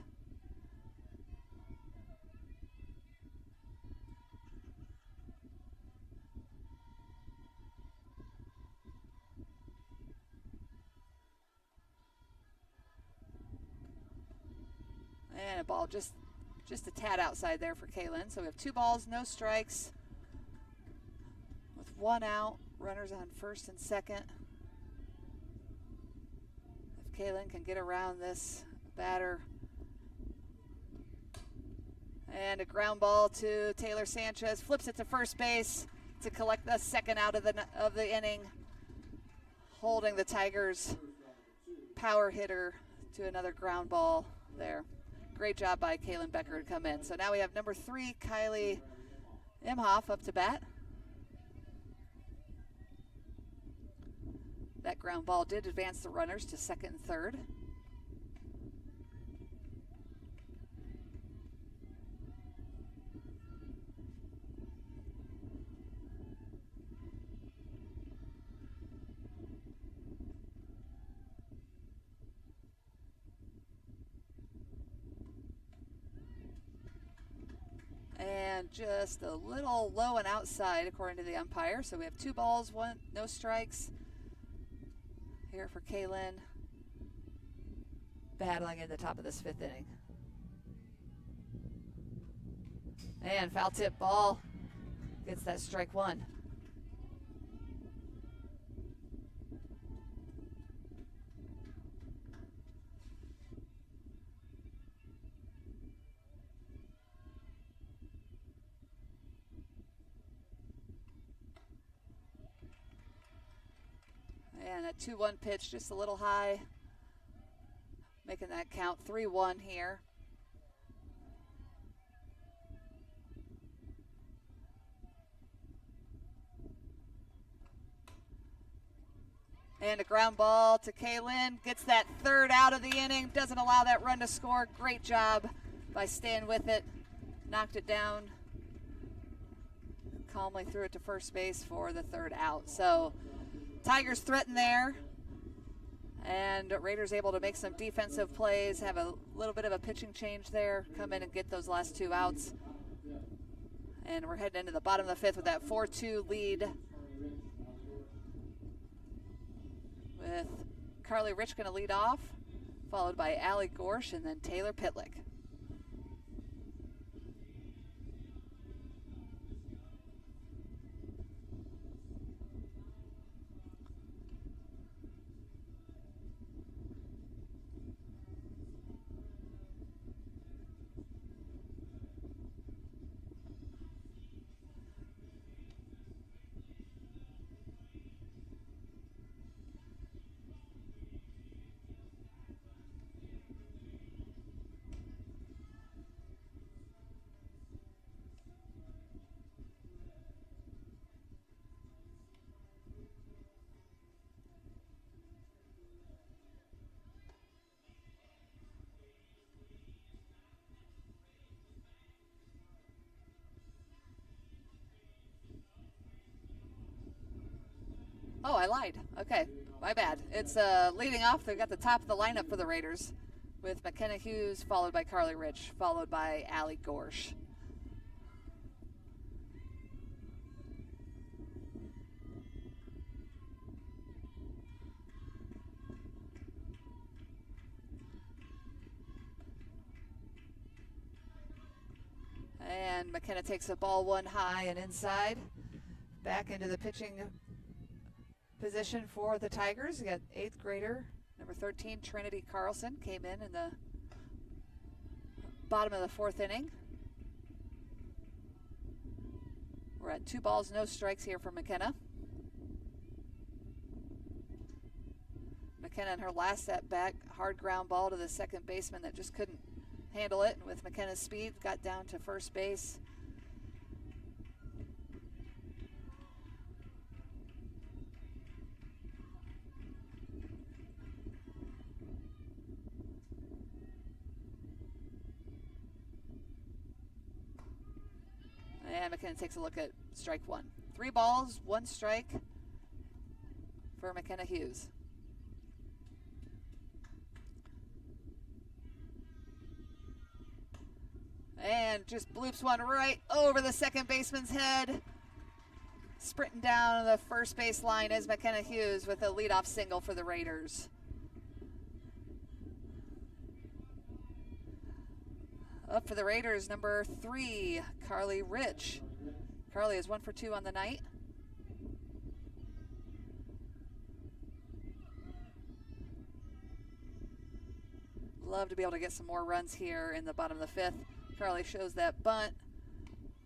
And a ball just a tad outside there for Kaylin. So we have 2 balls, no strikes. With 1 out, runners on first and second. If Kaylin can get around this batter. And a ground ball to Taylor Sanchez. Flips it to first base to collect the second out of the inning. Holding the Tigers' power hitter to another ground ball there. Great job by Kaylin Becker to come in. So now we have number 3, Kylie Imhoff up to bat. That ground ball did advance the runners to second and third. and just a little low and outside according to the umpire. So we have 2 balls, no strikes here for Kaylin, battling in the top of this 5th inning. And foul tip ball gets that strike 1. And a 2-1 pitch, just a little high, making that count 3-1 here. And a ground ball to Kaylin, gets that 3rd out of the inning, doesn't allow that run to score. Great job by staying with it, knocked it down, calmly threw it to first base for the 3rd out. So Tigers threaten there, and Raiders able to make some defensive plays, have a little bit of a pitching change there, come in and get those last 2 outs. And we're heading into the bottom of the 5th with that 4-2 lead, with Carly Rich going to lead off, followed by Allie Gorsh and then Taylor Pitlick. Oh, I lied. Okay, my bad. It's leading off. They've got the top of the lineup for the Raiders with McKenna Hughes, followed by Carly Rich, followed by Allie Gorsh. And McKenna takes the ball 1 high and inside. Back into the pitching position for the Tigers. You got 8th grader, number 13, Trinity Carlson, came in the bottom of the 4th inning. We're at 2 balls, no strikes here for McKenna. McKenna in her last at bat, hard ground ball to the second baseman that just couldn't handle it. And with McKenna's speed, got down to first base. And McKenna takes a look at strike 1. 3 balls, 1 strike for McKenna Hughes. And just bloops one right over the second baseman's head. Sprinting down the first base line is McKenna Hughes with a leadoff single for the Raiders. Up for the Raiders, number 3, Carly Rich. Carly is 1 for 2 on the night. Love to be able to get some more runs here in the bottom of the 5th. Carly shows that bunt,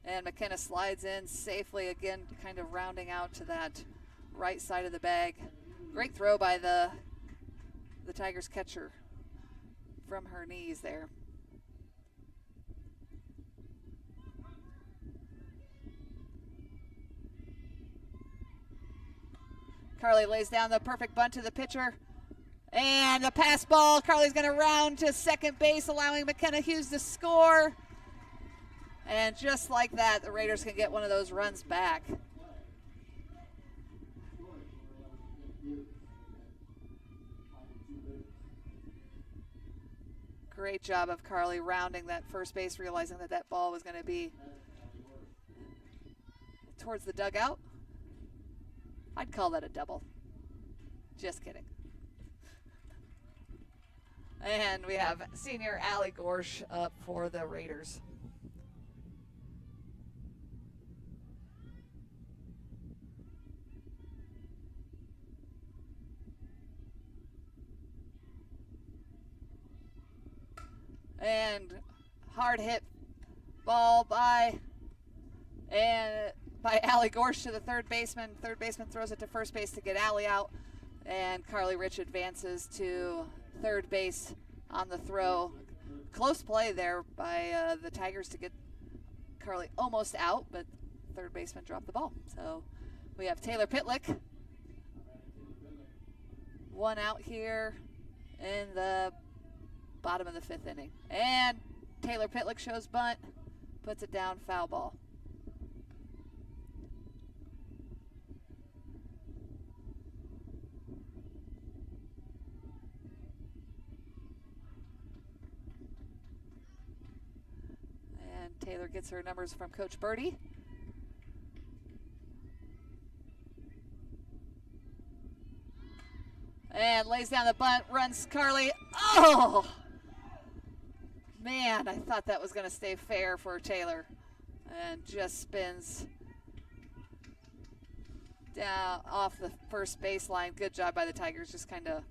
and McKenna slides in safely again, kind of rounding out to that right side of the bag. Great throw by the Tigers catcher from her knees there. Carly lays down the perfect bunt to the pitcher. And the pass ball, Carly's going to round to second base, allowing McKenna Hughes to score. And just like that, the Raiders can get one of those runs back. Great job of Carly rounding that first base, realizing that that ball was going to be towards the dugout. I'd call that a double. Just kidding. And we have senior Allie Gorsh up for the Raiders. And hard hit ball by Allie Gorsh to the third baseman. Third baseman throws it to first base to get Allie out. And Carly Rich advances to third base on the throw. Close play there by the Tigers to get Carly almost out, but third baseman dropped the ball. So we have Taylor Pitlick. One out here in the bottom of the fifth inning. And Taylor Pitlick shows bunt, puts it down, foul ball. And Taylor gets her numbers from Coach Birdie. And lays down the bunt, runs Carly. Oh! Man, I thought that was going to stay fair for Taylor. And just spins down off the first baseline. Good job by the Tigers, just kind of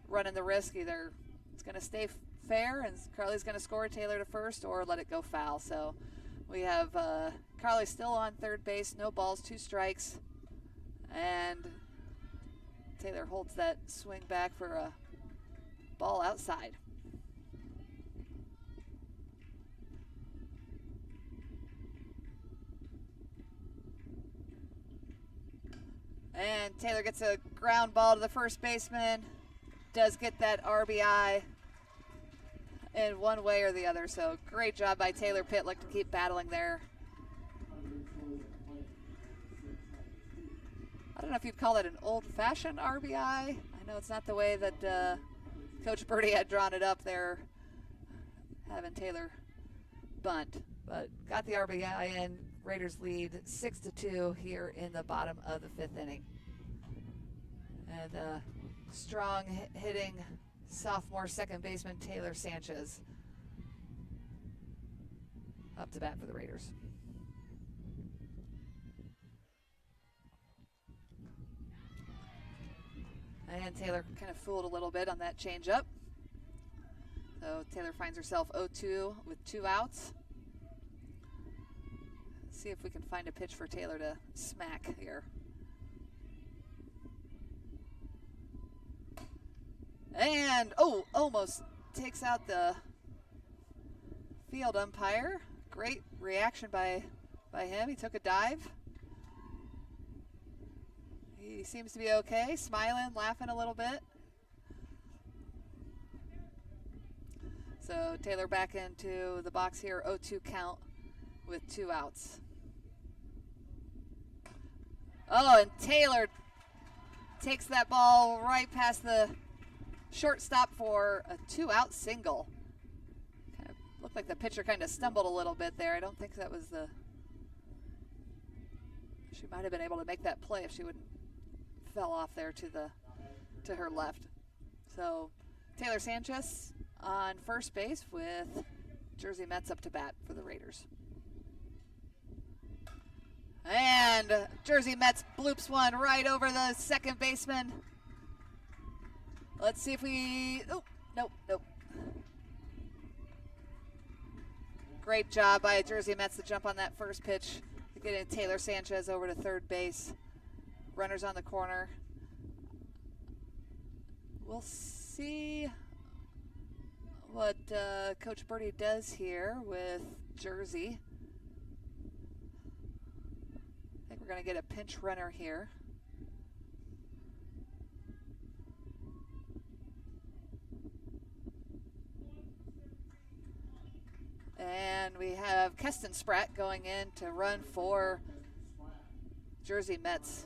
running the risk. Either it's going to stay fair and Carly's going to score Taylor to first, or let it go foul. So we have Carly still on third base, no balls, 2 strikes. And Taylor holds that swing back for a ball outside. And Taylor gets a ground ball to the first baseman. Does get that RBI in one way or the other. So great job by Taylor Pitlick to keep battling there. I don't know if you'd call it an old-fashioned RBI. I know it's not the way that Coach Birdie had drawn it up there, having Taylor bunt. But got the RBI in. Raiders lead 6-2 here in the bottom of the 5th inning. And strong hitting sophomore second baseman Taylor Sanchez up to bat for the Raiders. And Taylor kind of fooled a little bit on that changeup. So Taylor finds herself 0-2 with 2 outs. See if we can find a pitch for Taylor to smack here. And, oh, almost takes out the field umpire. Great reaction by him. He took a dive. He seems to be okay, smiling, laughing a little bit. So Taylor back into the box here, 0-2 count with 2 outs. Oh, and Taylor takes that ball right past the shortstop for a 2-out single. Kind of looked like the pitcher kind of stumbled a little bit there. I don't think that was the... She might have been able to make that play if she wouldn't fell off there to her left. So Taylor Sanchez on first base with Jersey Mets up to bat for the Raiders. And Jersey Mets bloops one right over the second baseman. Let's see if we... Oh, nope. Great job by Jersey Mets to jump on that first pitch, getting Taylor Sanchez over to third base. Runners on the corner. We'll see what Coach Birdie does here with Jersey. I think we're going to get a pinch runner here. And we have Keston Spratt going in to run for Jersey Mets.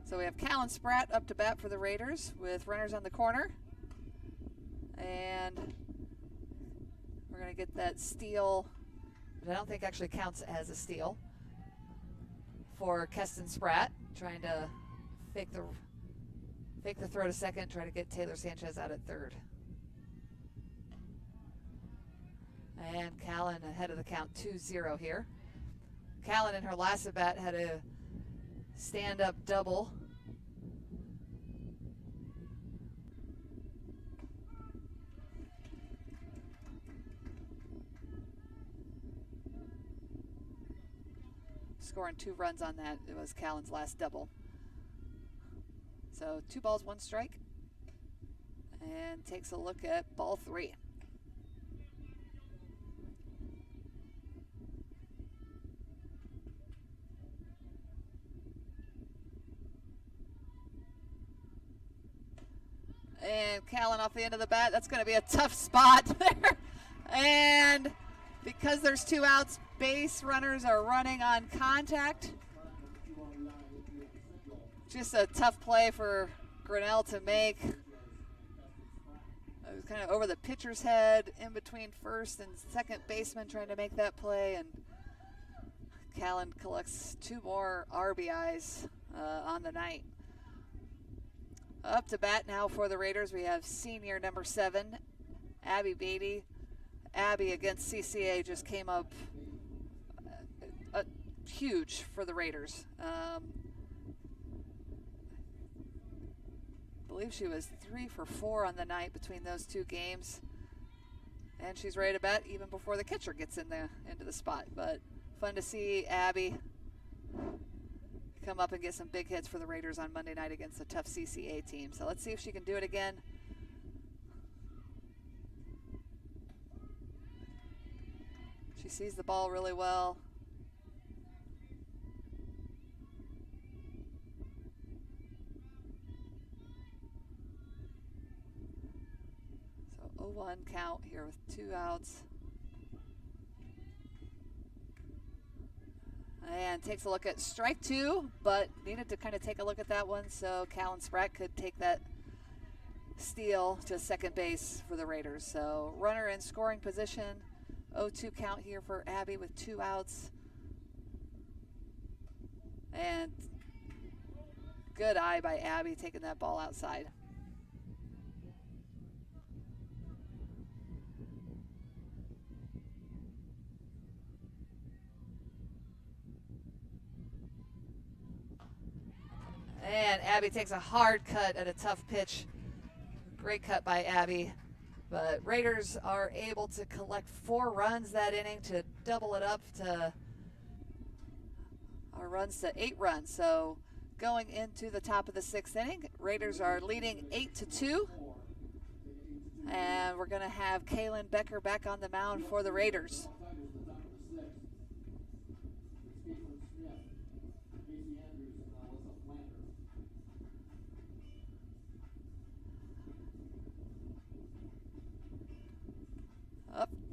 So we have Callan Spratt up to bat for the Raiders with runners on the corner. And we're going to get that steal, but I don't think actually counts as a steal, for Keston Spratt, trying to fake the throw to second, try to get Taylor Sanchez out at third. And Callan ahead of the count, 2-0 here. Callan in her last at bat had a stand-up double. Scoring 2 runs on that. It was Callan's last double. So 2 balls, 1 strike. And takes a look at ball 3. And Callan off the end of the bat. That's going to be a tough spot there. And because there's 2 outs, base runners are running on contact. Just a tough play for Grinnell to make. It was kind of over the pitcher's head, in between first and second baseman, trying to make that play. And Callan collects 2 more RBIs on the night. Up to bat now for the Raiders, we have senior number 7, Abby Beatty. Abby against CCA just came up huge for the Raiders. I believe she was 3 for 4 on the night between those 2 games. And she's ready to bat even before the catcher gets into the spot. But fun to see Abby come up and get some big hits for the Raiders on Monday night against a tough CCA team. So let's see if she can do it again. She sees the ball really well. So 0-1 count here with 2 outs. And takes a look at strike 2, but needed to kind of take a look at that one so Callan Spratt could take that steal to second base for the Raiders. So runner in scoring position, 0-2 count here for Abby with 2 outs. And good eye by Abby taking that ball outside. And Abby takes a hard cut at a tough pitch. Great cut by Abby. But Raiders are able to collect 4 runs that inning to double it up to our runs to 8 runs. So going into the top of the 6th inning, Raiders are leading 8-2. And we're going to have Kaylin Becker back on the mound for the Raiders.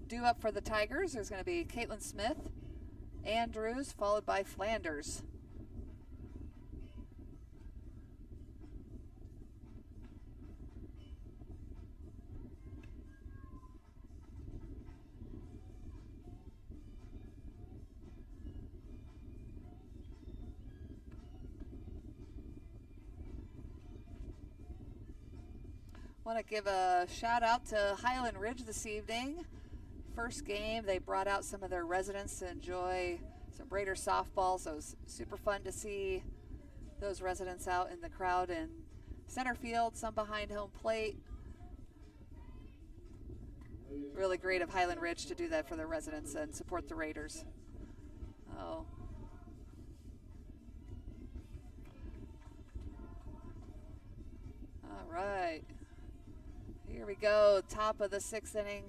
Due up for the Tigers, there's going to be Caitlin Smith, Andrews, followed by Flanders. Want to give a shout out to Highland Ridge this evening. First game, they brought out some of their residents to enjoy some Raider softball, so it was super fun to see those residents out in the crowd in center field, some behind home plate. Really great of Highland Ridge to do that for their residents and support the Raiders. Oh. All right. Here we go, top of the 6th inning.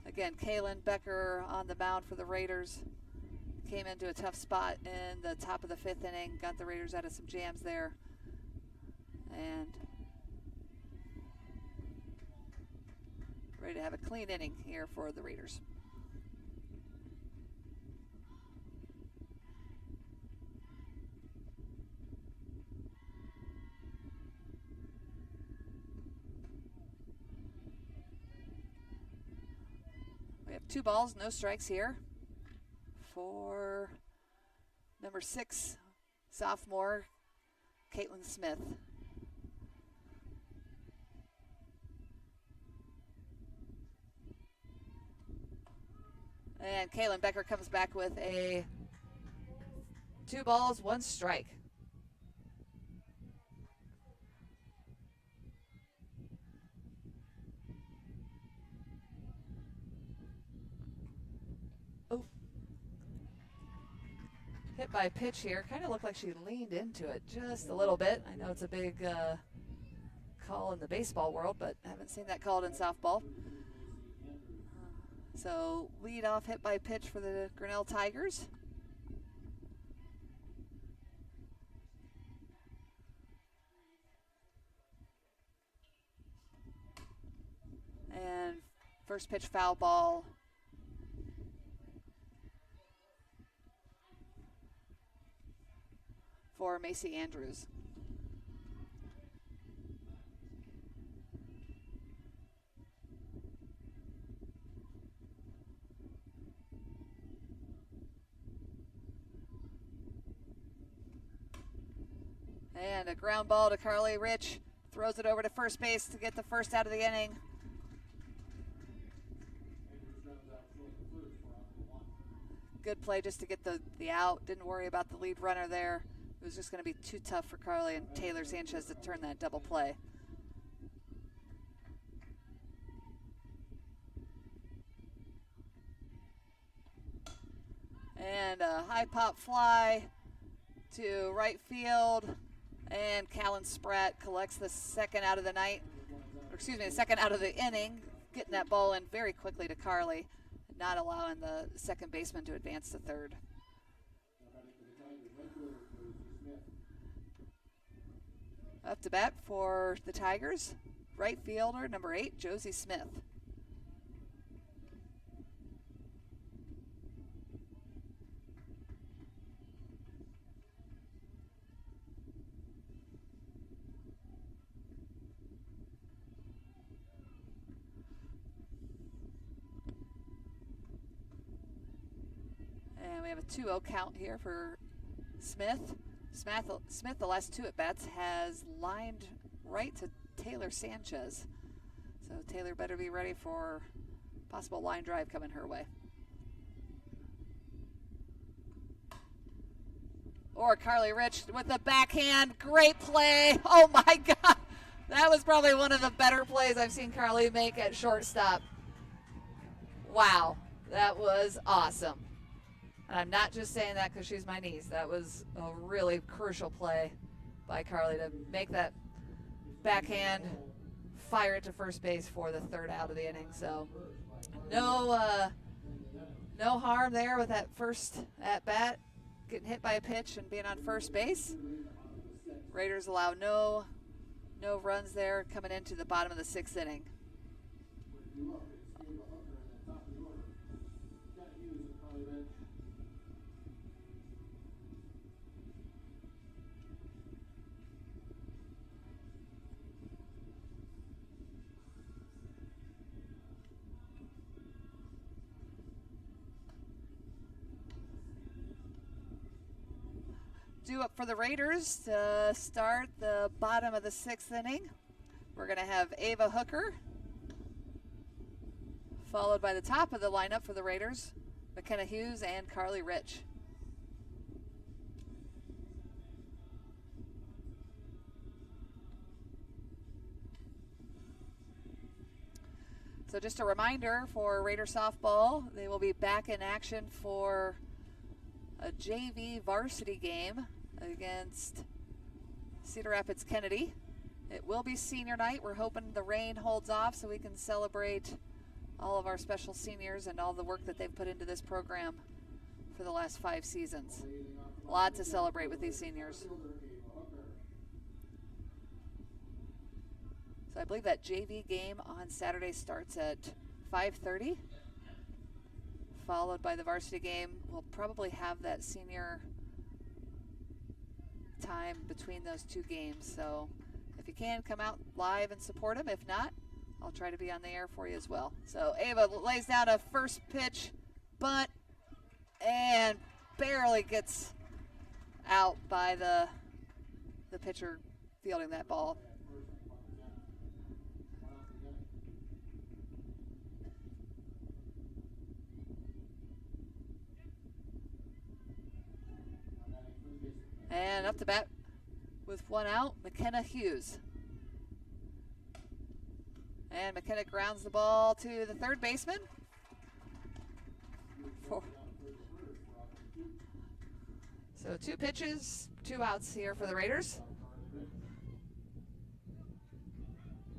Again, Kaylin Becker on the mound for the Raiders. Came into a tough spot in the top of the 5th inning. Got the Raiders out of some jams there. And ready to have a clean inning here for the Raiders. 2 balls, no strikes here for number 6, sophomore Caitlin Smith. And Kaylin Becker comes back with a 2 balls, 1 strike. Oh. Hit by a pitch here. Kind of looked like she leaned into it just a little bit. I know it's a big call in the baseball world, but I haven't seen that called in softball. So lead off hit by pitch for the Grinnell Tigers. And first pitch foul ball. For Macy Andrews. And a ground ball to Carly Rich. Throws it over to first base to get the first out of the inning. Good play just to get the out. Didn't worry about the lead runner there. It was just going to be too tough for Carly and Taylor Sanchez to turn that double play. And a high pop fly to right field. And Callan Spratt collects the second out of the night. The second out of the inning. Getting that ball in very quickly to Carly. Not allowing the second baseman to advance to third. Up to bat for the Tigers, right fielder number 8, Josie Smith. And we have a 2-0 count here for Smith. Smith, the last 2 at-bats, has lined right to Taylor Sanchez. So Taylor better be ready for possible line drive coming her way. Or Carly Rich with the backhand. Great play. Oh, my God. That was probably one of the better plays I've seen Carly make at shortstop. Wow. That was awesome. And I'm not just saying that because she's my niece. That was a really crucial play by Carly to make that backhand, fire it to first base for the third out of the inning. So no harm there with that first at-bat, getting hit by a pitch and being on first base. Raiders allow no runs there coming into the bottom of the 6th inning. Due up for the Raiders to start the bottom of the 6th inning. We're going to have Ava Hooker, followed by the top of the lineup for the Raiders, McKenna Hughes and Carly Rich. So just a reminder for Raider softball, they will be back in action for a JV varsity game against Cedar Rapids Kennedy. It will be senior night. We're hoping the rain holds off so we can celebrate all of our special seniors and all the work that they've put into this program for the last 5 seasons. A lot to celebrate with these seniors. So I believe that JV game on Saturday starts at 5:30. Followed by the varsity game. We'll probably have that senior time between those 2 games. So if you can, come out live and support them. If not, I'll try to be on the air for you as well. So Ava lays down a first pitch bunt and barely gets out by the pitcher fielding that ball. And up to bat with one out, McKenna Hughes. And McKenna grounds the ball to the third baseman. So 2 pitches, 2 outs here for the Raiders.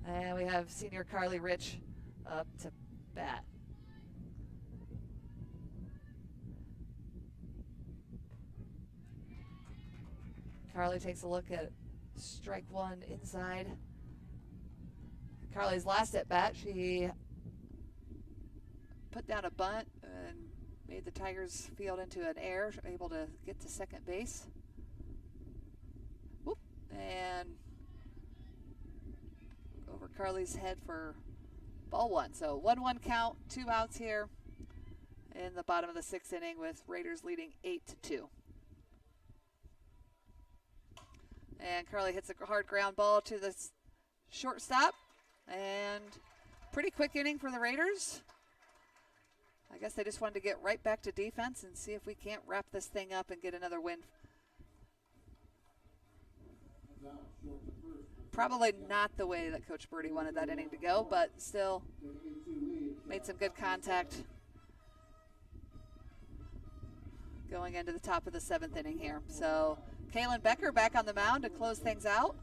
And we have senior Carly Rich up to bat. Carly takes a look at strike 1 inside. Carly's last at bat, she put down a bunt and made the Tigers field into an error, able to get to second base. Whoop, and over Carly's head for ball 1. So 1-1 count, 2 outs here in the bottom of the 6th inning with Raiders leading 8-2. And Carly hits a hard ground ball to the shortstop. And pretty quick inning for the Raiders. I guess they just wanted to get right back to defense and see if we can't wrap this thing up and get another win. Probably not the way that Coach Birdie wanted that inning to go, but still made some good contact going into the top of the 7th inning here. So Kaylin Becker back on the mound to close things out.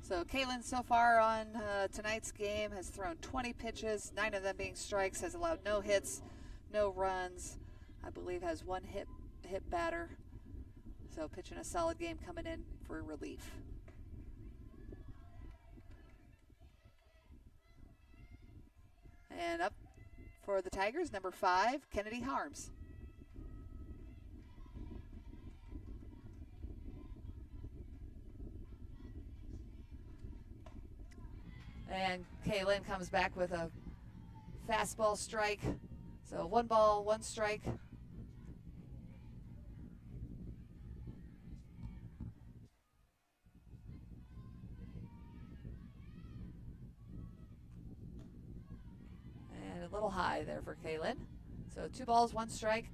So Kaylin so far on tonight's game has thrown 20 pitches, 9 of them being strikes, has allowed no hits, no runs. I believe has 1 hit batter. So pitching a solid game coming in for relief. And up for the Tigers, number 5, Kennedy Harms. And Kaylin comes back with a fastball strike. So 1 ball, 1 strike. And a little high there for Kaylin. So 2 balls, 1 strike.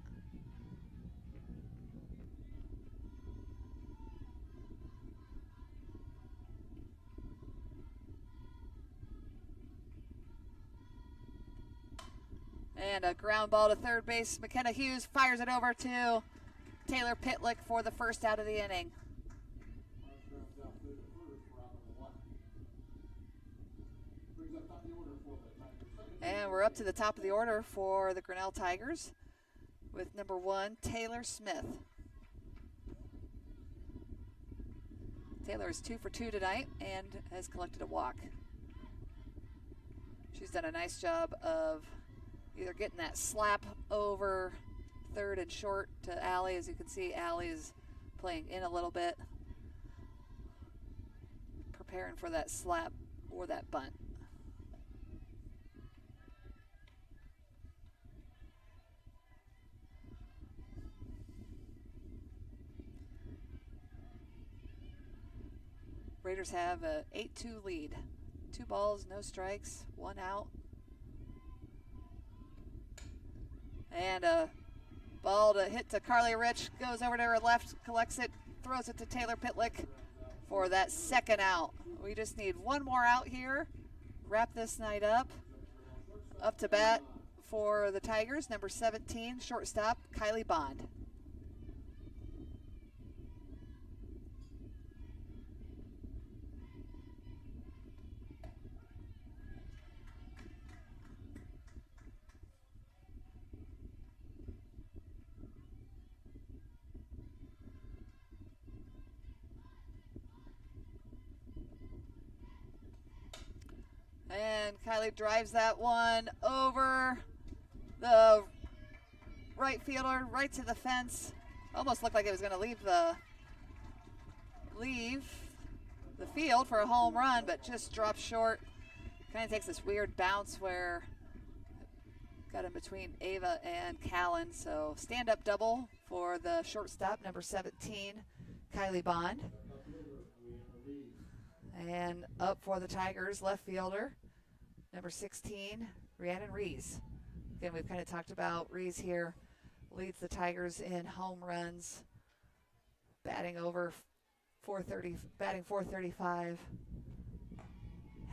And a ground ball to third base. McKenna Hughes fires it over to Taylor Pitlick for the first out of the inning. And we're up to the top of the order for the Grinnell Tigers with number 1, Taylor Smith. Taylor is 2 for 2 tonight and has collected a walk. She's done a nice job of either getting that slap over third and short to Allie. As you can see, Allie is playing in a little bit, preparing for that slap or that bunt. Raiders have an 8-2 lead. 2 balls, no strikes, 1 out. And a ball to hit to Carly Rich, goes over to her left, collects it, throws it to Taylor Pitlick for that second out. We just need one more out here. Wrap this night up. Up to bat for the Tigers, number 17, shortstop, Kylie Bond. And Kylie drives that one over the right fielder, right to the fence. Almost looked like it was going to leave the field for a home run, but just dropped short. Kind of takes this weird bounce where got in between Ava and Callan. So stand-up double for the shortstop, number 17, Kylie Bond. And up for the Tigers, left fielder, number 16, Rhiannon Rees. Again, we've kind of talked about Rees here. Leads the Tigers in home runs, batting over 430, batting 435.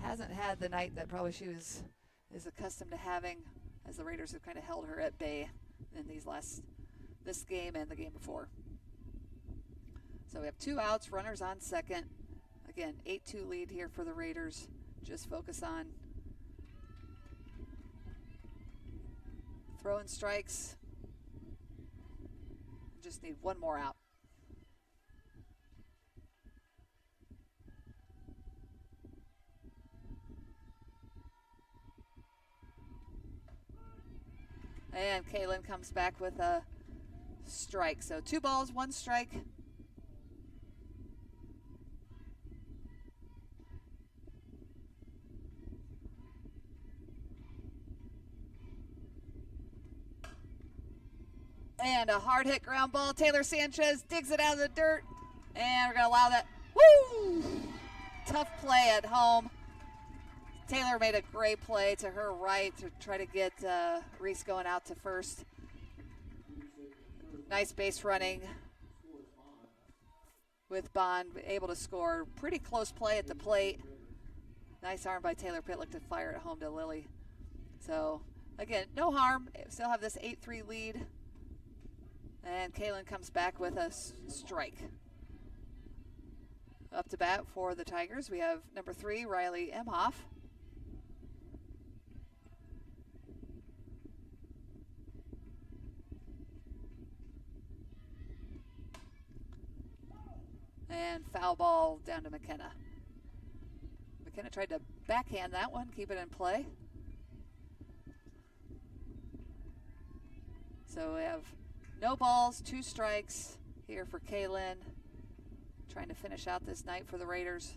Hasn't had the night that probably she is accustomed to having, as the Raiders have kind of held her at bay in this game and the game before. So we have 2 outs, runners on second. Again, 8-2 lead here for the Raiders. Just focus on throwing strikes. Just need one more out. And Kaylin comes back with a strike. So 2 balls, 1 strike. And a hard hit ground ball. Taylor Sanchez digs it out of the dirt. And we're going to allow that. Woo! Tough play at home. Taylor made a great play to her right to try to get Reese going out to first. Nice base running with Bond, able to score. Pretty close play at the plate. Nice arm by Taylor Pitlick to fire it home to Lily. So, again, no harm. Still have this 8-3 lead. And Kaylin comes back with a strike. Up to bat for the Tigers, we have number 3, Riley Emhoff. And foul ball down to McKenna. McKenna tried to backhand that one, keep it in play. So we have no balls, 2 strikes here for Kaylin. Trying to finish out this night for the Raiders.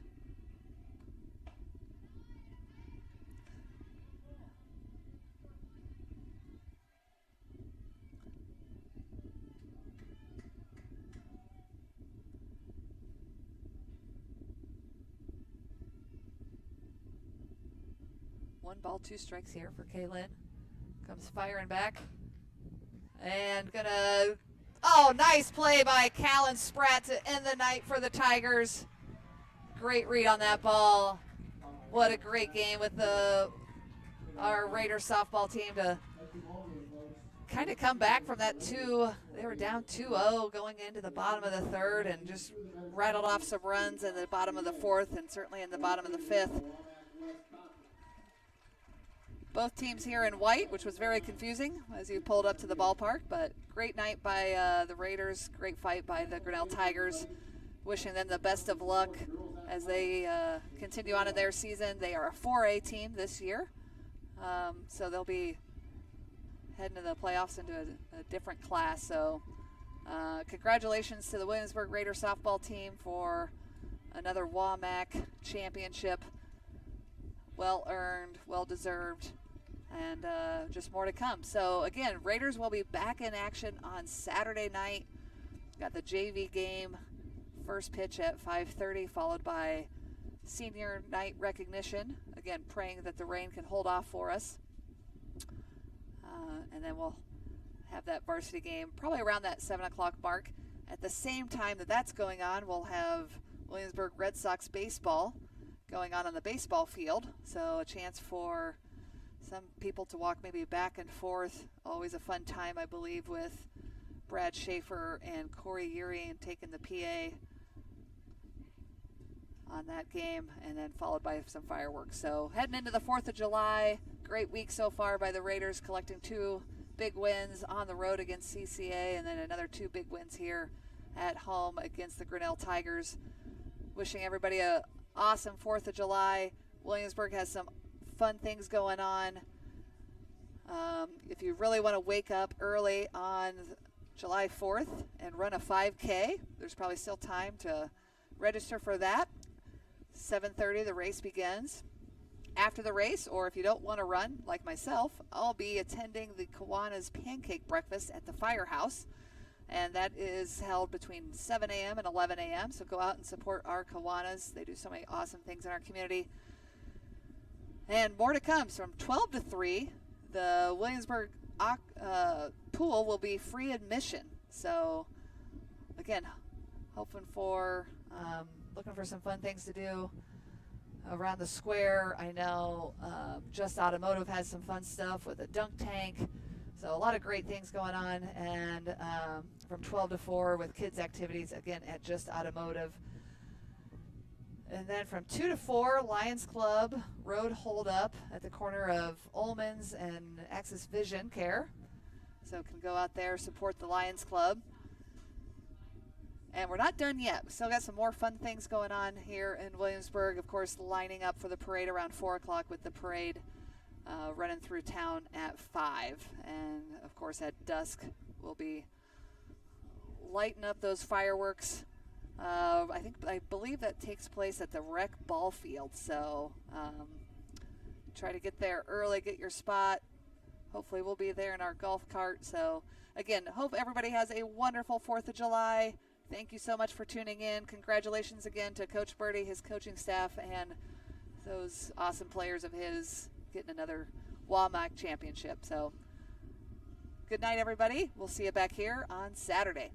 One ball, 2 strikes here for Kaylin. Comes firing back. And nice play by Callan Spratt to end the night for the Tigers. Great read on that ball. What a great game with our Raiders softball team to kind of come back from that they were down 2-0 going into the bottom of the 3rd and just rattled off some runs in the bottom of the 4th and certainly in the bottom of the 5th. Both teams here in white, which was very confusing as you pulled up to the ballpark, but great night by the Raiders, great fight by the Grinnell Tigers. Wishing them the best of luck as they continue on in their season. They are a 4A team this year, so they'll be heading to the playoffs into a different class. So congratulations to the Williamsburg Raiders softball team for another WAMAC championship. Well earned, well deserved, and just more to come. So again, Raiders will be back in action on Saturday night. Got the JV game, first pitch at 5:30, followed by senior night recognition. Again, praying that the rain can hold off for us. And then we'll have that varsity game probably around that 7 o'clock mark. At the same time that that's going on, we'll have Williamsburg Red Sox baseball going on the baseball field. So a chance for some people to walk maybe back and forth. Always a fun time, I believe, with Brad Schaefer and Corey Urian taking the PA on that game, and then followed by some fireworks. So heading into the 4th of July, great week so far by the Raiders, collecting 2 big wins on the road against CCA, and then another 2 big wins here at home against the Grinnell Tigers. Wishing everybody a awesome 4th of July. Williamsburg has some fun things going on. If you really want to wake up early on July 4th and run a 5K, there's probably still time to register for that. 7:30 the race begins. After the race, or if you don't want to run like myself, I'll be attending the Kiwanis Pancake Breakfast at the Firehouse, and that is held between 7 a.m. and 11 a.m. So go out and support our Kiwanis. They do so many awesome things in our community. And more to come. So from 12 to 3, the Williamsburg pool will be free admission. So again, looking for some fun things to do around the square. I know Just Automotive has some fun stuff with a dunk tank. So a lot of great things going on. And from 12 to 4 with kids activities, again, at Just Automotive. And then from 2 to 4, Lions Club Road Hold Up at the corner of Ullman's and Axis Vision Care. So can go out there, support the Lions Club. And we're not done yet. We still got some more fun things going on here in Williamsburg. Of course, lining up for the parade around 4 o'clock with the parade running through town at 5. And, of course, at dusk, we'll be lighting up those fireworks. I believe that takes place at the rec ball field. So try to get there early, get your spot. Hopefully we'll be there in our golf cart. So, again, hope everybody has a wonderful 4th of July. Thank you so much for tuning in. Congratulations again to Coach Birdie, his coaching staff, and those awesome players of his getting another WAMAC championship. So good night, everybody. We'll see you back here on Saturday.